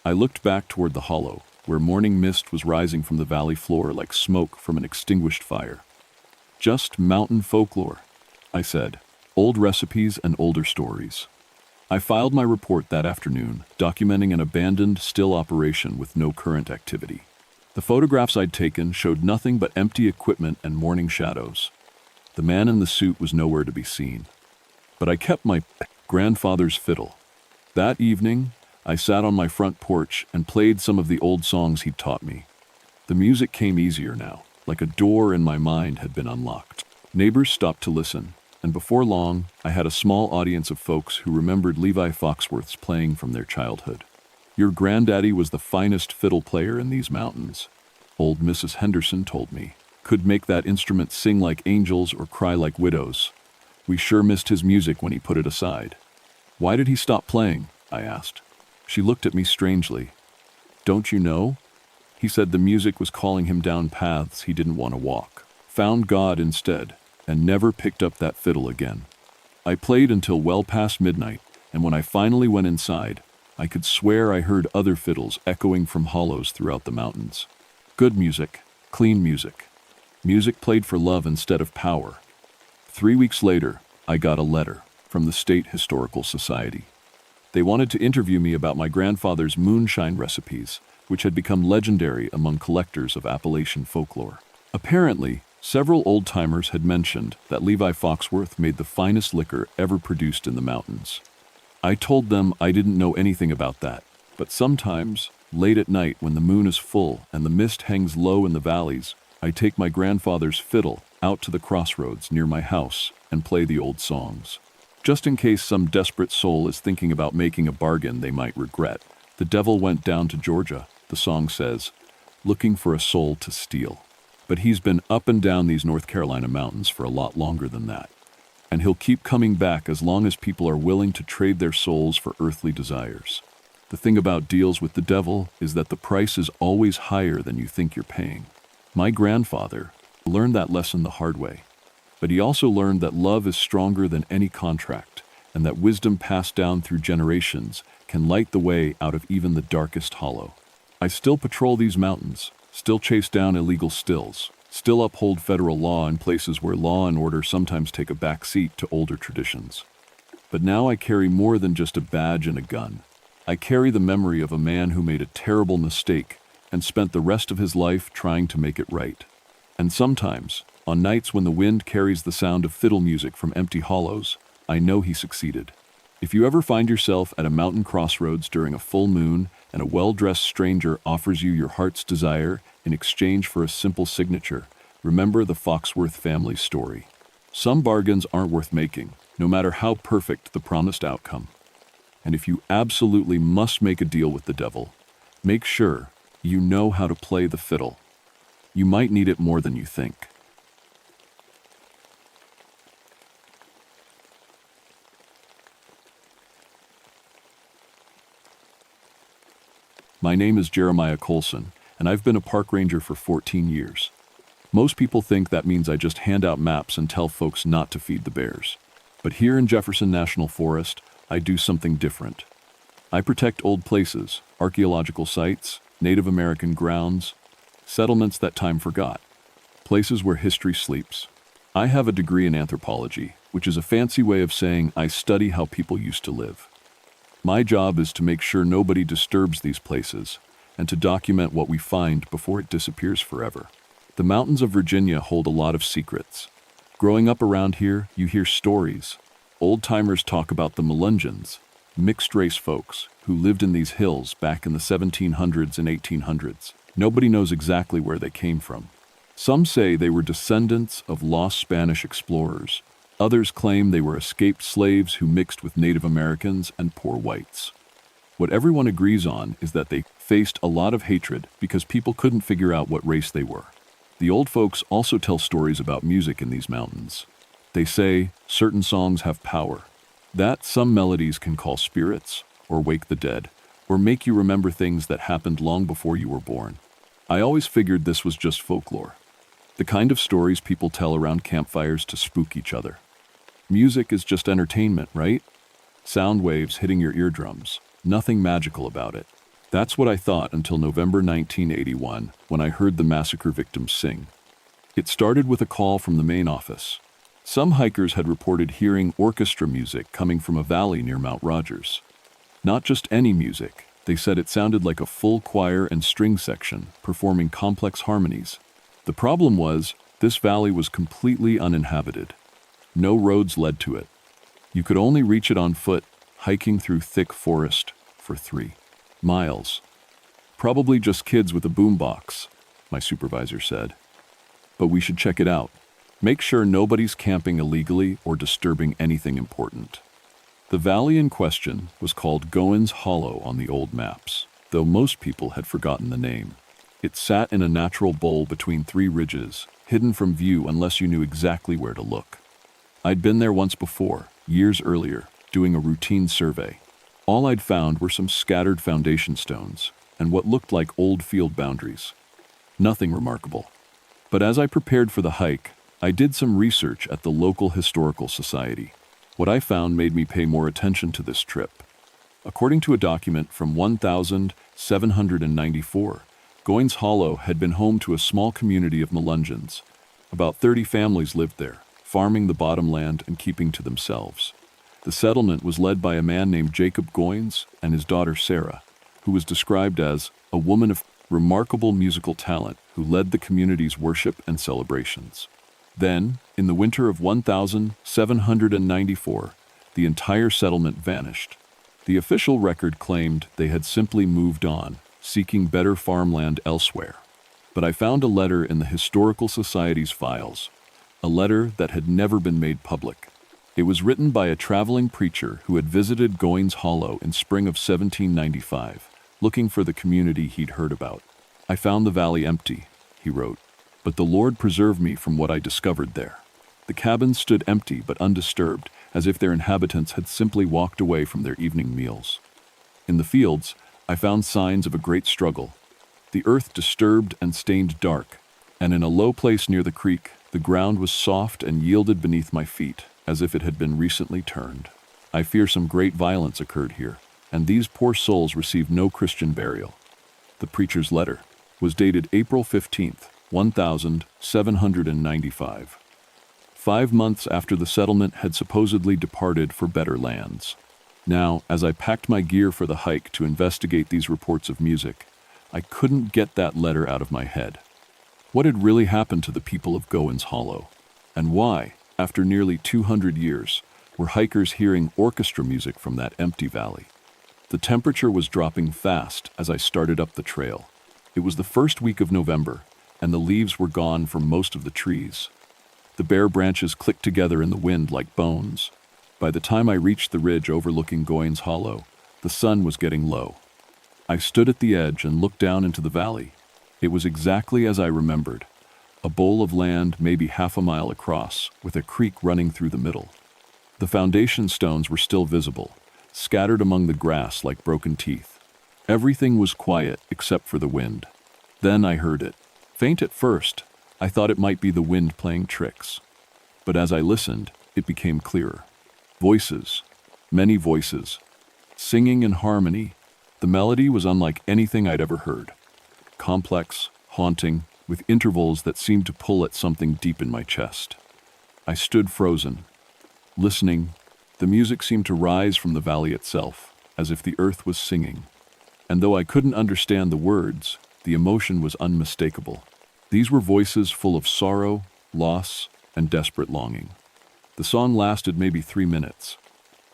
I looked back toward the hollow, where morning mist was rising from the valley floor like smoke from an extinguished fire. Just mountain folklore, I said. Old recipes and older stories. I filed my report that afternoon, documenting an abandoned, still operation with no current activity. The photographs I'd taken showed nothing but empty equipment and morning shadows. The man in the suit was nowhere to be seen. But I kept my grandfather's fiddle. That evening, I sat on my front porch and played some of the old songs he'd taught me. The music came easier now, like a door in my mind had been unlocked. Neighbors stopped to listen, and before long, I had a small audience of folks who remembered Levi Foxworth's playing from their childhood. Your granddaddy was the finest fiddle player in these mountains, old Mrs. Henderson told me. Could make that instrument sing like angels or cry like widows. We sure missed his music when he put it aside. Why did he stop playing? I asked. She looked at me strangely. Don't you know? He said the music was calling him down paths he didn't want to walk. Found God instead, and never picked up that fiddle again. I played until well past midnight, and when I finally went inside, I could swear I heard other fiddles echoing from hollows throughout the mountains. Good music, clean music. Music played for love instead of power. 3 weeks later, I got a letter from the State Historical Society. They wanted to interview me about my grandfather's moonshine recipes, which had become legendary among collectors of Appalachian folklore. Apparently, several old-timers had mentioned that Levi Foxworth made the finest liquor ever produced in the mountains. I told them I didn't know anything about that, but sometimes, late at night when the moon is full and the mist hangs low in the valleys, I take my grandfather's fiddle out to the crossroads near my house and play the old songs. Just in case some desperate soul is thinking about making a bargain they might regret. The devil went down to Georgia, the song says, looking for a soul to steal. But he's been up and down these North Carolina mountains for a lot longer than that. And he'll keep coming back as long as people are willing to trade their souls for earthly desires. The thing about deals with the devil is that the price is always higher than you think you're paying. My grandfather learned that lesson the hard way, but he also learned that love is stronger than any contract, and that wisdom passed down through generations can light the way out of even the darkest hollow. I still patrol these mountains, still chase down illegal stills, still uphold federal law in places where law and order sometimes take a back seat to older traditions. But now I carry more than just a badge and a gun. I carry the memory of a man who made a terrible mistake and spent the rest of his life trying to make it right. And sometimes, on nights when the wind carries the sound of fiddle music from empty hollows, I know he succeeded. If you ever find yourself at a mountain crossroads during a full moon and a well-dressed stranger offers you your heart's desire in exchange for a simple signature, remember the Foxworth family story. Some bargains aren't worth making, no matter how perfect the promised outcome. And if you absolutely must make a deal with the devil, make sure you know how to play the fiddle. You might need it more than you think. My name is Jeremiah Colson, and I've been a park ranger for 14 years. Most people think that means I just hand out maps and tell folks not to feed the bears. But here in Jefferson National Forest, I do something different. I protect old places, archaeological sites, Native American grounds, settlements that time forgot, places where history sleeps. I have a degree in anthropology, which is a fancy way of saying I study how people used to live. My job is to make sure nobody disturbs these places and to document what we find before it disappears forever. The mountains of Virginia hold a lot of secrets. Growing up around here, you hear stories. Old-timers talk about the Melungeons, mixed-race folks who lived in these hills back in the 1700s and 1800s. Nobody knows exactly where they came from. Some say they were descendants of lost Spanish explorers. Others claim they were escaped slaves who mixed with Native Americans and poor whites. What everyone agrees on is that they faced a lot of hatred because people couldn't figure out what race they were. The old folks also tell stories about music in these mountains. They say certain songs have power, that some melodies can call spirits, or wake the dead, or make you remember things that happened long before you were born. I always figured this was just folklore, the kind of stories people tell around campfires to spook each other. Music is just entertainment, right? Sound waves hitting your eardrums. Nothing magical about it. That's what I thought until November 1981, when I heard the massacre victims sing. It started with a call from the main office. Some hikers had reported hearing orchestra music coming from a valley near Mount Rogers. Not just any music. They said it sounded like a full choir and string section, performing complex harmonies. The problem was, this valley was completely uninhabited. No roads led to it. You could only reach it on foot, hiking through thick forest for 3 miles. Probably just kids with a boombox, my supervisor said. But we should check it out. Make sure nobody's camping illegally or disturbing anything important. The valley in question was called Goins Hollow on the old maps, though most people had forgotten the name. It sat in a natural bowl between 3 ridges, hidden from view unless you knew exactly where to look. I'd been there once before, years earlier, doing a routine survey. All I'd found were some scattered foundation stones and what looked like old field boundaries. Nothing remarkable. But as I prepared for the hike, I did some research at the local historical society. What I found made me pay more attention to this trip. According to a document from 1794, Goins Hollow had been home to a small community of Melungeons. About 30 families lived there, farming the bottomland and keeping to themselves. The settlement was led by a man named Jacob Goins and his daughter Sarah, who was described as a woman of remarkable musical talent who led the community's worship and celebrations. Then, in the winter of 1794, the entire settlement vanished. The official record claimed they had simply moved on, seeking better farmland elsewhere. But I found a letter in the Historical Society's files, a letter that had never been made public. It was written by a traveling preacher who had visited Goins Hollow in spring of 1795, looking for the community he'd heard about. "I found the valley empty," he wrote. "But the Lord preserved me from what I discovered there." The cabins stood empty but undisturbed, as if their inhabitants had simply walked away from their evening meals. In the fields, I found signs of a great struggle. The earth disturbed and stained dark, and in a low place near the creek, the ground was soft and yielded beneath my feet, as if it had been recently turned. I fear some great violence occurred here, and these poor souls received no Christian burial. The preacher's letter was dated April 15th, 1795. 5 months after the settlement had supposedly departed for better lands. Now, as I packed my gear for the hike to investigate these reports of music, I couldn't get that letter out of my head. What had really happened to the people of Goins Hollow? And why, after nearly 200 years, were hikers hearing orchestra music from that empty valley? The temperature was dropping fast as I started up the trail. It was the first week of November, and the leaves were gone from most of the trees. The bare branches clicked together in the wind like bones. By the time I reached the ridge overlooking Goins Hollow, the sun was getting low. I stood at the edge and looked down into the valley. It was exactly as I remembered, a bowl of land maybe half a mile across, with a creek running through the middle. The foundation stones were still visible, scattered among the grass like broken teeth. Everything was quiet except for the wind. Then I heard it. Faint at first, I thought it might be the wind playing tricks. But as I listened, it became clearer. Voices, many voices, singing in harmony. The melody was unlike anything I'd ever heard. Complex, haunting, with intervals that seemed to pull at something deep in my chest. I stood frozen, listening. The music seemed to rise from the valley itself, as if the earth was singing. And though I couldn't understand the words, the emotion was unmistakable. These were voices full of sorrow, loss, and desperate longing. The song lasted maybe 3 minutes.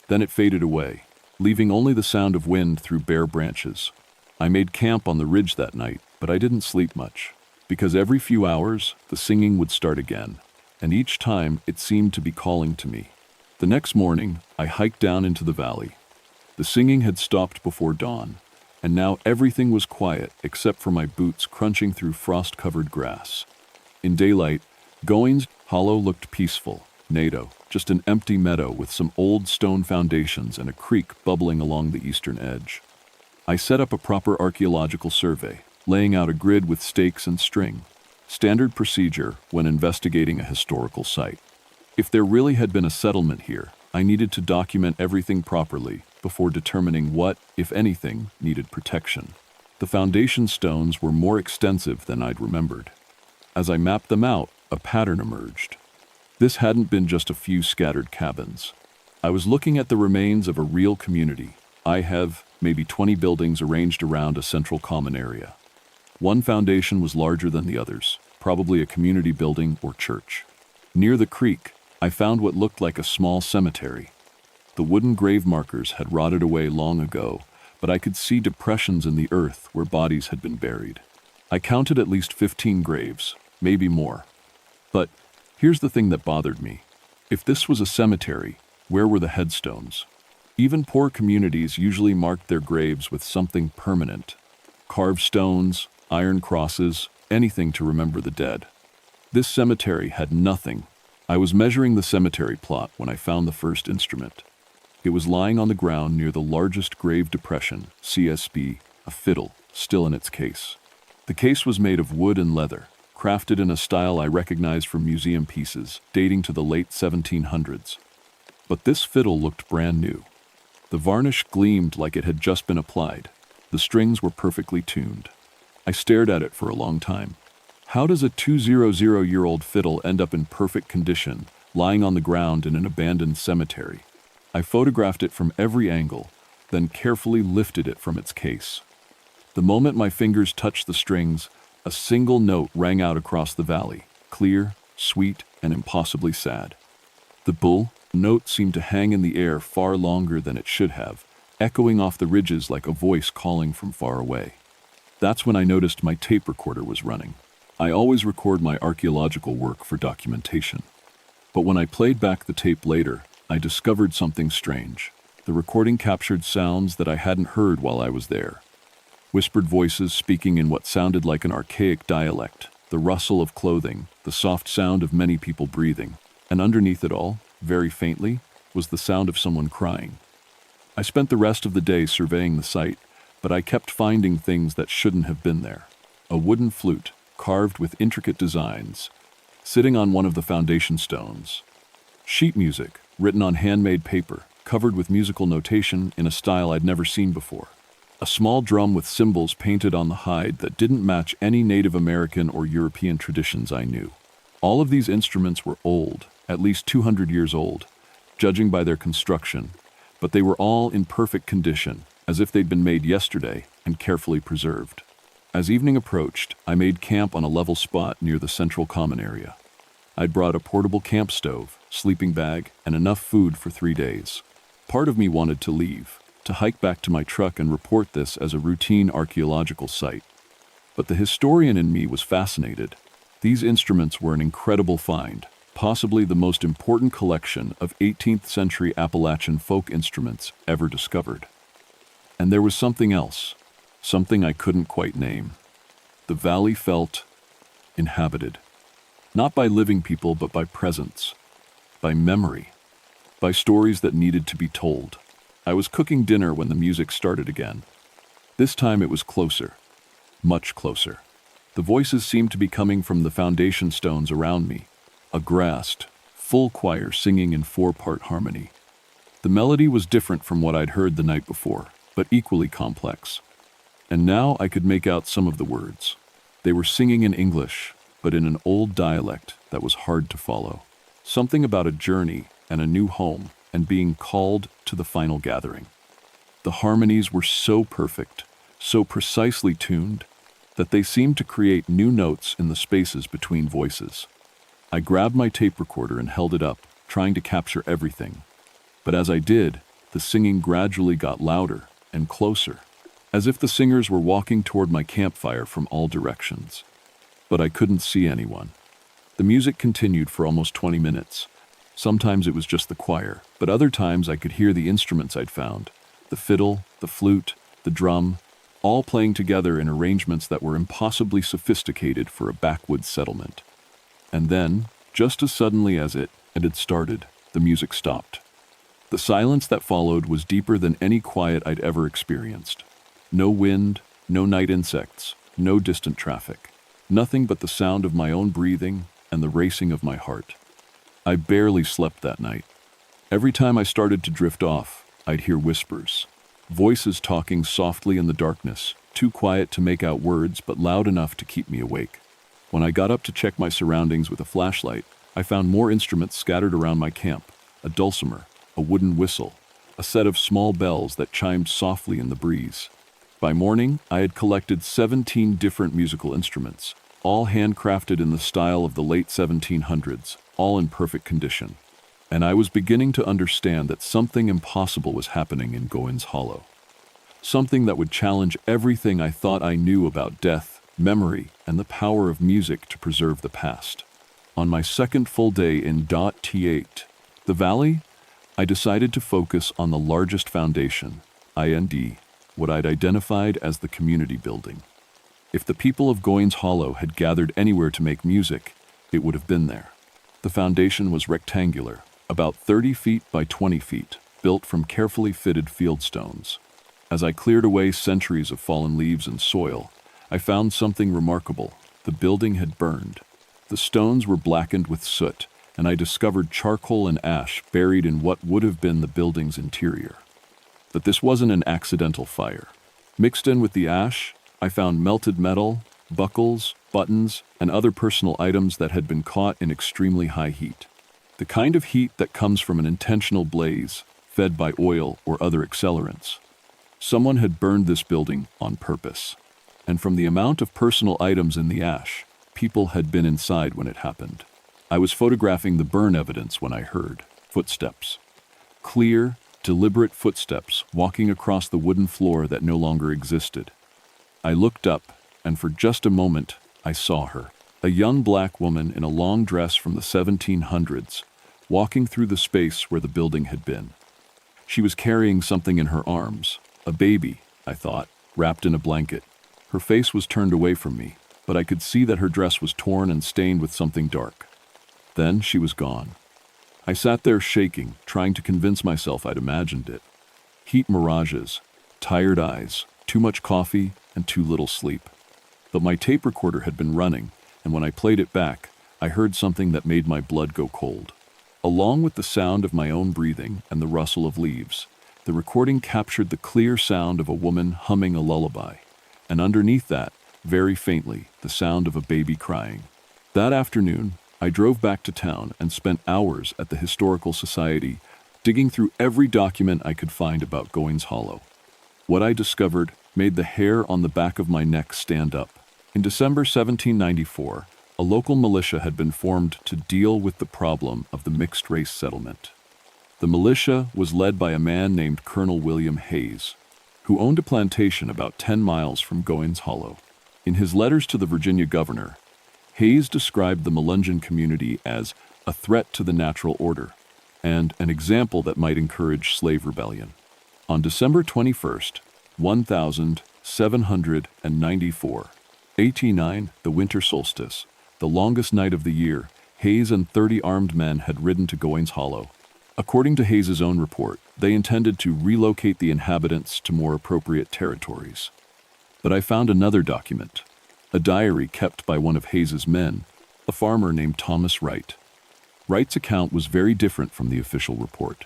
Then it faded away, leaving only the sound of wind through bare branches. I made camp on the ridge that night, but I didn't sleep much, because every few hours, the singing would start again, and each time it seemed to be calling to me. The next morning, I hiked down into the valley. The singing had stopped before dawn, and now everything was quiet except for my boots crunching through frost-covered grass. In daylight, Goins Hollow looked peaceful, NATO, just an empty meadow with some old stone foundations and a creek bubbling along the eastern edge. I set up a proper archaeological survey, laying out a grid with stakes and string, standard procedure when investigating a historical site. If there really had been a settlement here, I needed to document everything properly before determining what, if anything, needed protection. The foundation stones were more extensive than I'd remembered. As I mapped them out, a pattern emerged. This hadn't been just a few scattered cabins. I was looking at the remains of a real community. I have maybe 20 buildings arranged around a central common area. One foundation was larger than the others, probably a community building or church. Near the creek, I found what looked like a small cemetery. The wooden grave markers had rotted away long ago, but I could see depressions in the earth where bodies had been buried. I counted at least 15 graves, maybe more. But here's the thing that bothered me. If this was a cemetery, where were the headstones? Even poor communities usually marked their graves with something permanent. Carved stones, iron crosses, anything to remember the dead. This cemetery had nothing. I was measuring the cemetery plot when I found the first instrument. It was lying on the ground near the largest grave depression, CSB, a fiddle, still in its case. The case was made of wood and leather, crafted in a style I recognized from museum pieces dating to the late 1700s. But this fiddle looked brand new. The varnish gleamed like it had just been applied. The strings were perfectly tuned. I stared at it for a long time. How does a 200-year-old fiddle end up in perfect condition, lying on the ground in an abandoned cemetery? I photographed it from every angle, then carefully lifted it from its case. The moment my fingers touched the strings, a single note rang out across the valley, clear, sweet, and impossibly sad. The bull note seemed to hang in the air far longer than it should have, echoing off the ridges like a voice calling from far away. That's when I noticed my tape recorder was running. I always record my archaeological work for documentation. But when I played back the tape later, I discovered something strange. The recording captured sounds that I hadn't heard while I was there. Whispered voices speaking in what sounded like an archaic dialect, the rustle of clothing, the soft sound of many people breathing, and underneath it all, very faintly, was the sound of someone crying. I spent the rest of the day surveying the site, but I kept finding things that shouldn't have been there. A wooden flute, carved with intricate designs, sitting on one of the foundation stones. Sheet music, written on handmade paper, covered with musical notation in a style I'd never seen before. A small drum with symbols painted on the hide that didn't match any Native American or European traditions I knew. All of these instruments were old, at least 200 years old, judging by their construction, but they were all in perfect condition, as if they'd been made yesterday and carefully preserved. As evening approached, I made camp on a level spot near the central common area. I'd brought a portable camp stove, sleeping bag, and enough food for 3 days. Part of me wanted to leave, to hike back to my truck and report this as a routine archaeological site. But the historian in me was fascinated. These instruments were an incredible find, possibly the most important collection of 18th century Appalachian folk instruments ever discovered. And there was something else, something I couldn't quite name. The valley felt inhabited. Not by living people, but by presence, by memory, by stories that needed to be told. I was cooking dinner when the music started again. This time it was closer, much closer. The voices seemed to be coming from the foundation stones around me, a grassed, full choir singing in 4-part harmony. The melody was different from what I'd heard the night before, but equally complex. And now I could make out some of the words. They were singing in English, but in an old dialect that was hard to follow. Something about a journey and a new home and being called to the final gathering. The harmonies were so perfect, so precisely tuned, that they seemed to create new notes in the spaces between voices. I grabbed my tape recorder and held it up, trying to capture everything. But as I did, the singing gradually got louder and closer, as if the singers were walking toward my campfire from all directions. But I couldn't see anyone. The music continued for almost 20 minutes. Sometimes it was just the choir, but other times I could hear the instruments I'd found. The fiddle, the flute, the drum, all playing together in arrangements that were impossibly sophisticated for a backwoods settlement. And then, just as suddenly as it had started, the music stopped. The silence that followed was deeper than any quiet I'd ever experienced. No wind, no night insects, no distant traffic. Nothing but the sound of my own breathing and the racing of my heart. I barely slept that night. Every time I started to drift off, I'd hear whispers. Voices talking softly in the darkness, too quiet to make out words but loud enough to keep me awake. When I got up to check my surroundings with a flashlight, I found more instruments scattered around my camp: a dulcimer, a wooden whistle, a set of small bells that chimed softly in the breeze. By morning, I had collected 17 different musical instruments, all handcrafted in the style of the late 1700s, all in perfect condition. And I was beginning to understand that something impossible was happening in Goins Hollow. Something that would challenge everything I thought I knew about death, memory, and the power of music to preserve the past. On my second full day in T8, the valley, I decided to focus on the largest foundation, IND, what I'd identified as the community building. If the people of Goins Hollow had gathered anywhere to make music, it would have been there. The foundation was rectangular, about 30 feet by 20 feet, built from carefully fitted field stones. As I cleared away centuries of fallen leaves and soil, I found something remarkable. The building had burned. The stones were blackened with soot, and I discovered charcoal and ash buried in what would have been the building's interior. But this wasn't an accidental fire. Mixed in with the ash, I found melted metal, buckles, buttons, and other personal items that had been caught in extremely high heat. The kind of heat that comes from an intentional blaze, fed by oil or other accelerants. Someone had burned this building on purpose. And from the amount of personal items in the ash, people had been inside when it happened. I was photographing the burn evidence when I heard footsteps. Clear, deliberate footsteps walking across the wooden floor that no longer existed. I looked up, and for just a moment, I saw her. A young black woman in a long dress from the 1700s, walking through the space where the building had been. She was carrying something in her arms, a baby, I thought, wrapped in a blanket. Her face was turned away from me, but I could see that her dress was torn and stained with something dark. Then she was gone. I sat there shaking, trying to convince myself I'd imagined it. Heat mirages, tired eyes, too much coffee, and too little sleep. But my tape recorder had been running, and when I played it back, I heard something that made my blood go cold. Along with the sound of my own breathing and the rustle of leaves, the recording captured the clear sound of a woman humming a lullaby, and underneath that, very faintly, the sound of a baby crying. That afternoon, I drove back to town and spent hours at the Historical Society, digging through every document I could find about Goins Hollow. What I discovered made the hair on the back of my neck stand up. In December 1794, a local militia had been formed to deal with the problem of the mixed-race settlement. The militia was led by a man named Colonel William Hayes, who owned a plantation about 10 miles from Goins Hollow. In his letters to the Virginia governor, Hayes described the Melungeon community as a threat to the natural order and an example that might encourage slave rebellion. On December 21st, 1794, 1809, the winter solstice, the longest night of the year, Hayes and 30 armed men had ridden to Goins Hollow. According to Hayes's own report, they intended to relocate the inhabitants to more appropriate territories. But I found another document, a diary kept by one of Hayes's men, a farmer named Thomas Wright. Wright's account was very different from the official report.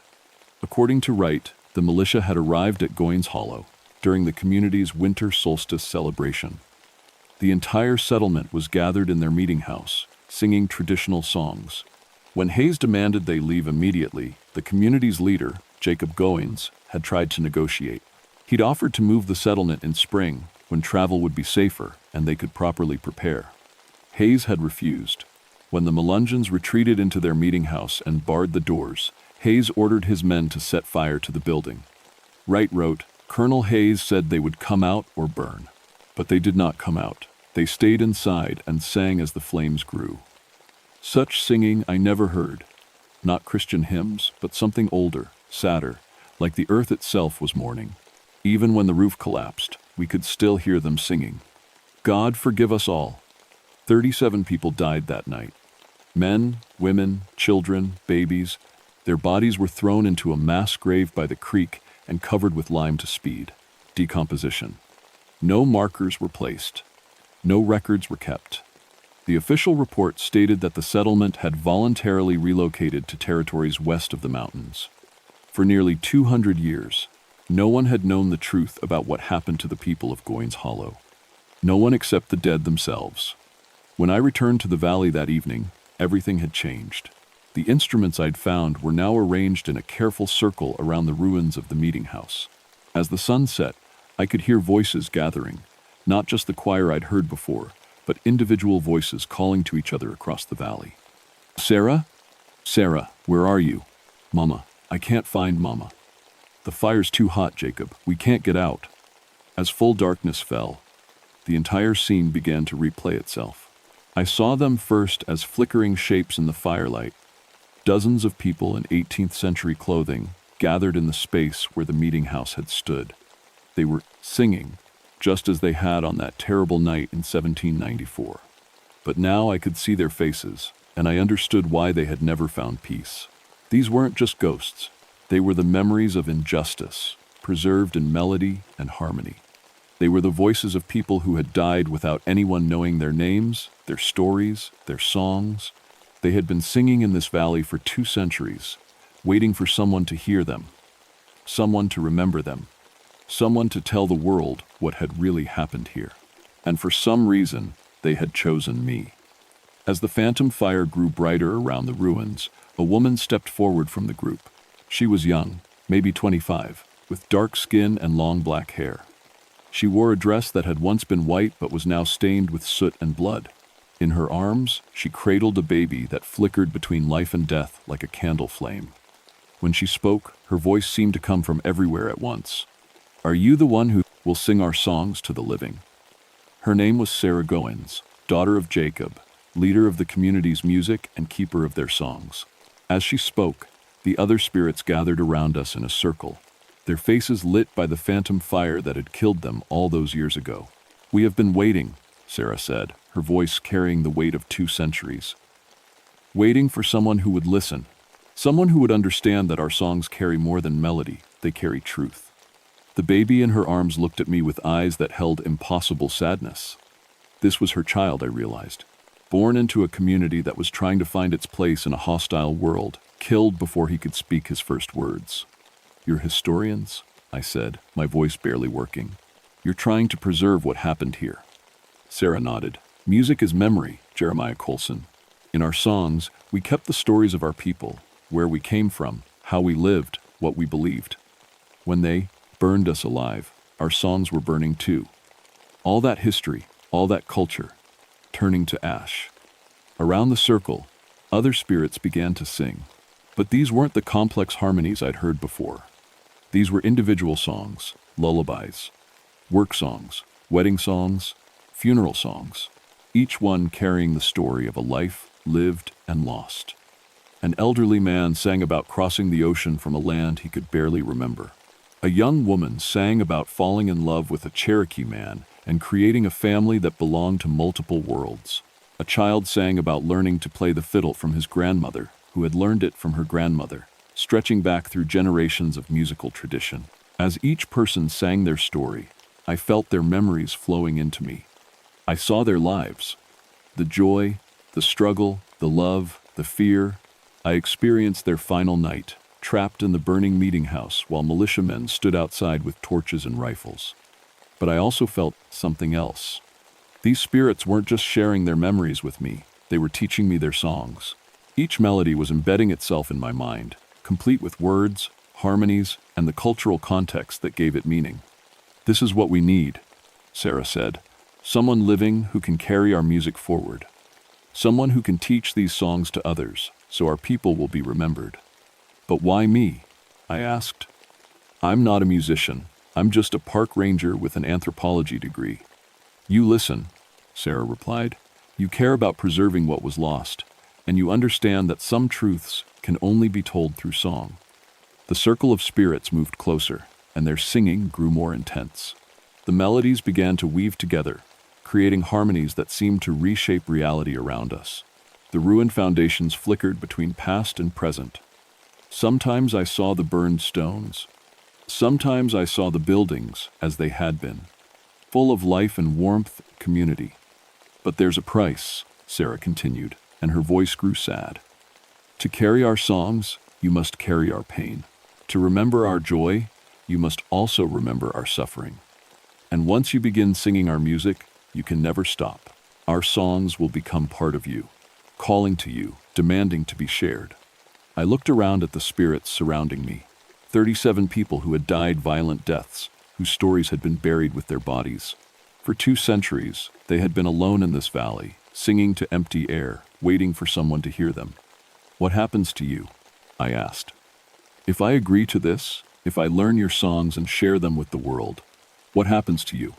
According to Wright, the militia had arrived at Goins Hollow during the community's winter solstice celebration. The entire settlement was gathered in their meeting house, singing traditional songs. When Hayes demanded they leave immediately, the community's leader, Jacob Goins, had tried to negotiate. He'd offered to move the settlement in spring, when travel would be safer and they could properly prepare. Hayes had refused. When the Melungeons retreated into their meeting house and barred the doors, Hayes ordered his men to set fire to the building. Wright wrote, "Colonel Hayes said they would come out or burn." But they did not come out. They stayed inside and sang as the flames grew. Such singing I never heard. Not Christian hymns, but something older, sadder, like the earth itself was mourning. Even when the roof collapsed, we could still hear them singing. God forgive us all. 37 people died that night. Men, women, children, babies. Their bodies were thrown into a mass grave by the creek and covered with lime to speed. Decomposition. No markers were placed. No records were kept. The official report stated that the settlement had voluntarily relocated to territories west of the mountains. For nearly 200 years, no one had known the truth about what happened to the people of Goins Hollow. No one except the dead themselves. When I returned to the valley that evening, everything had changed. The instruments I'd found were now arranged in a careful circle around the ruins of the meeting house. As the sun set, I could hear voices gathering, not just the choir I'd heard before, but individual voices calling to each other across the valley. "Sarah? Sarah, where are you? Mama, I can't find Mama. The fire's too hot, Jacob. We can't get out." As full darkness fell, the entire scene began to replay itself. I saw them first as flickering shapes in the firelight, dozens of people in 18th century clothing gathered in the space where the meeting house had stood. They were singing, just as they had on that terrible night in 1794. But now I could see their faces, and I understood why they had never found peace. These weren't just ghosts. They were the memories of injustice, preserved in melody and harmony. They were the voices of people who had died without anyone knowing their names, their stories, their songs. They had been singing in this valley for 2 centuries, waiting for someone to hear them, someone to remember them, someone to tell the world what had really happened here. And for some reason, they had chosen me. As the phantom fire grew brighter around the ruins, a woman stepped forward from the group. She was young, maybe 25, with dark skin and long black hair. She wore a dress that had once been white but was now stained with soot and blood. In her arms, she cradled a baby that flickered between life and death like a candle flame. When she spoke, her voice seemed to come from everywhere at once. "Are you the one who will sing our songs to the living?" Her name was Sarah Goins, daughter of Jacob, leader of the community's music and keeper of their songs. As she spoke, the other spirits gathered around us in a circle, their faces lit by the phantom fire that had killed them all those years ago. "We have been waiting," Sarah said, her voice carrying the weight of 2 centuries. "Waiting for someone who would listen, someone who would understand that our songs carry more than melody, they carry truth." The baby in her arms looked at me with eyes that held impossible sadness. This was her child, I realized, born into a community that was trying to find its place in a hostile world, killed before he could speak his first words. "You're historians?" I said, my voice barely working. "You're trying to preserve what happened here." Sarah nodded. "Music is memory, Jeremiah Colson. In our songs, we kept the stories of our people, where we came from, how we lived, what we believed. When they burned us alive, our songs were burning too. All that history, all that culture, turning to ash." Around the circle, other spirits began to sing. But these weren't the complex harmonies I'd heard before. These were individual songs, lullabies, work songs, wedding songs, funeral songs, each one carrying the story of a life lived and lost. An elderly man sang about crossing the ocean from a land he could barely remember. A young woman sang about falling in love with a Cherokee man and creating a family that belonged to multiple worlds. A child sang about learning to play the fiddle from his grandmother, who had learned it from her grandmother, stretching back through generations of musical tradition. As each person sang their story, I felt their memories flowing into me. I saw their lives, the joy, the struggle, the love, the fear. I experienced their final night, trapped in the burning meeting house while militiamen stood outside with torches and rifles. But I also felt something else. These spirits weren't just sharing their memories with me, they were teaching me their songs. Each melody was embedding itself in my mind, complete with words, harmonies, and the cultural context that gave it meaning. "This is what we need," Sarah said. "Someone living who can carry our music forward. Someone who can teach these songs to others, so our people will be remembered." "But why me?" I asked. "I'm not a musician. I'm just a park ranger with an anthropology degree." "You listen," Sarah replied. "You care about preserving what was lost, and you understand that some truths can only be told through song." The circle of spirits moved closer, and their singing grew more intense. The melodies began to weave together, creating harmonies that seemed to reshape reality around us. The ruined foundations flickered between past and present. Sometimes I saw the burned stones. Sometimes I saw the buildings as they had been, full of life and warmth and community. But there's a price, Sarah continued, and her voice grew sad. To carry our songs, you must carry our pain. To remember our joy, you must also remember our suffering. And once you begin singing our music, you can never stop. Our songs will become part of you, calling to you, demanding to be shared. I looked around at the spirits surrounding me, 37 people who had died violent deaths, whose stories had been buried with their bodies. For 2 centuries, they had been alone in this valley, singing to empty air, waiting for someone to hear them. What happens to you? I asked. If I agree to this, if I learn your songs and share them with the world, what happens to you?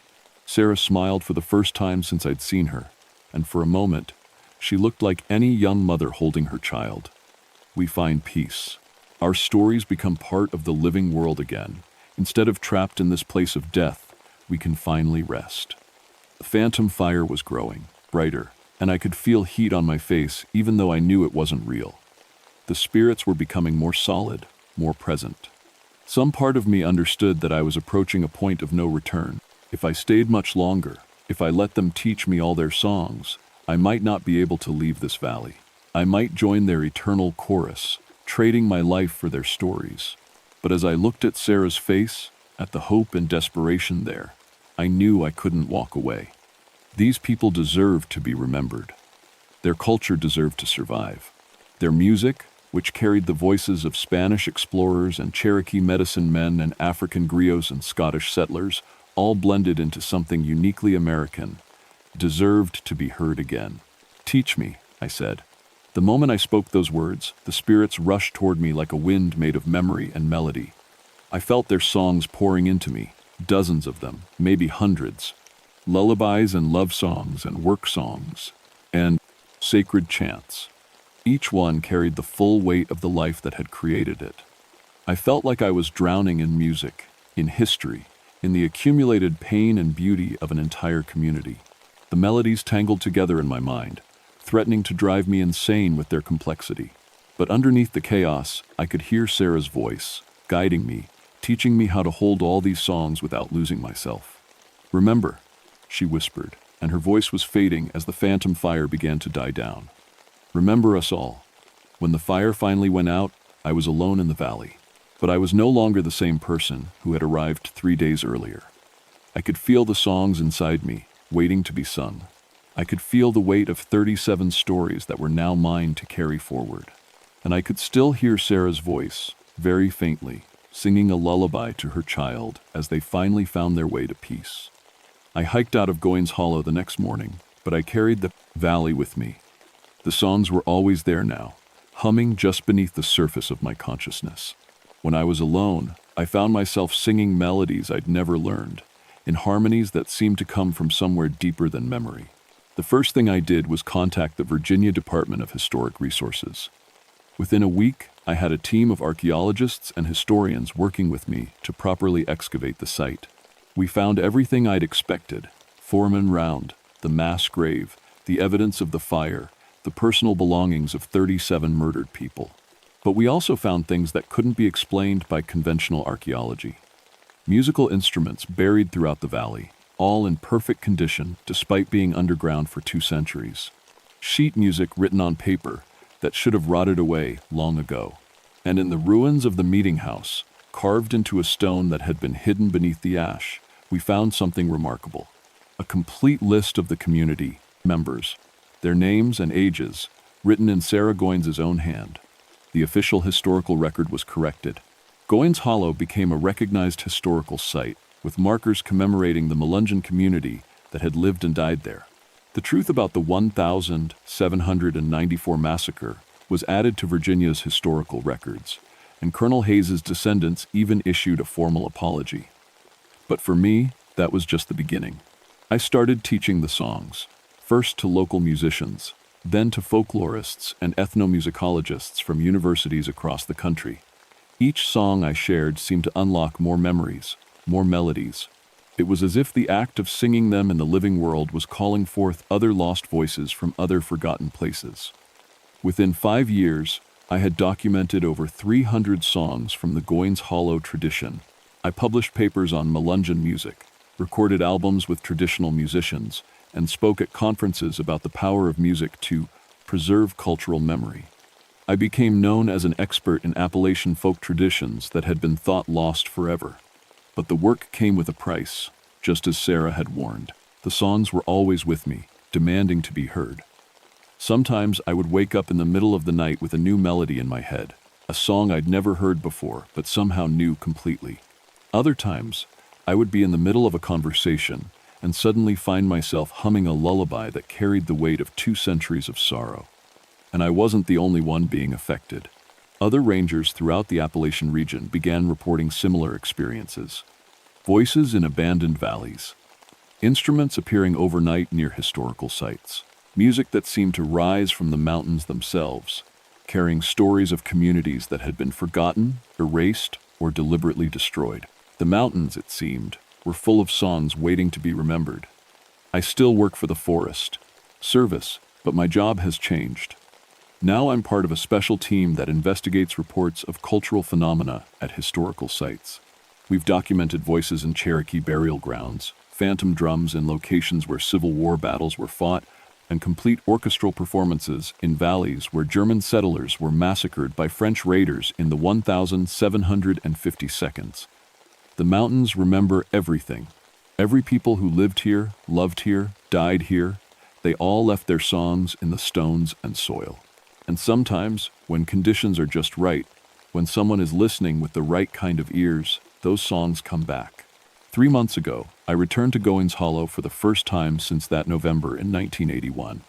Sarah smiled for the first time since I'd seen her, and for a moment, she looked like any young mother holding her child. We find peace. Our stories become part of the living world again. Instead of trapped in this place of death, we can finally rest. The phantom fire was growing, brighter, and I could feel heat on my face even though I knew it wasn't real. The spirits were becoming more solid, more present. Some part of me understood that I was approaching a point of no return. If I stayed much longer, if I let them teach me all their songs, I might not be able to leave this valley. I might join their eternal chorus, trading my life for their stories. But as I looked at Sarah's face, at the hope and desperation there, I knew I couldn't walk away. These people deserved to be remembered. Their culture deserved to survive. Their music, which carried the voices of Spanish explorers and Cherokee medicine men and African griots and Scottish settlers, all blended into something uniquely American, deserved to be heard again. Teach me, I said. The moment I spoke those words, the spirits rushed toward me like a wind made of memory and melody. I felt their songs pouring into me, dozens of them, maybe hundreds. Lullabies and love songs and work songs, and sacred chants. Each one carried the full weight of the life that had created it. I felt like I was drowning in music, in history, in the accumulated pain and beauty of an entire community. The melodies tangled together in my mind, threatening to drive me insane with their complexity. But underneath the chaos, I could hear Sarah's voice, guiding me, teaching me how to hold all these songs without losing myself. Remember, she whispered, and her voice was fading as the phantom fire began to die down. Remember us all. When the fire finally went out, I was alone in the valley. But I was no longer the same person who had arrived 3 days earlier. I could feel the songs inside me, waiting to be sung. I could feel the weight of 37 stories that were now mine to carry forward. And I could still hear Sarah's voice, very faintly, singing a lullaby to her child as they finally found their way to peace. I hiked out of Goins Hollow the next morning, but I carried the valley with me. The songs were always there now, humming just beneath the surface of my consciousness. When I was alone, I found myself singing melodies I'd never learned, in harmonies that seemed to come from somewhere deeper than memory. The first thing I did was contact the Virginia Department of Historic Resources. Within a week, I had a team of archaeologists and historians working with me to properly excavate the site. We found everything I'd expected: Foreman Round, the mass grave, the evidence of the fire, the personal belongings of 37 murdered people. But we also found things that couldn't be explained by conventional archaeology. Musical instruments buried throughout the valley, all in perfect condition despite being underground for 2 centuries. Sheet music written on paper that should have rotted away long ago. And in the ruins of the meeting house, carved into a stone that had been hidden beneath the ash, we found something remarkable. A complete list of the community members, their names and ages, written in Sarah Goins' own hand. The official historical record was corrected. Goins Hollow became a recognized historical site, with markers commemorating the Melungeon community that had lived and died there. The truth about the 1794 massacre was added to Virginia's historical records, and Colonel Hayes's descendants even issued a formal apology. But for me, that was just the beginning. I started teaching the songs, first to local musicians, then to folklorists and ethnomusicologists from universities across the country. Each song I shared seemed to unlock more memories, more melodies. It was as if the act of singing them in the living world was calling forth other lost voices from other forgotten places. Within 5 years, I had documented over 300 songs from the Goins Hollow tradition. I published papers on Melungeon music, recorded albums with traditional musicians, and spoke at conferences about the power of music to preserve cultural memory. I became known as an expert in Appalachian folk traditions that had been thought lost forever. But the work came with a price, just as Sarah had warned. The songs were always with me, demanding to be heard. Sometimes I would wake up in the middle of the night with a new melody in my head, a song I'd never heard before but somehow knew completely. Other times, I would be in the middle of a conversation and suddenly find myself humming a lullaby that carried the weight of 2 centuries of sorrow. And I wasn't the only one being affected. Other rangers throughout the Appalachian region began reporting similar experiences. Voices in abandoned valleys, instruments appearing overnight near historical sites, music that seemed to rise from the mountains themselves, carrying stories of communities that had been forgotten, erased, or deliberately destroyed. The mountains, it seemed, were full of songs waiting to be remembered. I still work for the Forest Service, but my job has changed. Now I'm part of a special team that investigates reports of cultural phenomena at historical sites. We've documented voices in Cherokee burial grounds, phantom drums in locations where Civil War battles were fought, and complete orchestral performances in valleys where German settlers were massacred by French raiders in the 1750 seconds. The mountains remember everything. Every people who lived here, loved here, died here, they all left their songs in the stones and soil. And sometimes, when conditions are just right, when someone is listening with the right kind of ears, those songs come back. 3 months ago, I returned to Goins Hollow for the first time since that November in 1981.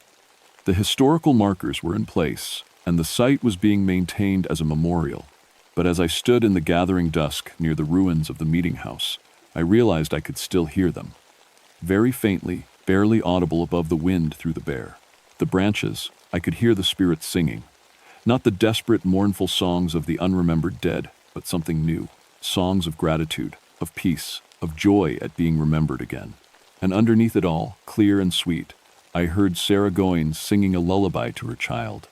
The historical markers were in place, and the site was being maintained as a memorial. But as I stood in the gathering dusk near the ruins of the meeting house, I realized I could still hear them. Very faintly, barely audible above the wind through the bare. The branches, I could hear the spirits singing. Not the desperate, mournful songs of the unremembered dead, but something new. Songs of gratitude, of peace, of joy at being remembered again. And underneath it all, clear and sweet, I heard Sarah Goins singing a lullaby to her child.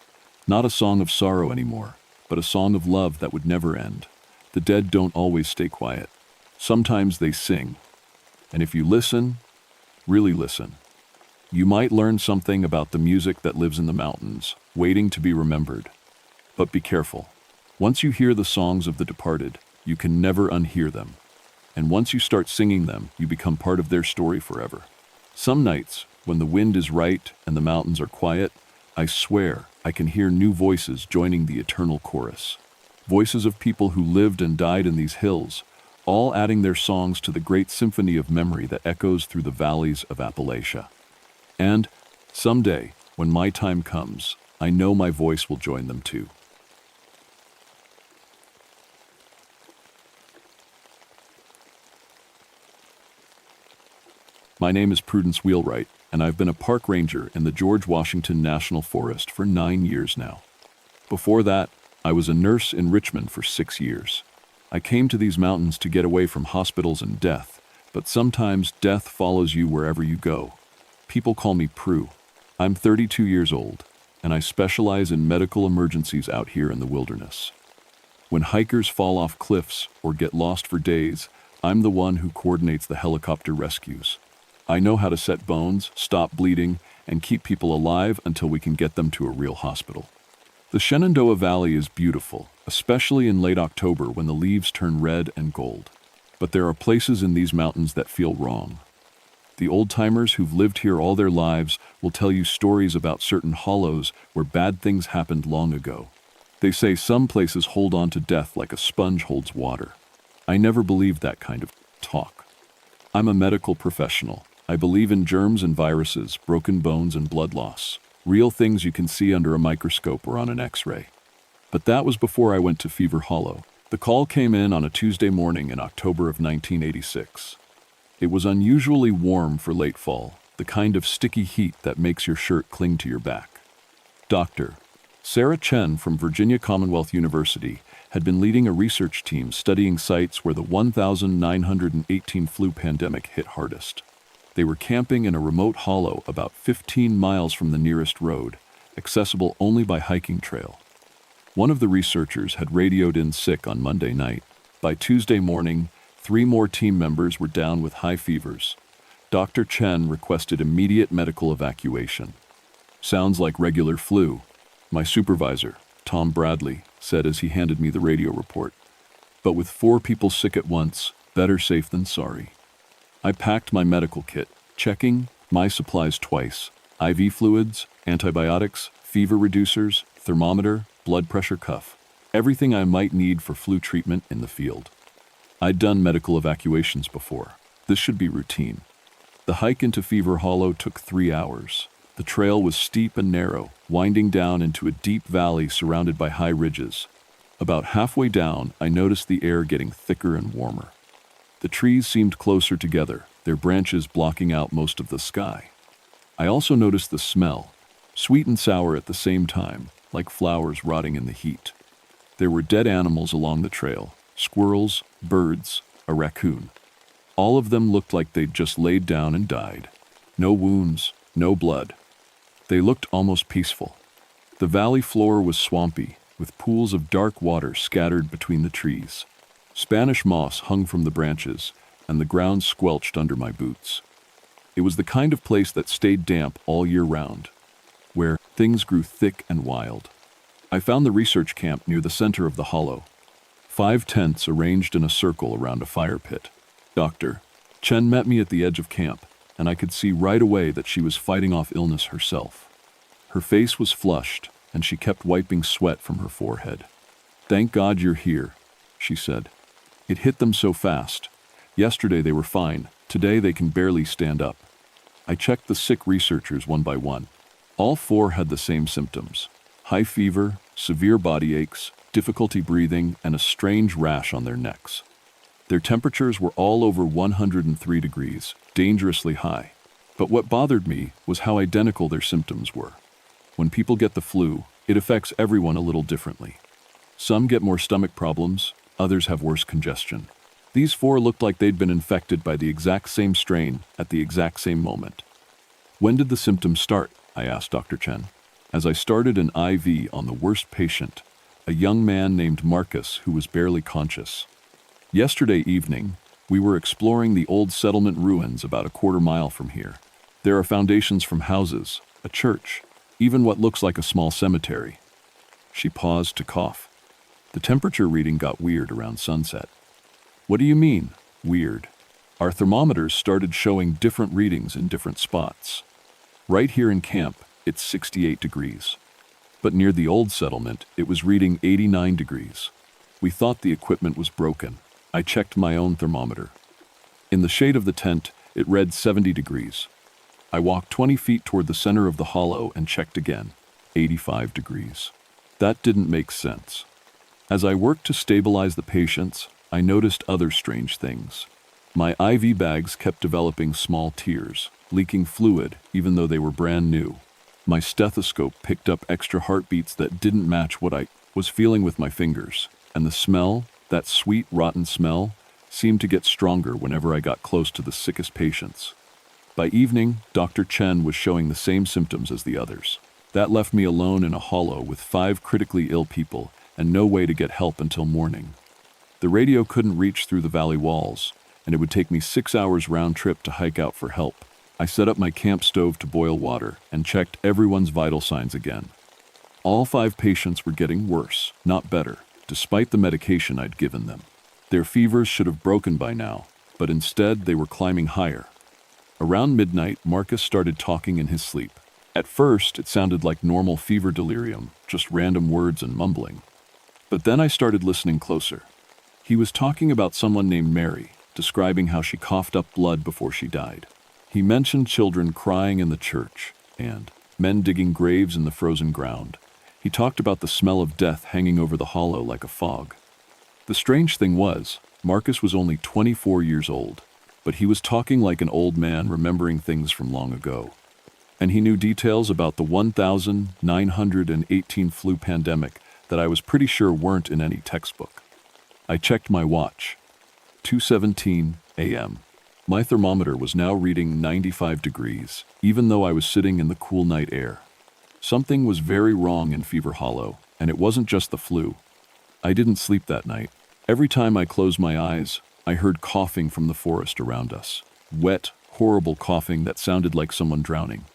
Not a song of sorrow anymore, but a song of love that would never end. The dead don't always stay quiet. Sometimes they sing. And if you listen, really listen, you might learn something about the music that lives in the mountains, waiting to be remembered. But be careful. Once you hear the songs of the departed, you can never unhear them. And once you start singing them, you become part of their story forever. Some nights, when the wind is right and the mountains are quiet, I swear I can hear new voices joining the eternal chorus. Voices of people who lived and died in these hills, all adding their songs to the great symphony of memory that echoes through the valleys of Appalachia. And someday, when my time comes, I know my voice will join them too. My name is Prudence Wheelwright, and I've been a park ranger in the George Washington National Forest for 9 years now. Before that, I was a nurse in Richmond for 6 years. I came to these mountains to get away from hospitals and death, but sometimes death follows you wherever you go. People call me Prue. I'm 32 years old, and I specialize in medical emergencies out here in the wilderness. When hikers fall off cliffs or get lost for days, I'm the one who coordinates the helicopter rescues. I know how to set bones, stop bleeding, and keep people alive until we can get them to a real hospital. The Shenandoah Valley is beautiful, especially in late October when the leaves turn red and gold. But there are places in these mountains that feel wrong. The old-timers who've lived here all their lives will tell you stories about certain hollows where bad things happened long ago. They say some places hold on to death like a sponge holds water. I never believed that kind of talk. I'm a medical professional. I believe in germs and viruses, broken bones and blood loss. Real things you can see under a microscope or on an X-ray. But that was before I went to Fever Hollow. The call came in on a Tuesday morning in October of 1986. It was unusually warm for late fall, the kind of sticky heat that makes your shirt cling to your back. Dr. Sarah Chen from Virginia Commonwealth University had been leading a research team studying sites where the 1918 flu pandemic hit hardest. They were camping in a remote hollow about 15 miles from the nearest road, accessible only by hiking trail. One of the researchers had radioed in sick on Monday night. By Tuesday morning, 3 more team members were down with high fevers. Dr. Chen requested immediate medical evacuation. Sounds like regular flu, my supervisor, Tom Bradley, said as he handed me the radio report. But with 4 people sick at once, better safe than sorry. I packed my medical kit, checking my supplies twice: IV fluids, antibiotics, fever reducers, thermometer, blood pressure cuff, everything I might need for flu treatment in the field. I'd done medical evacuations before. This should be routine. The hike into Fever Hollow took 3 hours. The trail was steep and narrow, winding down into a deep valley surrounded by high ridges. About halfway down, I noticed the air getting thicker and warmer. The trees seemed closer together, their branches blocking out most of the sky. I also noticed the smell, sweet and sour at the same time, like flowers rotting in the heat. There were dead animals along the trail: squirrels, birds, a raccoon. All of them looked like they'd just laid down and died. No wounds, no blood. They looked almost peaceful. The valley floor was swampy, with pools of dark water scattered between the trees. Spanish moss hung from the branches, and the ground squelched under my boots. It was the kind of place that stayed damp all year round, where things grew thick and wild. I found the research camp near the center of the hollow. 5 tents arranged in a circle around a fire pit. Dr. Chen met me at the edge of camp, and I could see right away that she was fighting off illness herself. Her face was flushed, and she kept wiping sweat from her forehead. "Thank God you're here," she said. "It hit them so fast. Yesterday they were fine. Today they can barely stand up." I checked the sick researchers one by one. All 4 had the same symptoms: high fever, severe body aches, difficulty breathing, and a strange rash on their necks. Their temperatures were all over 103 degrees, dangerously high. But what bothered me was how identical their symptoms were. When people get the flu, it affects everyone a little differently. Some get more stomach problems, others have worse congestion. These 4 looked like they'd been infected by the exact same strain at the exact same moment. "When did the symptoms start?" I asked Dr. Chen. As I started an IV on the worst patient, a young man named Marcus who was barely conscious. "Yesterday evening, we were exploring the old settlement ruins about a quarter-mile from here. There are foundations from houses, a church, even what looks like a small cemetery." She paused to cough. The temperature reading got weird around sunset. "What do you mean, weird?" Our thermometers started showing different readings in different spots. Right here in camp, it's 68 degrees. But near the old settlement, it was reading 89 degrees. We thought the equipment was broken. I checked my own thermometer. In the shade of the tent, it read 70 degrees. I walked 20 feet toward the center of the hollow and checked again, 85 degrees. That didn't make sense. As I worked to stabilize the patients, I noticed other strange things. My IV bags kept developing small tears, leaking fluid even though they were brand new. My stethoscope picked up extra heartbeats that didn't match what I was feeling with my fingers, and the smell, that sweet, rotten smell, seemed to get stronger whenever I got close to the sickest patients. By evening, Dr. Chen was showing the same symptoms as the others. That left me alone in a hollow with 5 critically ill people and no way to get help until morning. The radio couldn't reach through the valley walls, and it would take me 6 hours round trip to hike out for help. I set up my camp stove to boil water and checked everyone's vital signs again. All 5 patients were getting worse, not better, despite the medication I'd given them. Their fevers should have broken by now, but instead they were climbing higher. Around midnight, Marcus started talking in his sleep. At first, it sounded like normal fever delirium, just random words and mumbling. But then I started listening closer. He was talking about someone named Mary, describing how she coughed up blood before she died. He mentioned children crying in the church, and men digging graves in the frozen ground. He talked about the smell of death hanging over the hollow like a fog. The strange thing was, Marcus was only 24 years old, but he was talking like an old man remembering things from long ago. And he knew details about the 1918 flu pandemic that I was pretty sure weren't in any textbook. I checked my watch. 2:17 a.m. My thermometer was now reading 95 degrees, even though I was sitting in the cool night air. Something was very wrong in Fever Hollow, and it wasn't just the flu. I didn't sleep that night. Every time I closed my eyes, I heard coughing from the forest around us. Wet, horrible coughing that sounded like someone drowning.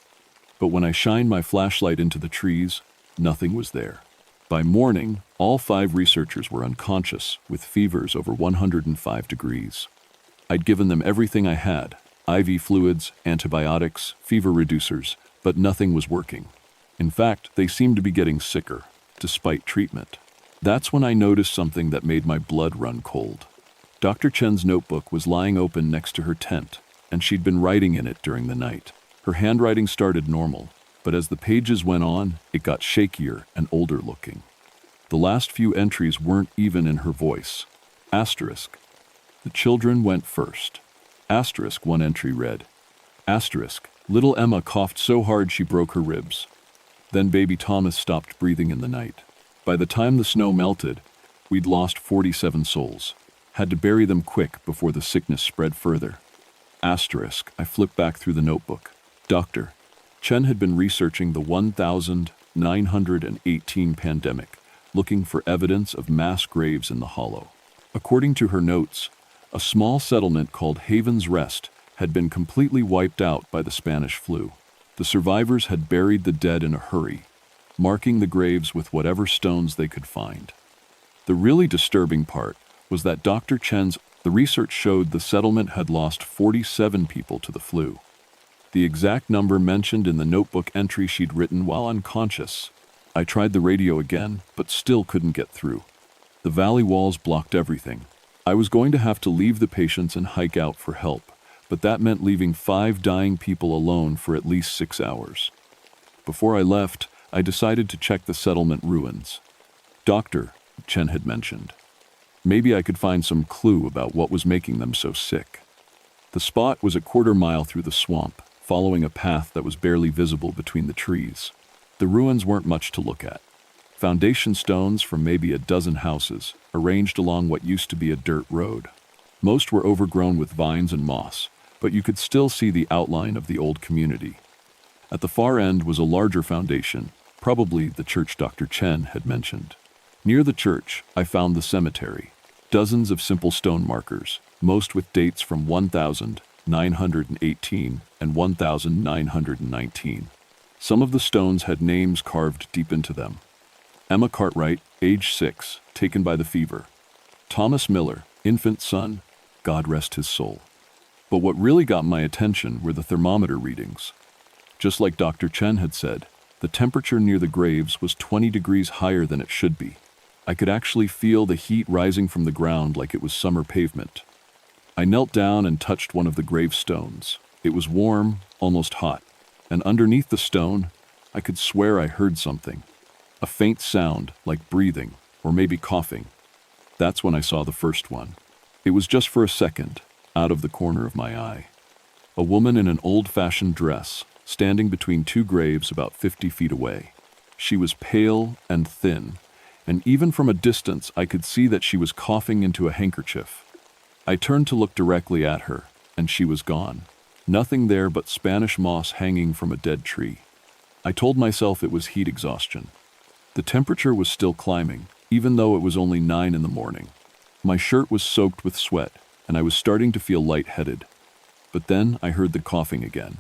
But when I shined my flashlight into the trees, nothing was there. By morning, all 5 researchers were unconscious, with fevers over 105 degrees. I'd given them everything I had: IV fluids, antibiotics, fever reducers, but nothing was working. In fact, they seemed to be getting sicker, despite treatment. That's when I noticed something that made my blood run cold. Dr. Chen's notebook was lying open next to her tent, and she'd been writing in it during the night. Her handwriting started normal, but as the pages went on, it got shakier and older looking. The last few entries weren't even in her voice. Asterisk. The children went first. Asterisk, one entry read. Asterisk. Little Emma coughed so hard she broke her ribs. Then baby Thomas stopped breathing in the night. By the time the snow melted, we'd lost 47 souls. Had to bury them quick before the sickness spread further. Asterisk. I flipped back through the notebook. Dr. Chen had been researching the 1918 pandemic, looking for evidence of mass graves in the hollow. According to her notes, a small settlement called Haven's Rest had been completely wiped out by the Spanish flu. The survivors had buried the dead in a hurry, marking the graves with whatever stones they could find. The really disturbing part was that Dr. Chen's research showed the settlement had lost 47 people to the flu. The exact number mentioned in the notebook entry she'd written while unconscious. I tried the radio again, but still couldn't get through. The valley walls blocked everything. I was going to have to leave the patients and hike out for help, but that meant leaving 5 dying people alone for at least 6 hours. Before I left, I decided to check the settlement ruins. Dr. Chen had mentioned. Maybe I could find some clue about what was making them so sick. The spot was a quarter-mile through the swamp, following a path that was barely visible between the trees. The ruins weren't much to look at. Foundation stones from maybe a dozen houses, arranged along what used to be a dirt road. Most were overgrown with vines and moss, but you could still see the outline of the old community. At the far end was a larger foundation, probably the church Dr. Chen had mentioned. Near the church, I found the cemetery. Dozens of simple stone markers, most with dates from 1918 and 1919. Some of the stones had names carved deep into them. Emma Cartwright, age 6, taken by the fever. Thomas Miller, infant son, God rest his soul. But what really got my attention were the thermometer readings. Just like Dr. Chen had said, the temperature near the graves was 20 degrees higher than it should be. I could actually feel the heat rising from the ground like it was summer pavement. I knelt down and touched one of the gravestones. It was warm, almost hot, and underneath the stone, I could swear I heard something. A faint sound, like breathing, or maybe coughing. That's when I saw the first one. It was just for a second, out of the corner of my eye. A woman in an old-fashioned dress, standing between 2 graves about 50 feet away. She was pale and thin, and even from a distance I could see that she was coughing into a handkerchief. I turned to look directly at her, and she was gone. Nothing there but Spanish moss hanging from a dead tree. I told myself it was heat exhaustion. The temperature was still climbing, even though it was only 9 in the morning. My shirt was soaked with sweat, and I was starting to feel lightheaded. But then I heard the coughing again.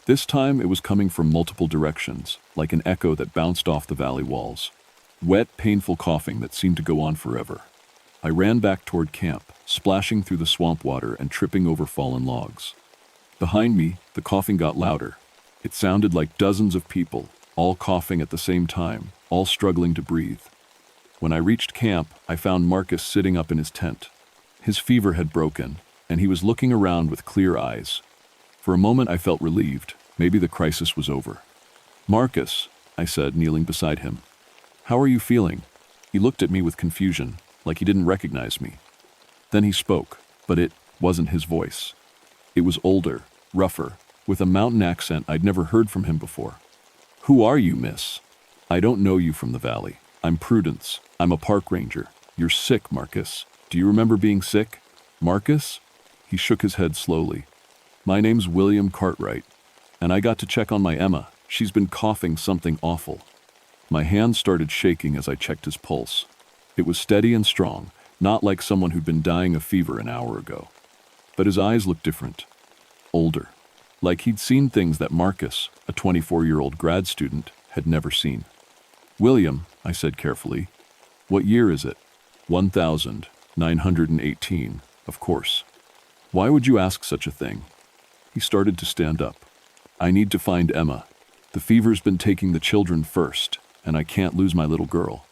This time it was coming from multiple directions, like an echo that bounced off the valley walls. Wet, painful coughing that seemed to go on forever. I ran back toward camp, splashing through the swamp water and tripping over fallen logs. Behind me, the coughing got louder. It sounded like dozens of people, all coughing at the same time, all struggling to breathe. When I reached camp, I found Marcus sitting up in his tent. His fever had broken, and he was looking around with clear eyes. For a moment I felt relieved. Maybe the crisis was over. "Marcus," I said, kneeling beside him. "How are you feeling?" He looked at me with confusion, like he didn't recognize me. Then he spoke, but it wasn't his voice. It was older, rougher, with a mountain accent I'd never heard from him before. "Who are you, miss?" "I don't know you from the valley. I'm Prudence. I'm a park ranger. You're sick, Marcus. Do you remember being sick?" "Marcus?" He shook his head slowly. "My name's William Cartwright, and I got to check on my Emma. She's been coughing something awful." My hand started shaking as I checked his pulse. It was steady and strong, not like someone who'd been dying of fever an hour ago. But his eyes looked different. older. Like he'd seen things that Marcus, a 24-year-old grad student, had never seen. "William," I said carefully, "what year is it?" 1918, of course. "Why would you ask such a thing?" He started to stand up. "I need to find Emma. The fever's been taking the children first, and I can't lose my little girl."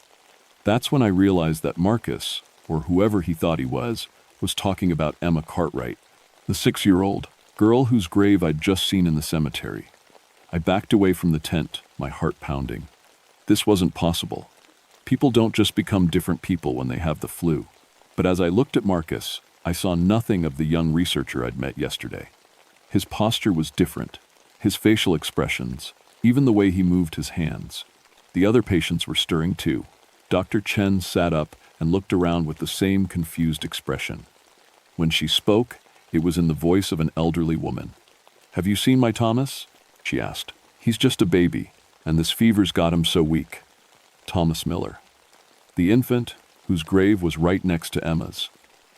That's when I realized that Marcus, or whoever he thought he was talking about Emma Cartwright, the 6-year-old girl whose grave I'd just seen in the cemetery. I backed away from the tent, my heart pounding. This wasn't possible. People don't just become different people when they have the flu. But as I looked at Marcus, I saw nothing of the young researcher I'd met yesterday. His posture was different, his facial expressions, even the way he moved his hands. The other patients were stirring too. Dr. Chen sat up and looked around with the same confused expression. When she spoke, it was in the voice of an elderly woman. "Have you seen my Thomas?" she asked. "He's just a baby, and this fever's got him so weak." Thomas Miller. The infant, whose grave was right next to Emma's.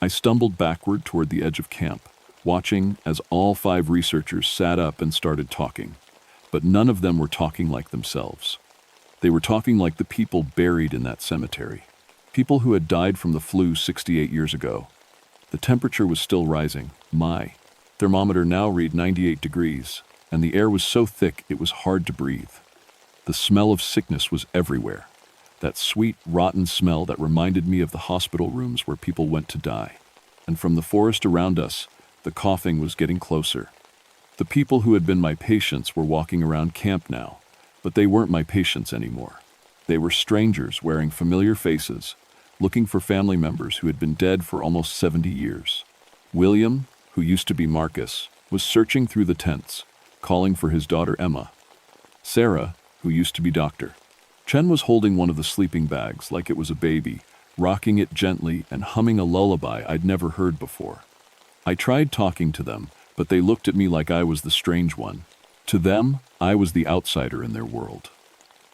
I stumbled backward toward the edge of camp, watching as all 5 researchers sat up and started talking. But none of them were talking like themselves. They were talking like the people buried in that cemetery. People who had died from the flu 68 years ago. The temperature was still rising. My thermometer now read 98 degrees, and the air was so thick it was hard to breathe. The smell of sickness was everywhere. That sweet, rotten smell that reminded me of the hospital rooms where people went to die. And from the forest around us, the coughing was getting closer. The people who had been my patients were walking around camp now, but they weren't my patients anymore. They were strangers wearing familiar faces, looking for family members who had been dead for almost 70 years. William, who used to be Marcus, was searching through the tents, calling for his daughter Emma. Sarah, who used to be Dr. Chen, was holding one of the sleeping bags like it was a baby, rocking it gently and humming a lullaby I'd never heard before. I tried talking to them, but they looked at me like I was the strange one. To them, I was the outsider in their world.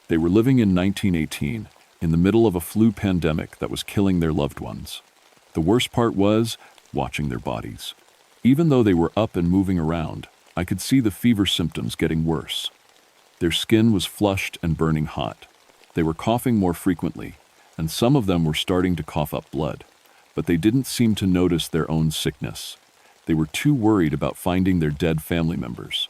They were living in 1918, in the middle of a flu pandemic that was killing their loved ones. The worst part was watching their bodies. Even though they were up and moving around, I could see the fever symptoms getting worse. Their skin was flushed and burning hot. They were coughing more frequently, and some of them were starting to cough up blood, but they didn't seem to notice their own sickness. They were too worried about finding their dead family members.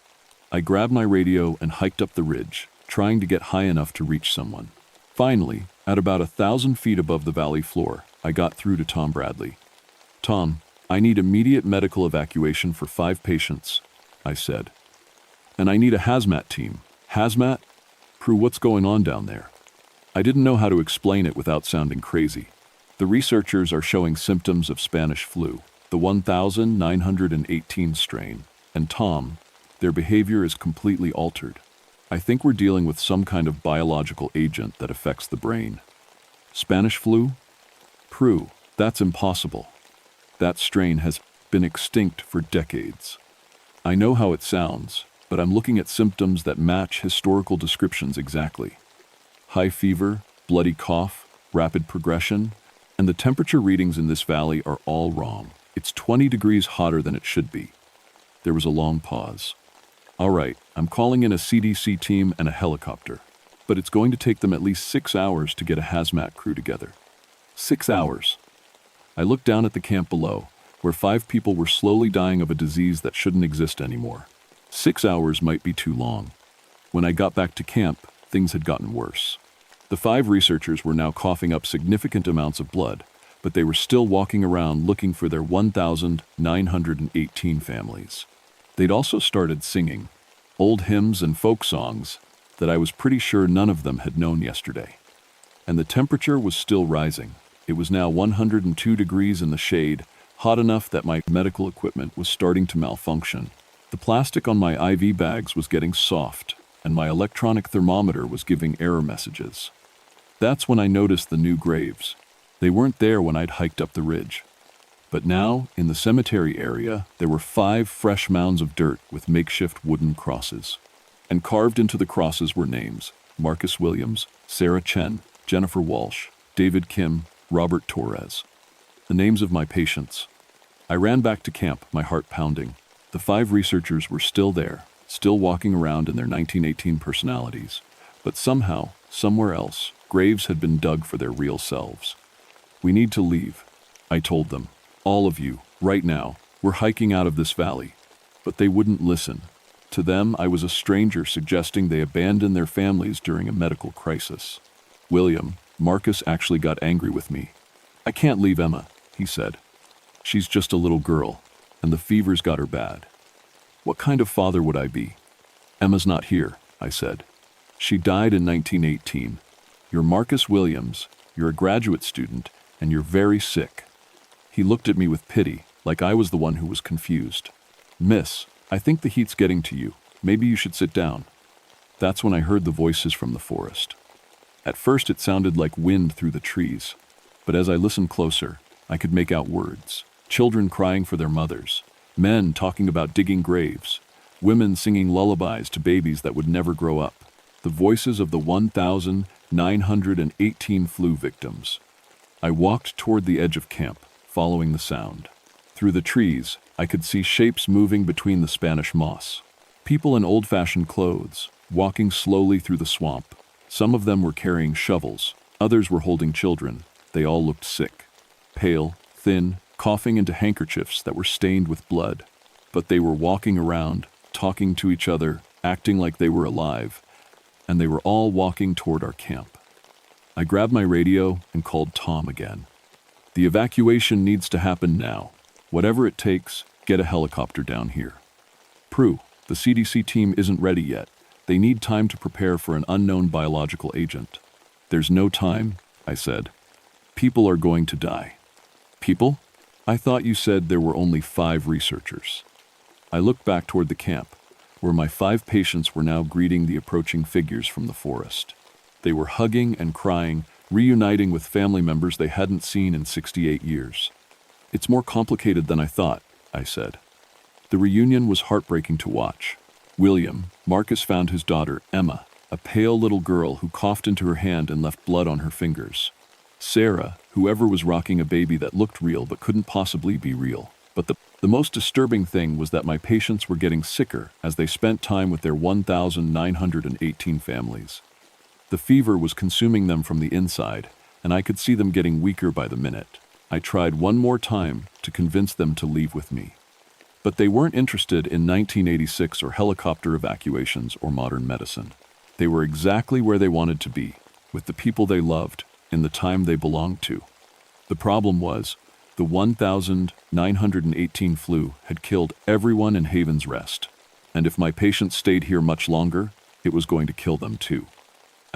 I grabbed my radio and hiked up the ridge, trying to get high enough to reach someone. Finally, at about 1,000 feet above the valley floor, I got through to Tom Bradley. "Tom, I need immediate medical evacuation for 5 patients," I said. "And I need a hazmat team." "Hazmat? Prue, what's going on down there?" I didn't know how to explain it without sounding crazy. The researchers are showing symptoms of Spanish flu, the 1918 strain, and Tom, their behavior is completely altered. I think we're dealing with some kind of biological agent that affects the brain. Spanish flu? Prue, that's impossible. That strain has been extinct for decades. I know how it sounds, but I'm looking at symptoms that match historical descriptions exactly. High fever, bloody cough, rapid progression, and the temperature readings in this valley are all wrong. It's 20 degrees hotter than it should be. There was a long pause. "All right, I'm calling in a CDC team and a helicopter, but it's going to take them at least 6 hours to get a hazmat crew together." 6 hours. I looked down at the camp below, where 5 people were slowly dying of a disease that shouldn't exist anymore. 6 hours might be too long. When I got back to camp, things had gotten worse. The 5 researchers were now coughing up significant amounts of blood, but they were still walking around looking for their 1918 families. They'd also started singing old hymns and folk songs that I was pretty sure none of them had known yesterday. And the temperature was still rising. It was now 102 degrees in the shade, hot enough that my medical equipment was starting to malfunction. The plastic on my IV bags was getting soft, and my electronic thermometer was giving error messages. That's when I noticed the new graves. They weren't there when I'd hiked up the ridge. But now, in the cemetery area, there were 5 fresh mounds of dirt with makeshift wooden crosses. And carved into the crosses were names: Marcus Williams, Sarah Chen, Jennifer Walsh, David Kim, Robert Torres. The names of my patients. I ran back to camp, my heart pounding. The 5 researchers were still there, still walking around in their 1918 personalities, but somehow, somewhere else, graves had been dug for their real selves. "We need to leave," I told them. "All of you, right now. We're hiking out of this valley." But they wouldn't listen. To them, I was a stranger suggesting they abandon their families during a medical crisis. William, Marcus actually got angry with me. "I can't leave Emma," he said. "She's just a little girl, and the fever's got her bad." "What kind of father would I be?" "Emma's not here," I said. "She died in 1918. You're Marcus Williams, you're a graduate student, and you're very sick." He looked at me with pity, like I was the one who was confused. "Miss, I think the heat's getting to you. Maybe you should sit down." That's when I heard the voices from the forest. At first it sounded like wind through the trees, but as I listened closer, I could make out words. Children crying for their mothers, men talking about digging graves, women singing lullabies to babies that would never grow up. The voices of the 1,918 flu victims. I walked toward the edge of camp, following the sound. Through the trees, I could see shapes moving between the Spanish moss. People in old-fashioned clothes, walking slowly through the swamp. Some of them were carrying shovels, others were holding children. They all looked sick, pale, thin, coughing into handkerchiefs that were stained with blood. But they were walking around, talking to each other, acting like they were alive, and they were all walking toward our camp. I grabbed my radio and called Tom again. "The evacuation needs to happen now. Whatever it takes, get a helicopter down here." "Prue, the CDC team isn't ready yet. They need time to prepare for an unknown biological agent." "There's no time," I said. "People are going to die." "People? I thought you said there were only 5 researchers." I looked back toward the camp, where my 5 patients were now greeting the approaching figures from the forest. They were hugging and crying, reuniting with family members they hadn't seen in 68 years. "It's more complicated than I thought," I said. The reunion was heartbreaking to watch. William, Marcus found his daughter, Emma, a pale little girl who coughed into her hand and left blood on her fingers. Sarah, whoever was rocking a baby that looked real but couldn't possibly be real. But the most disturbing thing was that my patients were getting sicker as they spent time with their 1,918 families. The fever was consuming them from the inside, and I could see them getting weaker by the minute. I tried one more time to convince them to leave with me. But they weren't interested in 1986 or helicopter evacuations or modern medicine. They were exactly where they wanted to be, with the people they loved, in the time they belonged to. The problem was, the 1,918 flu had killed everyone in Haven's Rest, and if my patients stayed here much longer, it was going to kill them too.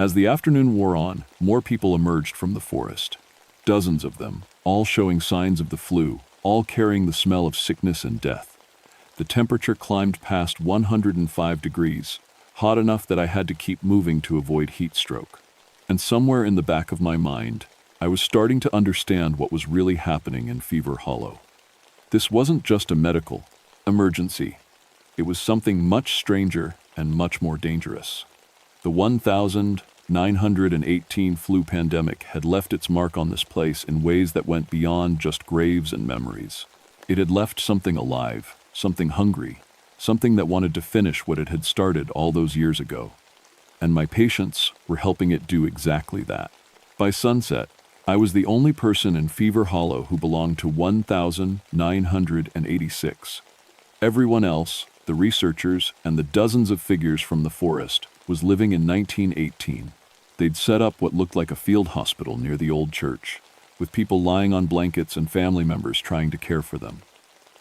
As the afternoon wore on, more people emerged from the forest. Dozens of them, all showing signs of the flu, all carrying the smell of sickness and death. The temperature climbed past 105 degrees, hot enough that I had to keep moving to avoid heat stroke. And somewhere in the back of my mind, I was starting to understand what was really happening in Fever Hollow. This wasn't just a medical emergency. It was something much stranger and much more dangerous. The 1,918 flu pandemic had left its mark on this place in ways that went beyond just graves and memories. It had left something alive, something hungry, something that wanted to finish what it had started all those years ago. And my patients were helping it do exactly that. By sunset, I was the only person in Fever Hollow who belonged to 1,986. Everyone else, the researchers and the dozens of figures from the forest, was living in 1918. They'd set up what looked like a field hospital near the old church, with people lying on blankets and family members trying to care for them.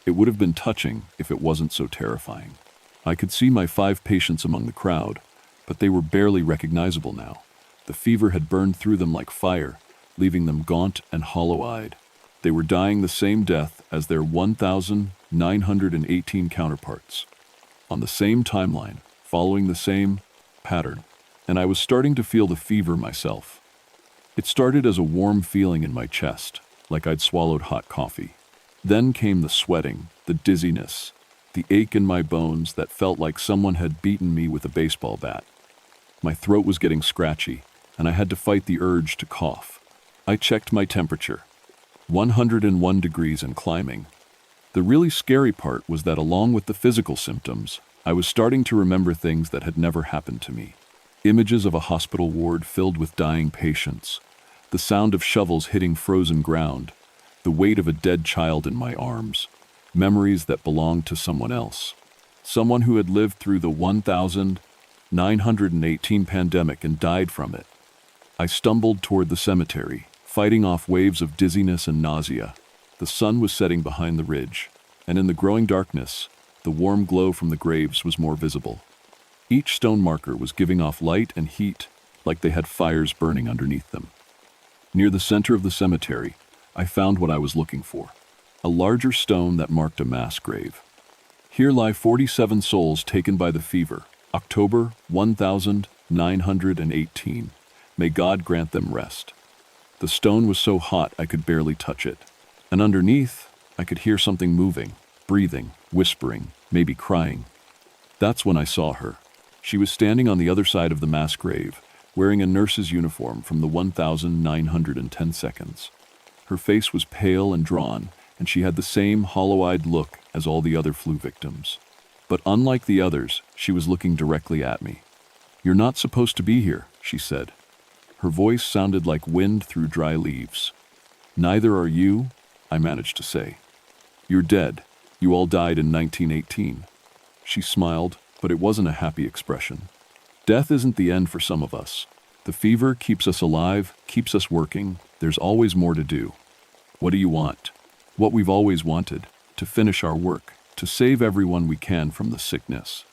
It would have been touching if it wasn't so terrifying. I could see my 5 patients among the crowd, but they were barely recognizable now. The fever had burned through them like fire, leaving them gaunt and hollow-eyed. They were dying the same death as their 1,918 counterparts, on the same timeline, following the same pattern, and I was starting to feel the fever myself. It started as a warm feeling in my chest, like I'd swallowed hot coffee. Then came the sweating, the dizziness, the ache in my bones that felt like someone had beaten me with a baseball bat. My throat was getting scratchy, and I had to fight the urge to cough. I checked my temperature. 101 degrees and climbing. The really scary part was that along with the physical symptoms, I was starting to remember things that had never happened to me. Images of a hospital ward filled with dying patients, the sound of shovels hitting frozen ground, the weight of a dead child in my arms, memories that belonged to someone else. Someone who had lived through the 1918 pandemic and died from it. I stumbled toward the cemetery, fighting off waves of dizziness and nausea. The sun was setting behind the ridge, and in the growing darkness, the warm glow from the graves was more visible. Each stone marker was giving off light and heat, like they had fires burning underneath them. Near the center of the cemetery, I found what I was looking for, a larger stone that marked a mass grave. Here lie 47 souls taken by the fever, October 1918. May God grant them rest. The stone was so hot I could barely touch it, and underneath, I could hear something moving, breathing, whispering, maybe crying. That's when I saw her. She was standing on the other side of the mass grave, wearing a nurse's uniform from the 1910 seconds. Her face was pale and drawn, and she had the same hollow-eyed look as all the other flu victims. But unlike the others, she was looking directly at me. "You're not supposed to be here," she said. Her voice sounded like wind through dry leaves. "Neither are you," I managed to say. "You're dead. You all died in 1918. She smiled, but it wasn't a happy expression. Death isn't the end for some of us. The fever keeps us alive, keeps us working. There's always more to do. What do you want? What we've always wanted, to finish our work, to save everyone we can from the sickness."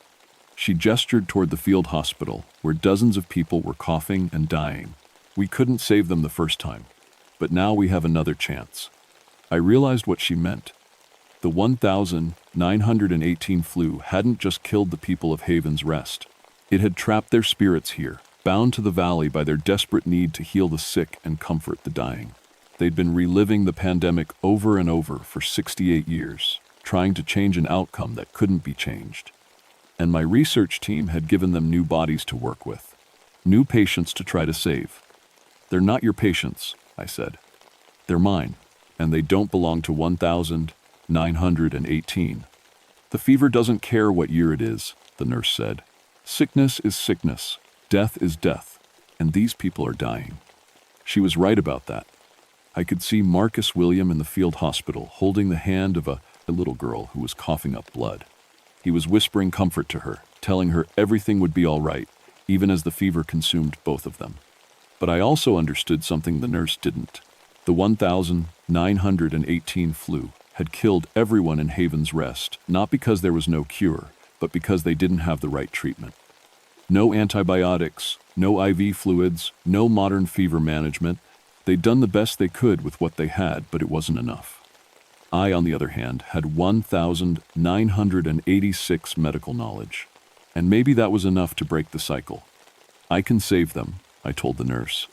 She gestured toward the field hospital, where dozens of people were coughing and dying. We couldn't save them the first time, but now we have another chance. I realized what she meant. The 1918 flu hadn't just killed the people of Haven's Rest. It had trapped their spirits here, bound to the valley by their desperate need to heal the sick and comfort the dying. They'd been reliving the pandemic over and over for 68 years, trying to change an outcome that couldn't be changed. And my research team had given them new bodies to work with, new patients to try to save. "They're not your patients," I said. "They're mine, and they don't belong to 1918. The fever doesn't care what year it is," the nurse said. "Sickness is sickness, death is death, and these people are dying." She was right about that. I could see Marcus William in the field hospital holding the hand of a little girl who was coughing up blood. He was whispering comfort to her, telling her everything would be all right, even as the fever consumed both of them. But I also understood something the nurse didn't. The 1918 flu had killed everyone in Haven's Rest, not because there was no cure, but because they didn't have the right treatment. No antibiotics, no IV fluids, no modern fever management. They'd done the best they could with what they had, but it wasn't enough. I, on the other hand, had 1986 medical knowledge, and maybe that was enough to break the cycle. "I can save them," I told the nurse.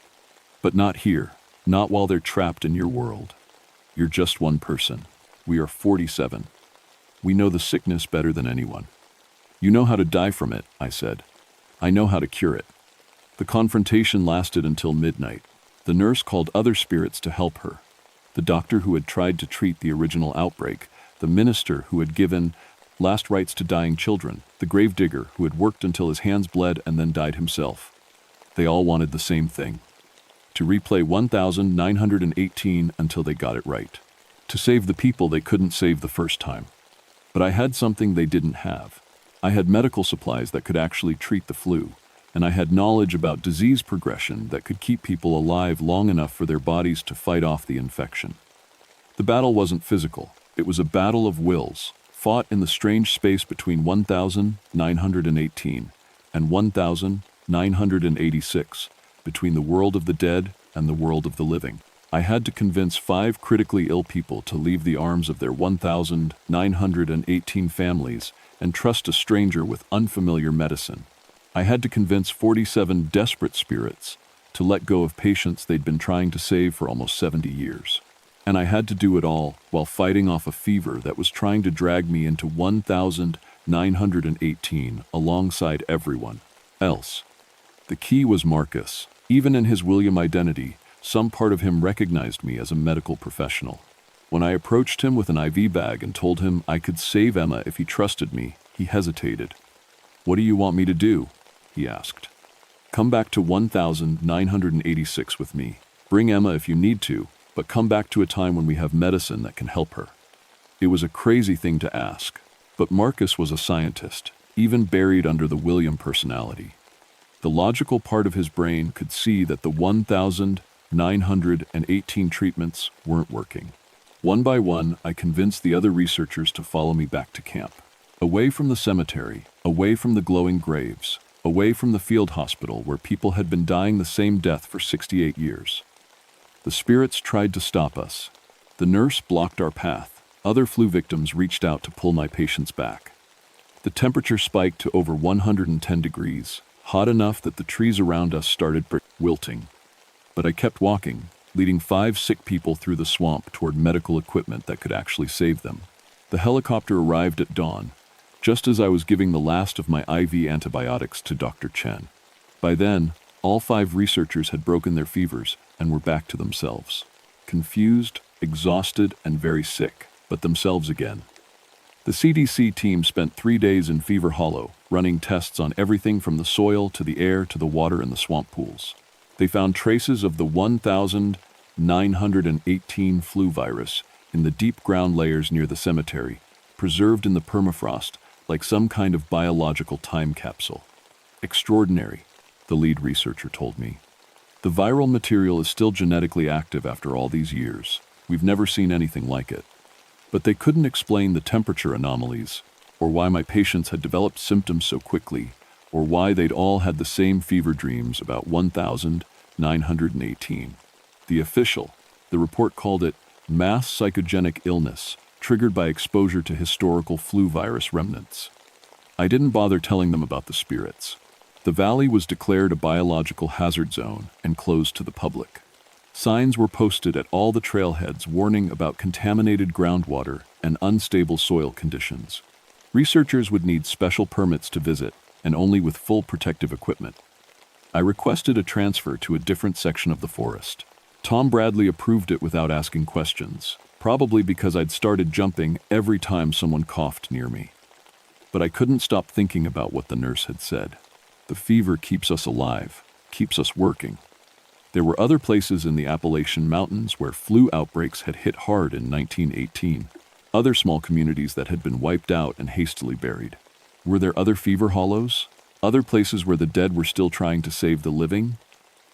"But not here, not while they're trapped in your world. You're just one person. We are 47. We know the sickness better than anyone." "You know how to die from it," I said. "I know how to cure it." The confrontation lasted until midnight. The nurse called other spirits to help her. The doctor who had tried to treat the original outbreak, the minister who had given last rites to dying children, the gravedigger who had worked until his hands bled and then died himself. They all wanted the same thing: to replay 1918 until they got it right, to save the people they couldn't save the first time. But I had something they didn't have. I had medical supplies that could actually treat the flu, and I had knowledge about disease progression that could keep people alive long enough for their bodies to fight off the infection. The battle wasn't physical. It was a battle of wills, fought in the strange space between 1918 and 1986, between the world of the dead and the world of the living. I had to convince 5 critically ill people to leave the arms of their 1918 families and trust a stranger with unfamiliar medicine. I had to convince 47 desperate spirits to let go of patients they'd been trying to save for almost 70 years. And I had to do it all while fighting off a fever that was trying to drag me into 1918 alongside everyone else. The key was Marcus. Even in his William identity, some part of him recognized me as a medical professional. When I approached him with an IV bag and told him I could save Emma if he trusted me, he hesitated. "What do you want me to do?" he asked. "Come back to 1986 with me. Bring Emma if you need to, but come back to a time when we have medicine that can help her." It was a crazy thing to ask, but Marcus was a scientist, even buried under the William personality. The logical part of his brain could see that the 1918 treatments weren't working. One by one, I convinced the other researchers to follow me back to camp. Away from the cemetery, away from the glowing graves, away from the field hospital where people had been dying the same death for 68 years. The spirits tried to stop us. The nurse blocked our path. Other flu victims reached out to pull my patients back. The temperature spiked to over 110 degrees, hot enough that the trees around us started wilting. But I kept walking, leading 5 sick people through the swamp toward medical equipment that could actually save them. The helicopter arrived at dawn, just as I was giving the last of my IV antibiotics to Dr. Chen. By then, all 5 researchers had broken their fevers and were back to themselves. Confused, exhausted, and very sick, but themselves again. The CDC team spent 3 days in Fever Hollow, running tests on everything from the soil to the air to the water in the swamp pools. They found traces of the 1918 flu virus in the deep ground layers near the cemetery, preserved in the permafrost like some kind of biological time capsule. "Extraordinary," the lead researcher told me. "The viral material is still genetically active after all these years. We've never seen anything like it." But they couldn't explain the temperature anomalies, or why my patients had developed symptoms so quickly, or why they'd all had the same fever dreams about 1918. The report called it mass psychogenic illness, triggered by exposure to historical flu virus remnants. I didn't bother telling them about the spirits. The valley was declared a biological hazard zone and closed to the public. Signs were posted at all the trailheads warning about contaminated groundwater and unstable soil conditions. Researchers would need special permits to visit, and only with full protective equipment. I requested a transfer to a different section of the forest. Tom Bradley approved it without asking questions, probably because I'd started jumping every time someone coughed near me. But I couldn't stop thinking about what the nurse had said. The fever keeps us alive, keeps us working. There were other places in the Appalachian Mountains where flu outbreaks had hit hard in 1918, other small communities that had been wiped out and hastily buried. Were there other fever hollows? Other places where the dead were still trying to save the living?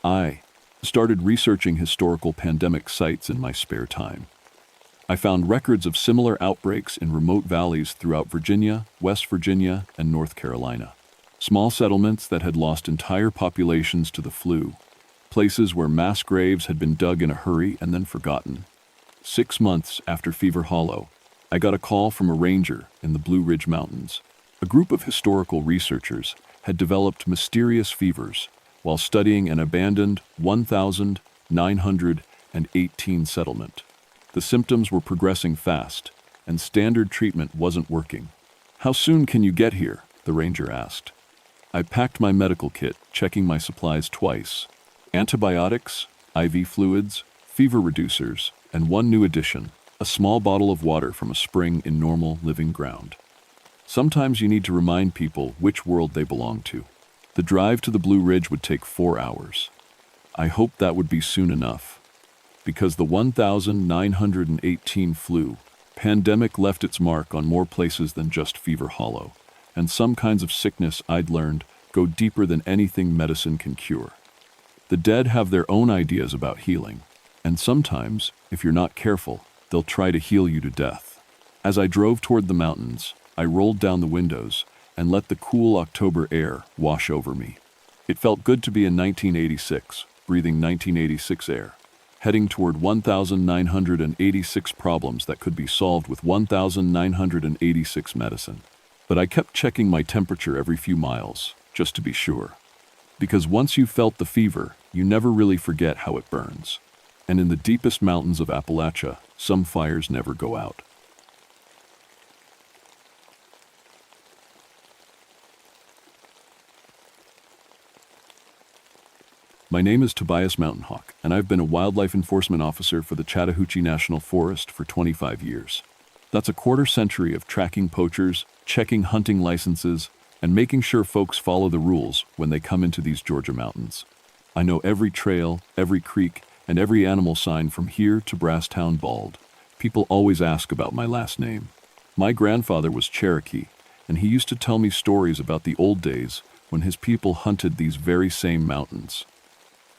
I started researching historical pandemic sites in my spare time. I found records of similar outbreaks in remote valleys throughout Virginia, West Virginia, and North Carolina. Small settlements that had lost entire populations to the flu. Places where mass graves had been dug in a hurry and then forgotten. 6 months after Fever Hollow, I got a call from a ranger in the Blue Ridge Mountains. A group of historical researchers had developed mysterious fevers while studying an abandoned 1918 settlement. The symptoms were progressing fast, and standard treatment wasn't working. "How soon can you get here?" the ranger asked. I packed my medical kit, checking my supplies twice. Antibiotics, IV fluids, fever reducers, and one new addition, a small bottle of water from a spring in normal living ground. Sometimes you need to remind people which world they belong to. The drive to the Blue Ridge would take 4 hours. I hoped that would be soon enough. Because the 1918 flu pandemic left its mark on more places than just Fever Hollow, and some kinds of sickness, I'd learned, go deeper than anything medicine can cure. The dead have their own ideas about healing, and sometimes, if you're not careful, they'll try to heal you to death. As I drove toward the mountains, I rolled down the windows and let the cool October air wash over me. It felt good to be in 1986, breathing 1986 air, heading toward 1986 problems that could be solved with 1986 medicine. But I kept checking my temperature every few miles, just to be sure. Because once you've felt the fever, you never really forget how it burns. And in the deepest mountains of Appalachia, some fires never go out. My name is Tobias Mountain Hawk, and I've been a wildlife enforcement officer for the Chattahoochee National Forest for 25 years. That's a quarter century of tracking poachers, checking hunting licenses, and making sure folks follow the rules when they come into these Georgia mountains. I know every trail, every creek, and every animal sign from here to Brasstown Bald. People always ask about my last name. My grandfather was Cherokee, and he used to tell me stories about the old days when his people hunted these very same mountains.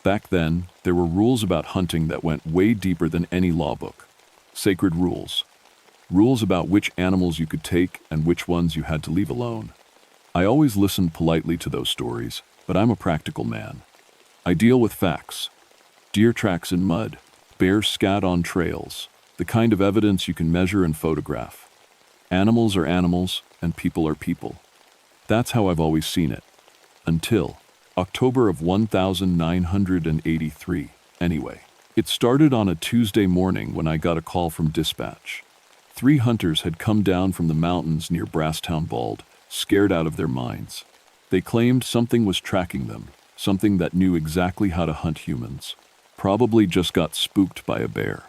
Back then, there were rules about hunting that went way deeper than any law book. Sacred rules. Rules about which animals you could take and which ones you had to leave alone. I always listened politely to those stories, but I'm a practical man. I deal with facts. Deer tracks in mud, bear scat on trails, the kind of evidence you can measure and photograph. Animals are animals, and people are people. That's how I've always seen it. Until October of 1983, anyway. It started on a Tuesday morning when I got a call from dispatch. 3 hunters had come down from the mountains near Brasstown Bald, scared out of their minds. They claimed something was tracking them, something that knew exactly how to hunt humans. Probably just got spooked by a bear.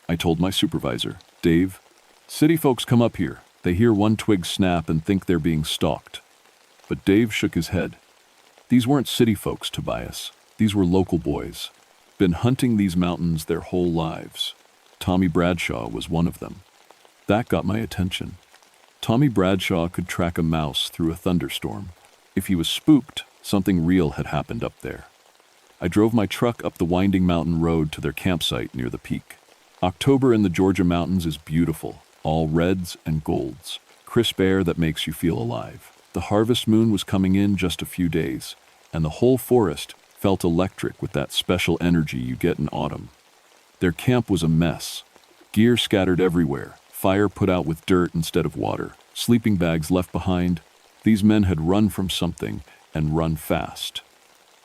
I told my supervisor, Dave, city folks come up here. They hear one twig snap and think they're being stalked. But Dave shook his head. These weren't city folks, Tobias. These were local boys. Been hunting these mountains their whole lives. Tommy Bradshaw was one of them. That got my attention. Tommy Bradshaw could track a mouse through a thunderstorm. If he was spooked, something real had happened up there. I drove my truck up the winding mountain road to their campsite near the peak. October in the Georgia mountains is beautiful, all reds and golds, crisp air that makes you feel alive. The harvest moon was coming in just a few days, and the whole forest felt electric with that special energy you get in autumn. Their camp was a mess. Gear scattered everywhere, fire put out with dirt instead of water, sleeping bags left behind. These men had run from something and run fast.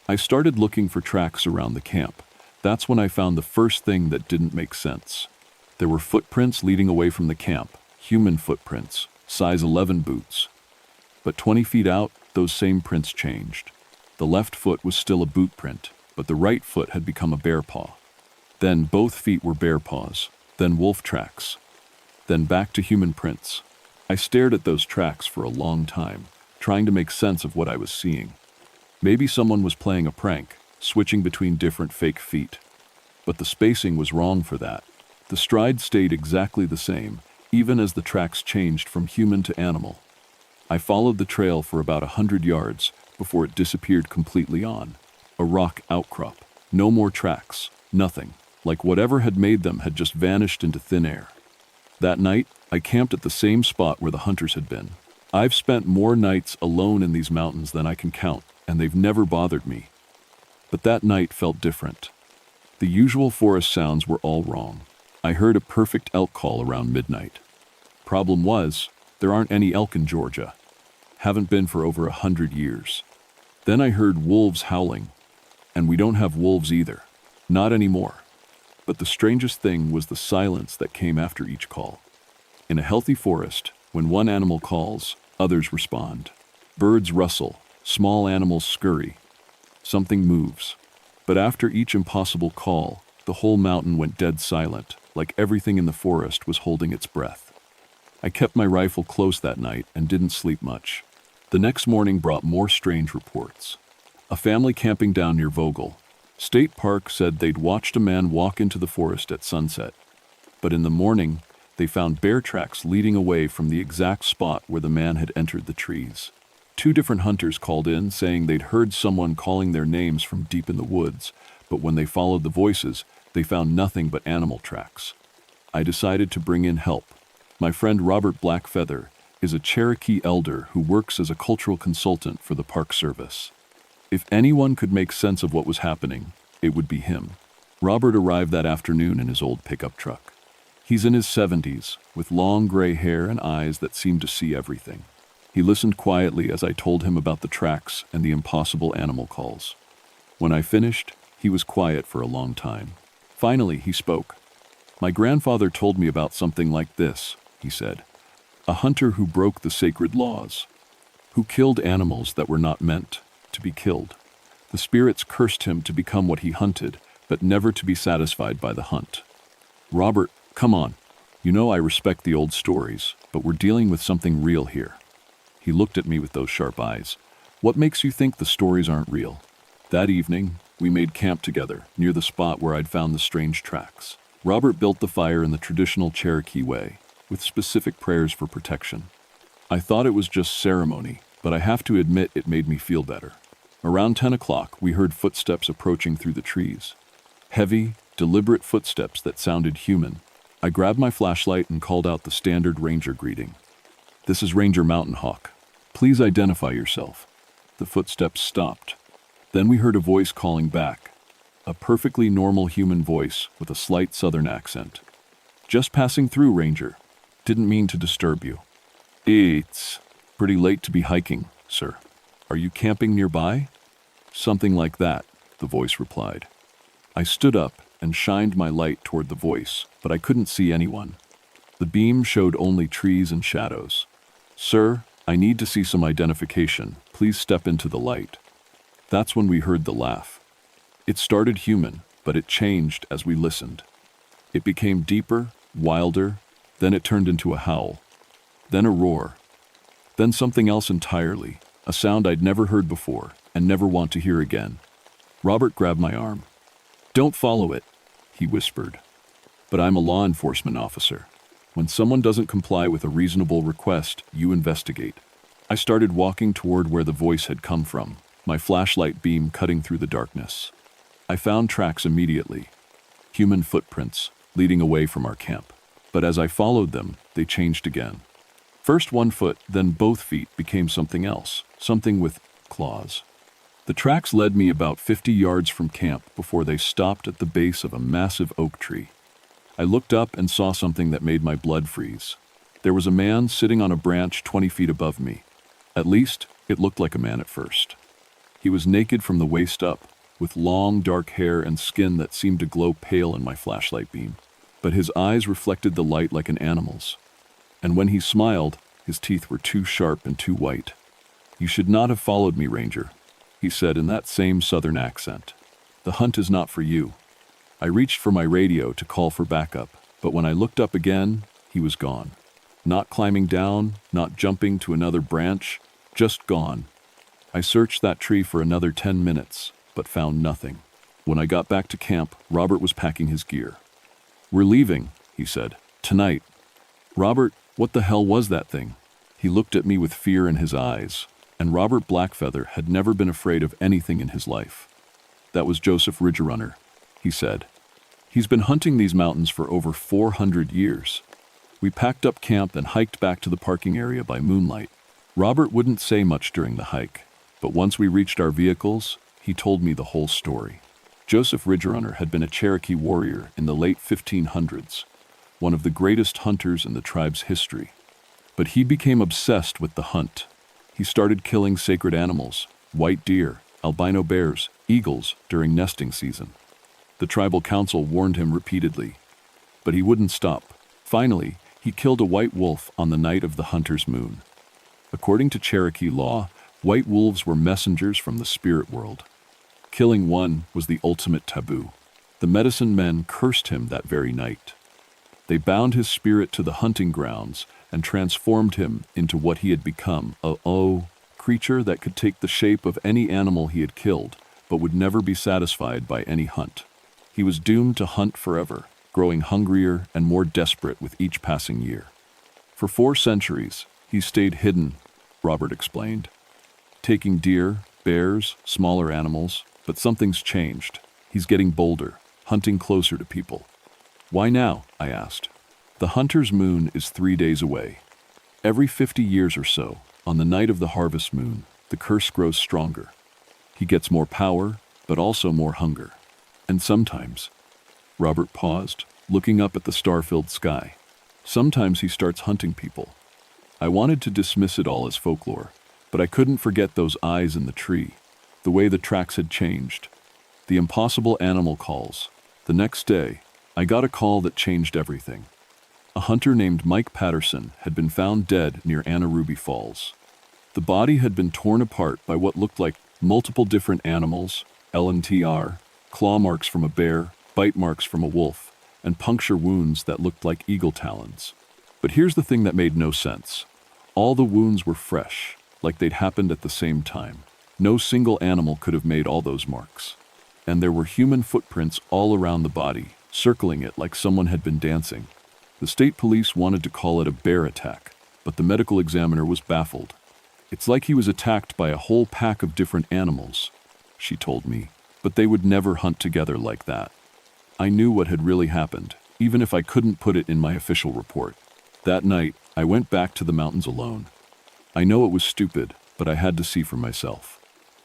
I started looking for tracks around the camp. That's when I found the first thing that didn't make sense. There were footprints leading away from the camp, human footprints, size 11 boots. But 20 feet out, those same prints changed. The left foot was still a boot print, but the right foot had become a bear paw. Then both feet were bear paws, then wolf tracks, then back to human prints. I stared at those tracks for a long time, trying to make sense of what I was seeing. Maybe someone was playing a prank, switching between different fake feet. But the spacing was wrong for that. The stride stayed exactly the same, even as the tracks changed from human to animal. I followed the trail for about 100 yards before it disappeared completely on a rock outcrop. No more tracks, nothing. Like whatever had made them had just vanished into thin air. That night, I camped at the same spot where the hunters had been. I've spent more nights alone in these mountains than I can count, and they've never bothered me. But that night felt different. The usual forest sounds were all wrong. I heard a perfect elk call around midnight. Problem was, there aren't any elk in Georgia. Haven't been for over 100 years. Then I heard wolves howling, and we don't have wolves either. Not anymore. But the strangest thing was the silence that came after each call. In a healthy forest, when one animal calls, others respond. Birds rustle, small animals scurry. Something moves. But after each impossible call, the whole mountain went dead silent, like everything in the forest was holding its breath. I kept my rifle close that night and didn't sleep much. The next morning brought more strange reports. A family camping down near Vogel State Park said they'd watched a man walk into the forest at sunset. But in the morning, they found bear tracks leading away from the exact spot where the man had entered the trees. 2 different hunters called in saying they'd heard someone calling their names from deep in the woods, but when they followed the voices, they found nothing but animal tracks. I decided to bring in help. My friend Robert Blackfeather is a Cherokee elder who works as a cultural consultant for the Park Service. If anyone could make sense of what was happening, it would be him. Robert arrived that afternoon in his old pickup truck. He's in his 70s, with long gray hair and eyes that seem to see everything. He listened quietly as I told him about the tracks and the impossible animal calls. When I finished, he was quiet for a long time. Finally, he spoke. "My grandfather told me about something like this," he said. "A hunter who broke the sacred laws, who killed animals that were not meant to be killed. The spirits cursed him to become what he hunted, but never to be satisfied by the hunt. Robert, come on. You know I respect the old stories, but we're dealing with something real here. He looked at me with those sharp eyes. What makes you think the stories aren't real? That evening, we made camp together, near the spot where I'd found the strange tracks. Robert built the fire in the traditional Cherokee way, with specific prayers for protection. I thought it was just ceremony, but I have to admit it made me feel better. Around 10 o'clock, we heard footsteps approaching through the trees. Heavy, deliberate footsteps that sounded human. I grabbed my flashlight and called out the standard ranger greeting. "This is Ranger Mountain Hawk. Please identify yourself." The footsteps stopped. Then we heard a voice calling back. A perfectly normal human voice with a slight southern accent. "Just passing through, Ranger. Didn't mean to disturb you." "It's pretty late to be hiking, sir. Are you camping nearby?" "Something like that," the voice replied. I stood up and shined my light toward the voice, but I couldn't see anyone. The beam showed only trees and shadows. "Sir, I need to see some identification. Please step into the light." That's when we heard the laugh. It started human, but it changed as we listened. It became deeper, wilder, then it turned into a howl, then a roar, then something else entirely, a sound I'd never heard before and never want to hear again. Robert grabbed my arm. "Don't follow it," he whispered. "But I'm a law enforcement officer. When someone doesn't comply with a reasonable request, you investigate." I started walking toward where the voice had come from, my flashlight beam cutting through the darkness. I found tracks immediately, human footprints leading away from our camp. But as I followed them, they changed again. First one foot, then both feet became something else, something with claws. The tracks led me about 50 yards from camp before they stopped at the base of a massive oak tree. I looked up and saw something that made my blood freeze. There was a man sitting on a branch 20 feet above me. At least, it looked like a man at first. He was naked from the waist up, with long dark hair and skin that seemed to glow pale in my flashlight beam. But his eyes reflected the light like an animal's. And when he smiled, his teeth were too sharp and too white. "You should not have followed me, Ranger," he said in that same southern accent. "The hunt is not for you." I reached for my radio to call for backup, but when I looked up again, he was gone. Not climbing down, not jumping to another branch, just gone. I searched that tree for another 10 minutes, but found nothing. When I got back to camp, Robert was packing his gear. "We're leaving," he said. "Tonight." "Robert, what the hell was that thing?" He looked at me with fear in his eyes, and Robert Blackfeather had never been afraid of anything in his life. "That was Joseph Ridgerunner," he said. "He's been hunting these mountains for over 400 years. We packed up camp and hiked back to the parking area by moonlight." Robert wouldn't say much during the hike, but once we reached our vehicles, he told me the whole story. Joseph Ridgerunner had been a Cherokee warrior in the late 1500s, one of the greatest hunters in the tribe's history. But he became obsessed with the hunt. He started killing sacred animals, white deer, albino bears, eagles during nesting season. The tribal council warned him repeatedly, but he wouldn't stop. Finally, he killed a white wolf on the night of the hunter's moon. According to Cherokee law, white wolves were messengers from the spirit world. Killing one was the ultimate taboo. The medicine men cursed him that very night. They bound his spirit to the hunting grounds and transformed him into what he had become, a creature that could take the shape of any animal he had killed, but would never be satisfied by any hunt. He was doomed to hunt forever, growing hungrier and more desperate with each passing year. For 4 centuries, he stayed hidden, Robert explained, taking deer, bears, smaller animals, but something's changed. He's getting bolder, hunting closer to people. "Why now?" I asked. "The hunter's moon is 3 days away. Every 50 years or so, on the night of the harvest moon, the curse grows stronger. He gets more power, but also more hunger. And sometimes," Robert paused, looking up at the star-filled sky, "sometimes he starts hunting people." I wanted to dismiss it all as folklore, but I couldn't forget those eyes in the tree, the way the tracks had changed, the impossible animal calls. The next day, I got a call that changed everything. A hunter named Mike Patterson had been found dead near Anaruby Falls. The body had been torn apart by what looked like Multiple different animals, LNTR, claw marks from a bear, bite marks from a wolf, and puncture wounds that looked like eagle talons. But here's the thing that made no sense. All the wounds were fresh, like they'd happened at the same time. No single animal could have made all those marks. And there were human footprints all around the body, circling it like someone had been dancing. The state police wanted to call it a bear attack, but the medical examiner was baffled. It's like he was attacked by a whole pack of different animals, she told me, but they would never hunt together like that. I knew what had really happened, even if I couldn't put it in my official report. That night, I went back to the mountains alone. I know it was stupid, but I had to see for myself.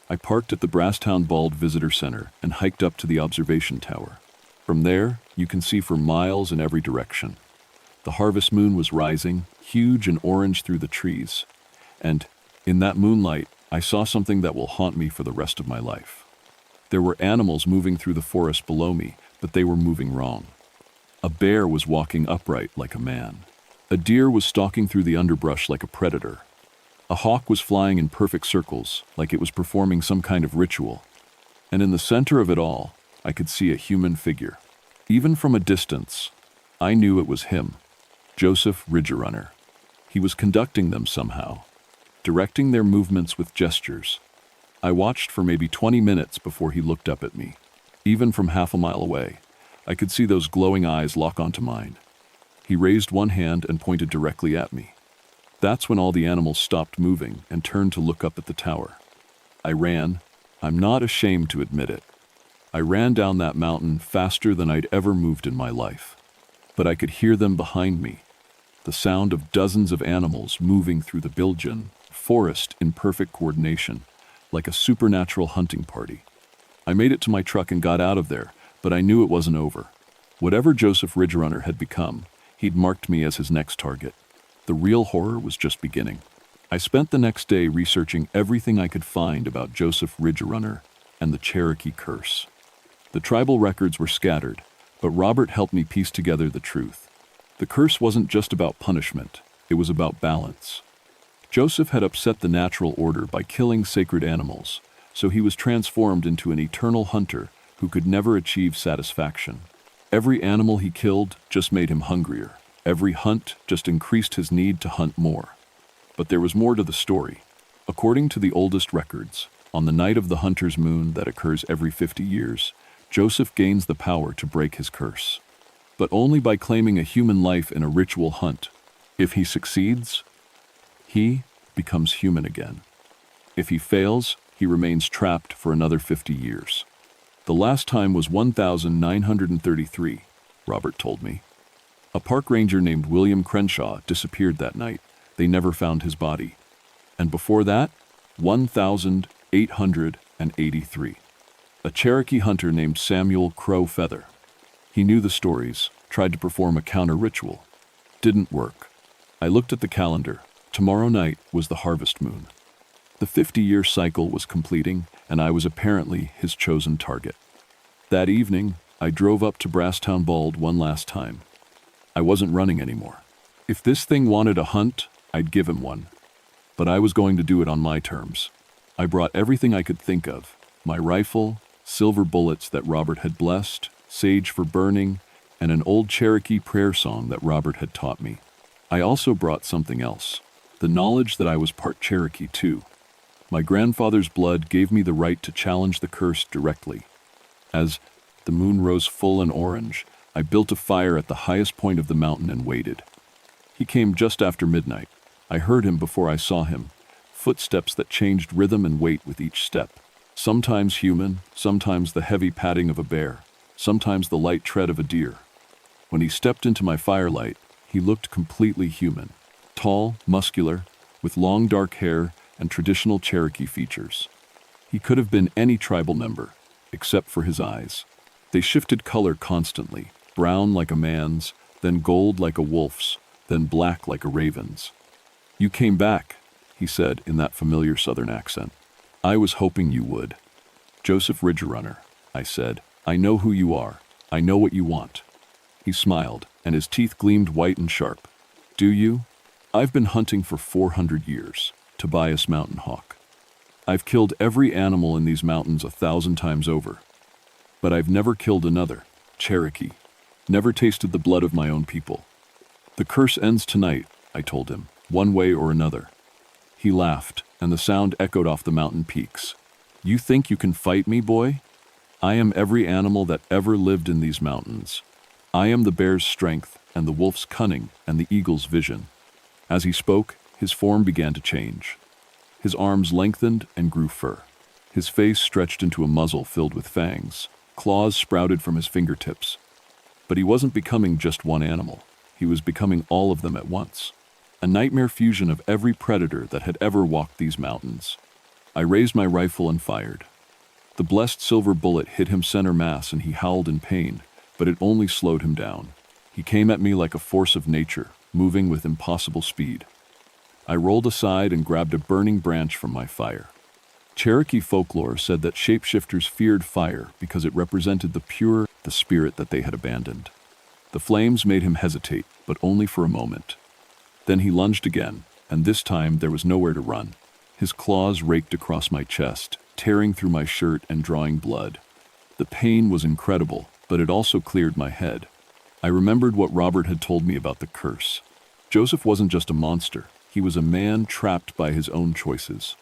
I parked at the Brasstown Bald Visitor Center and hiked up to the observation tower. From there, you can see for miles in every direction. The harvest moon was rising, huge and orange through the trees. And, in that moonlight, I saw something that will haunt me for the rest of my life. There were animals moving through the forest below me, but they were moving wrong. A bear was walking upright like a man. A deer was stalking through the underbrush like a predator. A hawk was flying in perfect circles, like it was performing some kind of ritual. And in the center of it all, I could see a human figure. Even from a distance, I knew it was him, Joseph Ridgerunner. He was conducting them somehow, directing their movements with gestures. I watched for maybe 20 minutes before he looked up at me. Even from half a mile away, I could see those glowing eyes lock onto mine. He raised one hand and pointed directly at me. That's when all the animals stopped moving and turned to look up at the tower. I ran. I'm not ashamed to admit it. I ran down that mountain faster than I'd ever moved in my life. But I could hear them behind me, the sound of dozens of animals moving through the Biljan forest in perfect coordination, like a supernatural hunting party. I made it to my truck and got out of there, but I knew it wasn't over. Whatever Joseph Ridgerunner had become, he'd marked me as his next target. The real horror was just beginning. I spent the next day researching everything I could find about Joseph Ridgerunner and the Cherokee curse. The tribal records were scattered, but Robert helped me piece together the truth. The curse wasn't just about punishment, it was about balance. Joseph had upset the natural order by killing sacred animals, so he was transformed into an eternal hunter who could never achieve satisfaction. Every animal he killed just made him hungrier. Every hunt just increased his need to hunt more. But there was more to the story. According to the oldest records, on the night of the hunter's moon that occurs every 50 years, Joseph gains the power to break his curse. But only by claiming a human life in a ritual hunt. If he succeeds, he becomes human again. If he fails, he remains trapped for another 50 years. The last time was 1933, Robert told me. A park ranger named William Crenshaw disappeared that night. They never found his body. And before that, 1883. A Cherokee hunter named Samuel Crow Feather. He knew the stories, tried to perform a counter-ritual. Didn't work. I looked at the calendar. Tomorrow night was the harvest moon. The 50-year cycle was completing, and I was apparently his chosen target. That evening, I drove up to Brasstown Bald one last time. I wasn't running anymore. If this thing wanted a hunt, I'd give him one. But I was going to do it on my terms. I brought everything I could think of: my rifle, silver bullets that Robert had blessed, sage for burning, and an old Cherokee prayer song that Robert had taught me. I also brought something else: the knowledge that I was part Cherokee too. My grandfather's blood gave me the right to challenge the curse directly. As the moon rose full and orange, I built a fire at the highest point of the mountain and waited. He came just after midnight. I heard him before I saw him, footsteps that changed rhythm and weight with each step. Sometimes human, sometimes the heavy padding of a bear, sometimes the light tread of a deer. When he stepped into my firelight, he looked completely human. Tall, muscular, with long dark hair and traditional Cherokee features. He could have been any tribal member, except for his eyes. They shifted color constantly, brown like a man's, then gold like a wolf's, then black like a raven's. "You came back," he said in that familiar southern accent. "I was hoping you would." "Joseph Ridgerunner," I said. "I know who you are. I know what you want." He smiled, and his teeth gleamed white and sharp. "Do you? I've been hunting for 400 years, Tobias Mountain Hawk." I've killed every animal in these mountains 1,000 times over. But I've never killed another, Cherokee. Never tasted the blood of my own people. The curse ends tonight, I told him, one way or another. He laughed, and the sound echoed off the mountain peaks. You think you can fight me, boy? I am every animal that ever lived in these mountains. I am the bear's strength, and the wolf's cunning, and the eagle's vision. As he spoke, his form began to change. His arms lengthened and grew fur. His face stretched into a muzzle filled with fangs. Claws sprouted from his fingertips. But he wasn't becoming just one animal. He was becoming all of them at once. A nightmare fusion of every predator that had ever walked these mountains. I raised my rifle and fired. The blessed silver bullet hit him center mass and he howled in pain, but it only slowed him down. He came at me like a force of nature, moving with impossible speed. I rolled aside and grabbed a burning branch from my fire. Cherokee folklore said that shapeshifters feared fire because it represented the spirit that they had abandoned. The flames made him hesitate, but only for a moment. Then he lunged again, and this time there was nowhere to run. His claws raked across my chest, tearing through my shirt and drawing blood. The pain was incredible, but it also cleared my head. I remembered what Robert had told me about the curse. Joseph wasn't just a monster. He was a man trapped by his own choices.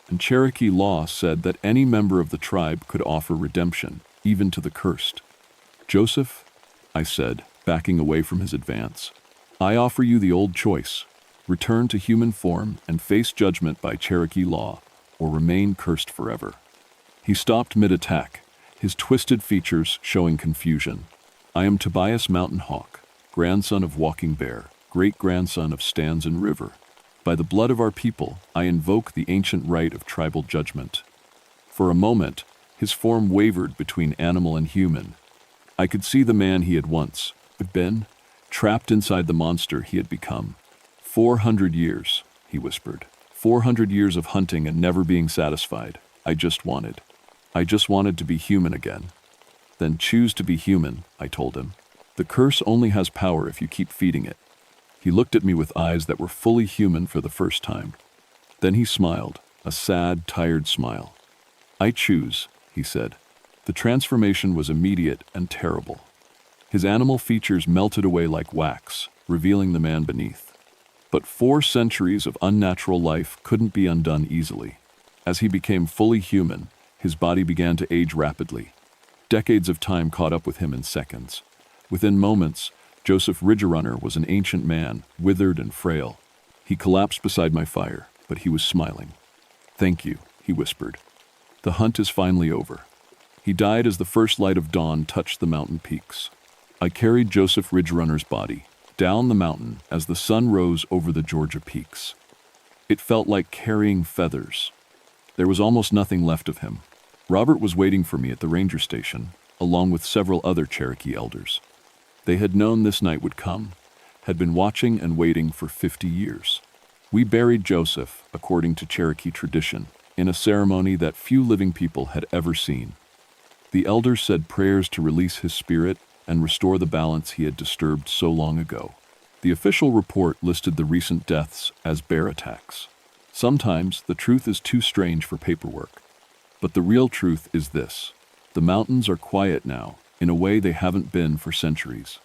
And Cherokee law said that any member of the tribe could offer redemption, even to the cursed. Joseph, I said, backing away from his advance, I offer you the old choice. Return to human form and face judgment by Cherokee law, or remain cursed forever. He stopped mid-attack, his twisted features showing confusion. I am Tobias Mountain Hawk, grandson of Walking Bear, great-grandson of Stanson River. By the blood of our people, I invoke the ancient right of tribal judgment. For a moment, his form wavered between animal and human. I could see the man he had once been, trapped inside the monster he had become. 400 years, he whispered. 400 years of hunting and never being satisfied. I just wanted to be human again. Then choose to be human, I told him. The curse only has power if you keep feeding it. He looked at me with eyes that were fully human for the first time. Then he smiled, a sad, tired smile. I choose, he said. The transformation was immediate and terrible. His animal features melted away like wax, revealing the man beneath. But 4 centuries of unnatural life couldn't be undone easily. As he became fully human, his body began to age rapidly. Decades of time caught up with him in seconds. Within moments, Joseph Ridgerunner was an ancient man, withered and frail. He collapsed beside my fire, but he was smiling. Thank you, he whispered. The hunt is finally over. He died as the first light of dawn touched the mountain peaks. I carried Joseph Ridgerunner's body down the mountain as the sun rose over the Georgia peaks. It felt like carrying feathers. There was almost nothing left of him. Robert was waiting for me at the ranger station, along with several other Cherokee elders. They had known this night would come, had been watching and waiting for 50 years. We buried Joseph, according to Cherokee tradition, in a ceremony that few living people had ever seen. The elders said prayers to release his spirit and restore the balance he had disturbed so long ago. The official report listed the recent deaths as bear attacks. Sometimes the truth is too strange for paperwork. But the real truth is this: the mountains are quiet now, in a way they haven't been for centuries.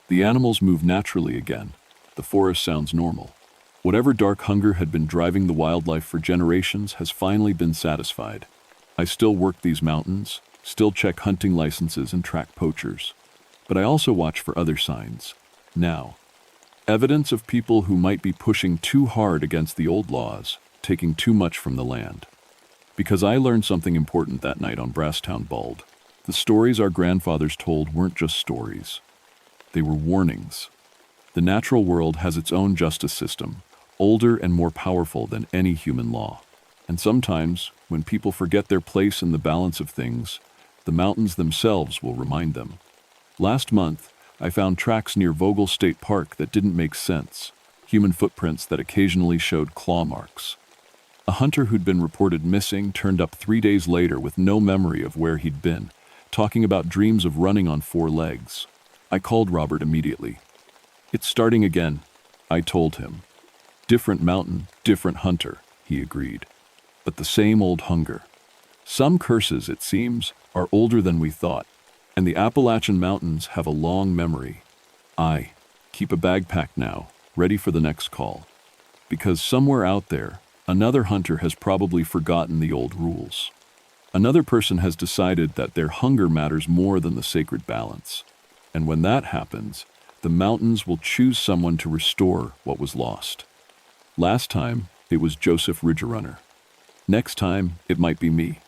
The animals move naturally again. The forest sounds normal. Whatever dark hunger had been driving the wildlife for generations has finally been satisfied. I still work these mountains, still check hunting licenses and track poachers. But I also watch for other signs. Now, evidence of people who might be pushing too hard against the old laws, taking too much from the land. Because I learned something important that night on Brasstown Bald. The stories our grandfathers told weren't just stories. They were warnings. The natural world has its own justice system, older and more powerful than any human law. And sometimes, when people forget their place in the balance of things, the mountains themselves will remind them. Last month, I found tracks near Vogel State Park that didn't make sense, human footprints that occasionally showed claw marks. A hunter who'd been reported missing turned up 3 days later with no memory of where he'd been, talking about dreams of running on 4 legs. I called Robert immediately. It's starting again, I told him. Different mountain, different hunter, he agreed. but the same old hunger. Some curses, it seems, are older than we thought, and the Appalachian Mountains have a long memory. Keep a bag packed now, ready for the next call. Because somewhere out there, another hunter has probably forgotten the old rules. Another person has decided that their hunger matters more than the sacred balance. And when that happens, the mountains will choose someone to restore what was lost. Last time, it was Joseph Ridgerunner. Next time, it might be me.